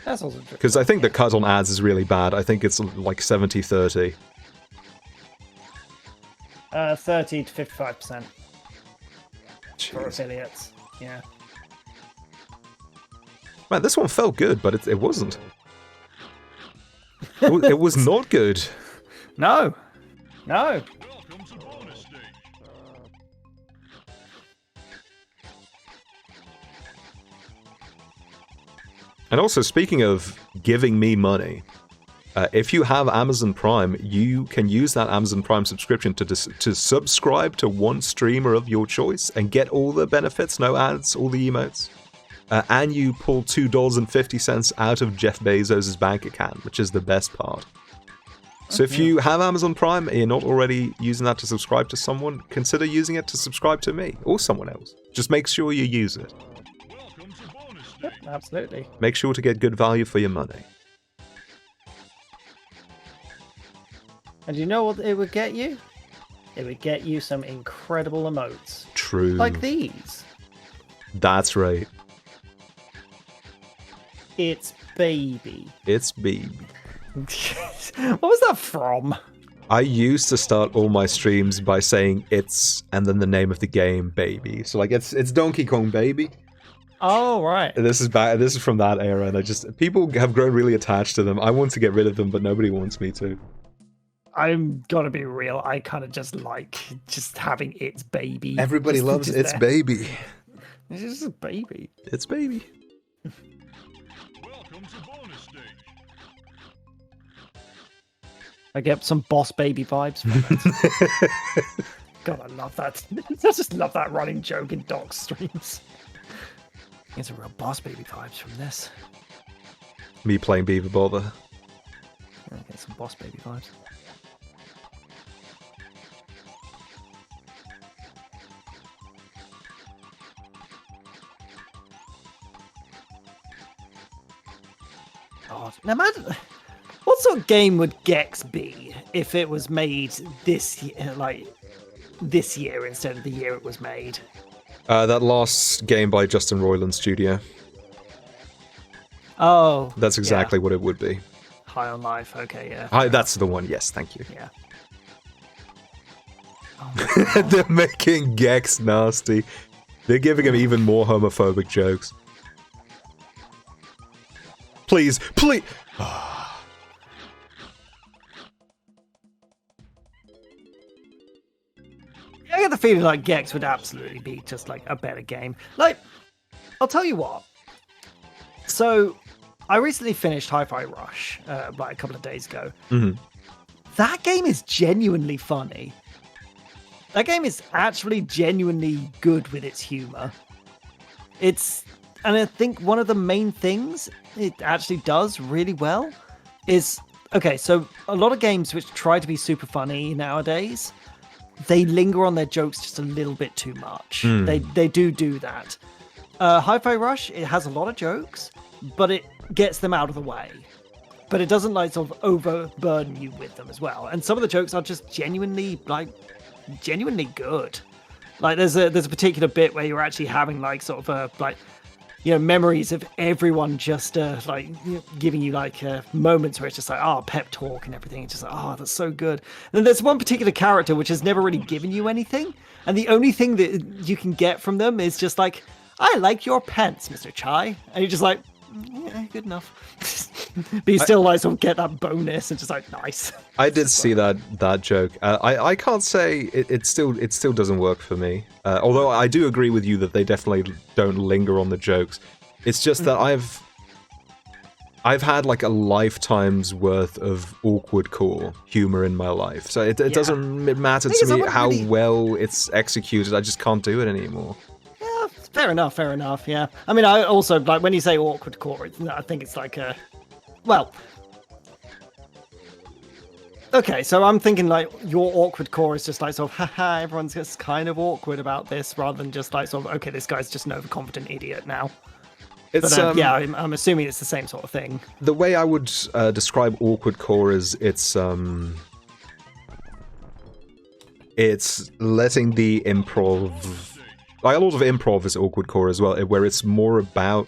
That's also true. Because I think the cut on ads is really bad. I think it's like 70-30. 30 to 55% for Jeez. affiliates. Yeah. Man, this one felt good, but it wasn't. It was not good. No. Welcome to bonus stage. And also, speaking of giving me money, if you have Amazon Prime, you can use that Amazon Prime subscription to subscribe to one streamer of your choice and get all the benefits, no ads, all the emotes. And you pull $2.50 out of Jeff Bezos' bank account, which is the best part. So if you have Amazon Prime and you're not already using that to subscribe to someone, consider using it to subscribe to me or someone else. Just make sure you use it. Welcome to bonus stage. Yep, absolutely. Make sure to get good value for your money. And you know what it would get you? It would get you some incredible emotes. True. Like these. That's right. It's baby. It's baby. What was that from? I used to start all my streams by saying it's and then the name of the game, baby. So like it's Donkey Kong, baby. Oh, right. This is from that era, and people have grown really attached to them. I want to get rid of them, but nobody wants me to. I'm gonna be real. I kind of just like just having it's baby. Everybody Just- loves just it's there. baby. It's just a baby. It's baby. Welcome to bonus stage. I get some boss baby vibes from it. God, I love that. I just love that running joke in Doc's streams. Get some real boss baby vibes from this. Me playing Beaver Bother. I get some boss baby vibes. God, now imagine what sort of game would Gex be if it was made this year instead of the year it was made? That last game by Justin Roiland Studio. Oh, That's exactly what it would be. High on Life. Okay, yeah. That's the one. Yes, thank you. Yeah. Oh my God. They're making Gex nasty. They're giving him even more homophobic jokes. Please. I get the feeling like Gex would absolutely be just like a better game. Like, I'll tell you what. So, I recently finished Hi-Fi Rush like a couple of days ago. Mhm. That game is genuinely funny. That game is actually genuinely good with its humor. And I think one of the main things it actually does really well is, okay, so a lot of games which try to be super funny nowadays, they linger on their jokes just a little bit too much. They do that. Hi-Fi Rush, it has a lot of jokes, but it gets them out of the way. but it doesn't like sort of overburden you with them as well. And some of the jokes are just genuinely good. Like there's a particular bit where you're actually having like sort of memories of everyone just giving you like moments where it's just like pep talk and everything. It's just like that's so good. And then there's one particular character which has never really given you anything, and the only thing that you can get from them is just like, I like your pants, Mr. Chai, and you're just like, yeah, good enough. But you still like sort of get that bonus and just like, nice. I did see that joke. I can't say it still doesn't work for me. Although I do agree with you that they definitely don't linger on the jokes. It's just that I've had like a lifetime's worth of awkward core humor in my life, so it doesn't matter to me how well it's executed. I just can't do it anymore. Yeah, fair enough. Yeah, I mean, I also like when you say awkward core. I think it's like okay, so I'm thinking like your awkward core is just like sort of, haha, everyone's just kind of awkward about this, rather than just like sort of, okay, this guy's just an overconfident idiot now. It's But I'm assuming it's the same sort of thing. the way I would describe awkward core is it's letting the improv. Like a lot of improv is awkward core as well, where it's more about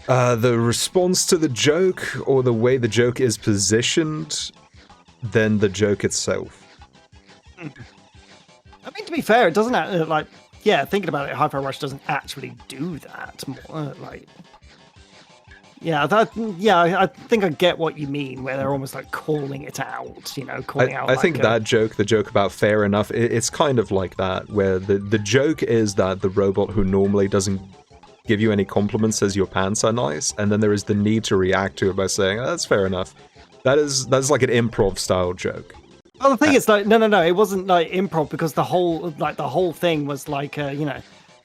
the response to the joke or the way the joke is positioned than the joke itself. I mean, to be fair, it doesn't thinking about it, Hi-Fi Rush doesn't actually do that. I think I get what you mean, where they're almost like calling it out, I think that joke, the joke about fair enough, it's kind of like that, where the joke is that the robot who normally doesn't give you any compliments says your pants are nice, and then there is the need to react to it by saying, that's fair enough. That's like an improv style joke. Well, the thing is, like, no, it wasn't like improv, because the whole thing was like,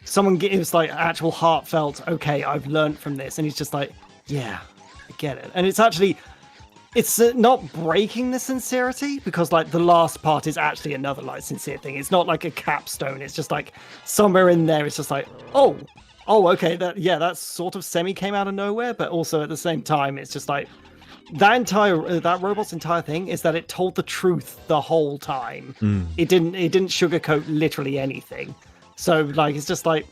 someone gives like actual heartfelt, okay, I've learned from this, and he's just like, yeah, I get it. And it's not breaking the sincerity, because like the last part is actually another like sincere thing. It's not like a capstone. It's just like somewhere in there, it's just like, oh, okay, that sort of semi came out of nowhere, but also at the same time, it's just like that robot's entire thing is that it told the truth the whole time. It didn't sugarcoat literally anything. So like it's just like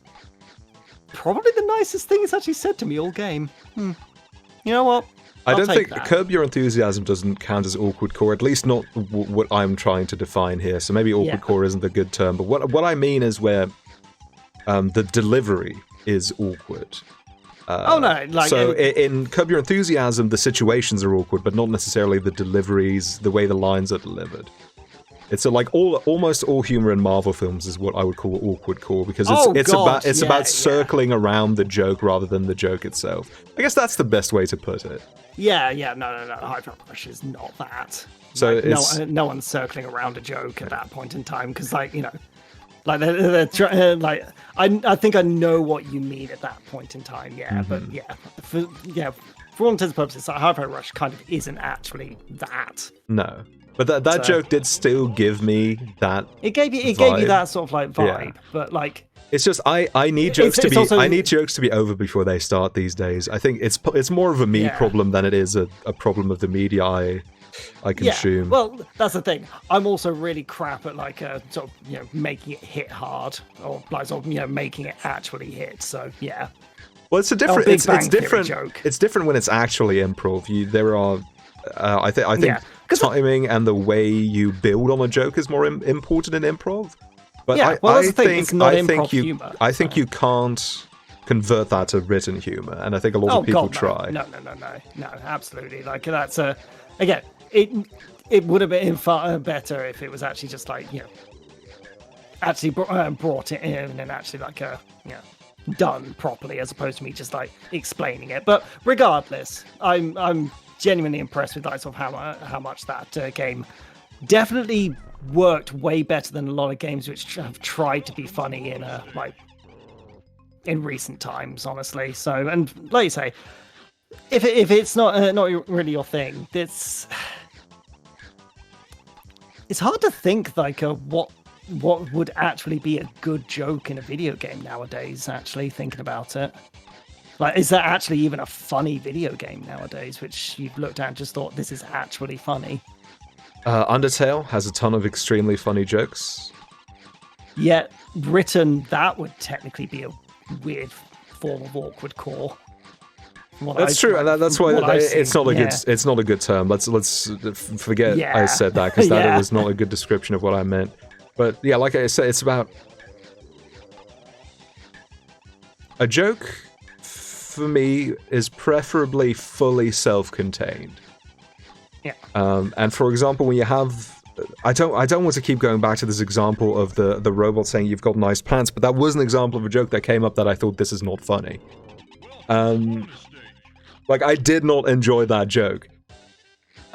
probably the nicest thing it's actually said to me all game. You know what? I don't think that. Curb Your Enthusiasm doesn't count as awkward core, at least not what I'm trying to define here. So maybe awkward core isn't the good term, but what I mean is where the delivery is awkward. In Curb Your Enthusiasm, the situations are awkward, but not necessarily the deliveries, the way the lines are delivered. It's like almost all humor in Marvel films is what I would call awkward core, because it's about circling around the joke rather than the joke itself. I guess that's the best way to put it. No. Hi-Fi Rush is not that. So like, no one's circling around a joke at that point in time, because they're trying, I think I know what you mean at that point in time. But for all intents and purposes, Hi-Fi Rush kind of isn't actually that. No. But that joke did still give me that. It gave you that sort of like vibe, but like it's just I need jokes I need jokes to be over before they start these days. I think it's more of a me problem than it is a problem of the media I consume. Yeah, well, that's the thing. I'm also really crap at like sort of making it hit hard, or like sort of making it actually hit. So yeah. Well, it's different. It's different. Joke. It's different when it's actually improv. There are. I think timing and the way you build on a joke is more important in improv. But I think you can't convert that to written humor, and I think a lot of people try. No, absolutely. Like that's again, it would have been far better if it was actually just like actually brought it in and actually like done properly, as opposed to me just like explaining it. But regardless, I'm genuinely impressed with like sort of how much that game definitely worked way better than a lot of games which have tried to be funny in recent times, honestly. So, and like you say, if it's not really your thing, it's hard to think like what would actually be a good joke in a video game nowadays. Actually, thinking about it. Like, is that actually even a funny video game nowadays, which you've looked at and just thought, this is actually funny? Undertale has a ton of extremely funny jokes. Yet, written, that would technically be a weird form of awkward core. That's true, and that's why it's not a good. It's not a good term. Let's forget I said that, because that was not a good description of what I meant. But yeah, like I said, it's about a joke. For me, is preferably fully self-contained. Yeah. And for example, when you have, I don't want to keep going back to this example of the robot saying you've got nice pants, but that was an example of a joke that came up that I thought, this is not funny. Like, I did not enjoy that joke.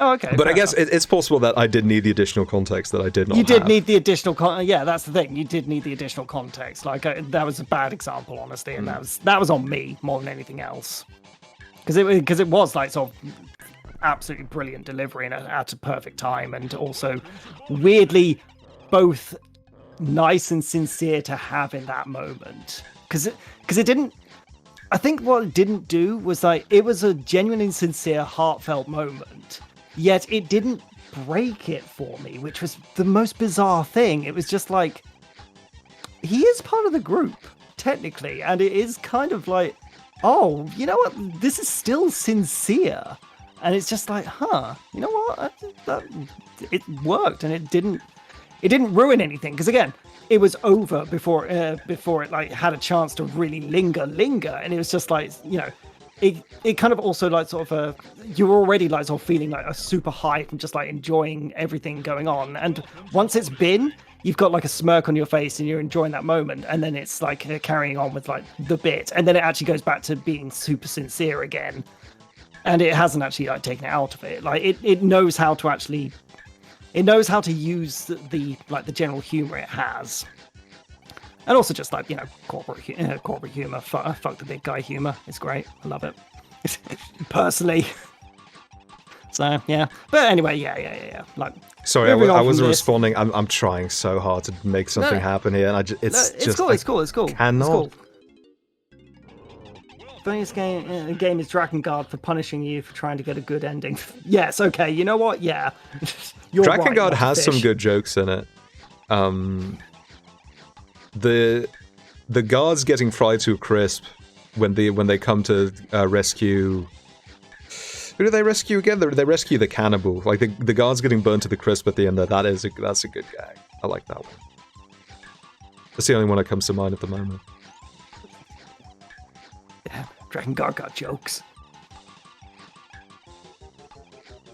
Oh, okay. But I guess it's possible that I did need the additional context that I did not. You did need the additional yeah, that's the thing. You did need the additional context. Like, that was a bad example, honestly, and that was on me more than anything else. Because it was like sort of absolutely brilliant delivery and at a perfect time, and also weirdly both nice and sincere to have in that moment. Because it didn't. I think what it didn't do was, like, it was a genuinely sincere, heartfelt moment. Yet it didn't break it for me, which was the most bizarre thing. It was just like, he is part of the group, technically, and it is kind of like, oh, you know what? This is still sincere. And it's just like, you know what? It worked, and it didn't ruin anything. Because again, it was over before it like had a chance to really linger, and it was just like, you know, it kind of also like sort of you're already like sort of feeling like a super hype and just like enjoying everything going on, and once it's been, you've got like a smirk on your face and you're enjoying that moment, and then it's like carrying on with like the bit, and then it actually goes back to being super sincere again, and it hasn't actually like taken it out of it. Like it knows how to actually, it knows how to use the like the general humor it has. And also just like, you know, corporate humor, fuck the big guy humor. It's great. I love it. Personally. So, yeah. But anyway, yeah. Like, sorry, I wasn't responding. I'm trying so hard to make something happen here, and it's cool. It's cool. Cannot. It's cool. Funniest game is Drakengard for punishing you for trying to get a good ending. Yes, okay. You know what? Yeah. Drakengard has some good jokes in it. The guards getting fried to a crisp when they come to rescue. Who do they rescue again? They rescue the cannibal. Like the guards getting burned to the crisp at the end. That's a good gag. I like that one. That's the only one that comes to mind at the moment. Yeah, Drakengard got jokes.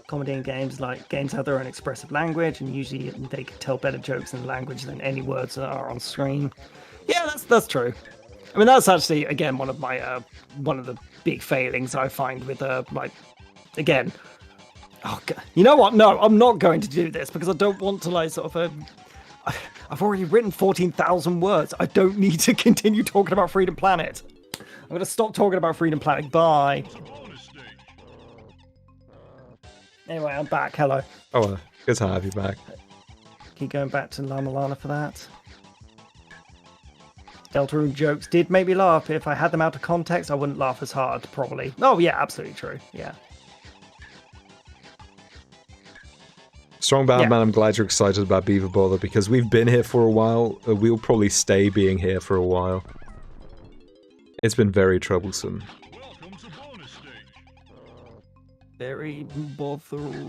Comedy in games have their own expressive language, and usually they can tell better jokes in language than any words that are on screen. Yeah, that's true. I mean, that's actually, again, one of the big failings I find with like, again, oh God, you know what? No, I'm not going to do this because I don't want to like sort of. I've already written 14,000 words. I don't need to continue talking about Freedom Planet. I'm going to stop talking about Freedom Planet. Bye. Anyway, I'm back. Hello. Oh, good to have you back. Keep going back to Lama Lana for that. Deltarune jokes did make me laugh. If I had them out of context, I wouldn't laugh as hard, probably. Oh, yeah, absolutely true. Yeah. Strong Batman, I'm glad you're excited about Beaver Bother, because we've been here for a while. We'll probably stay being here for a while. It's been very troublesome. Welcome to bonus stage. Very bothering.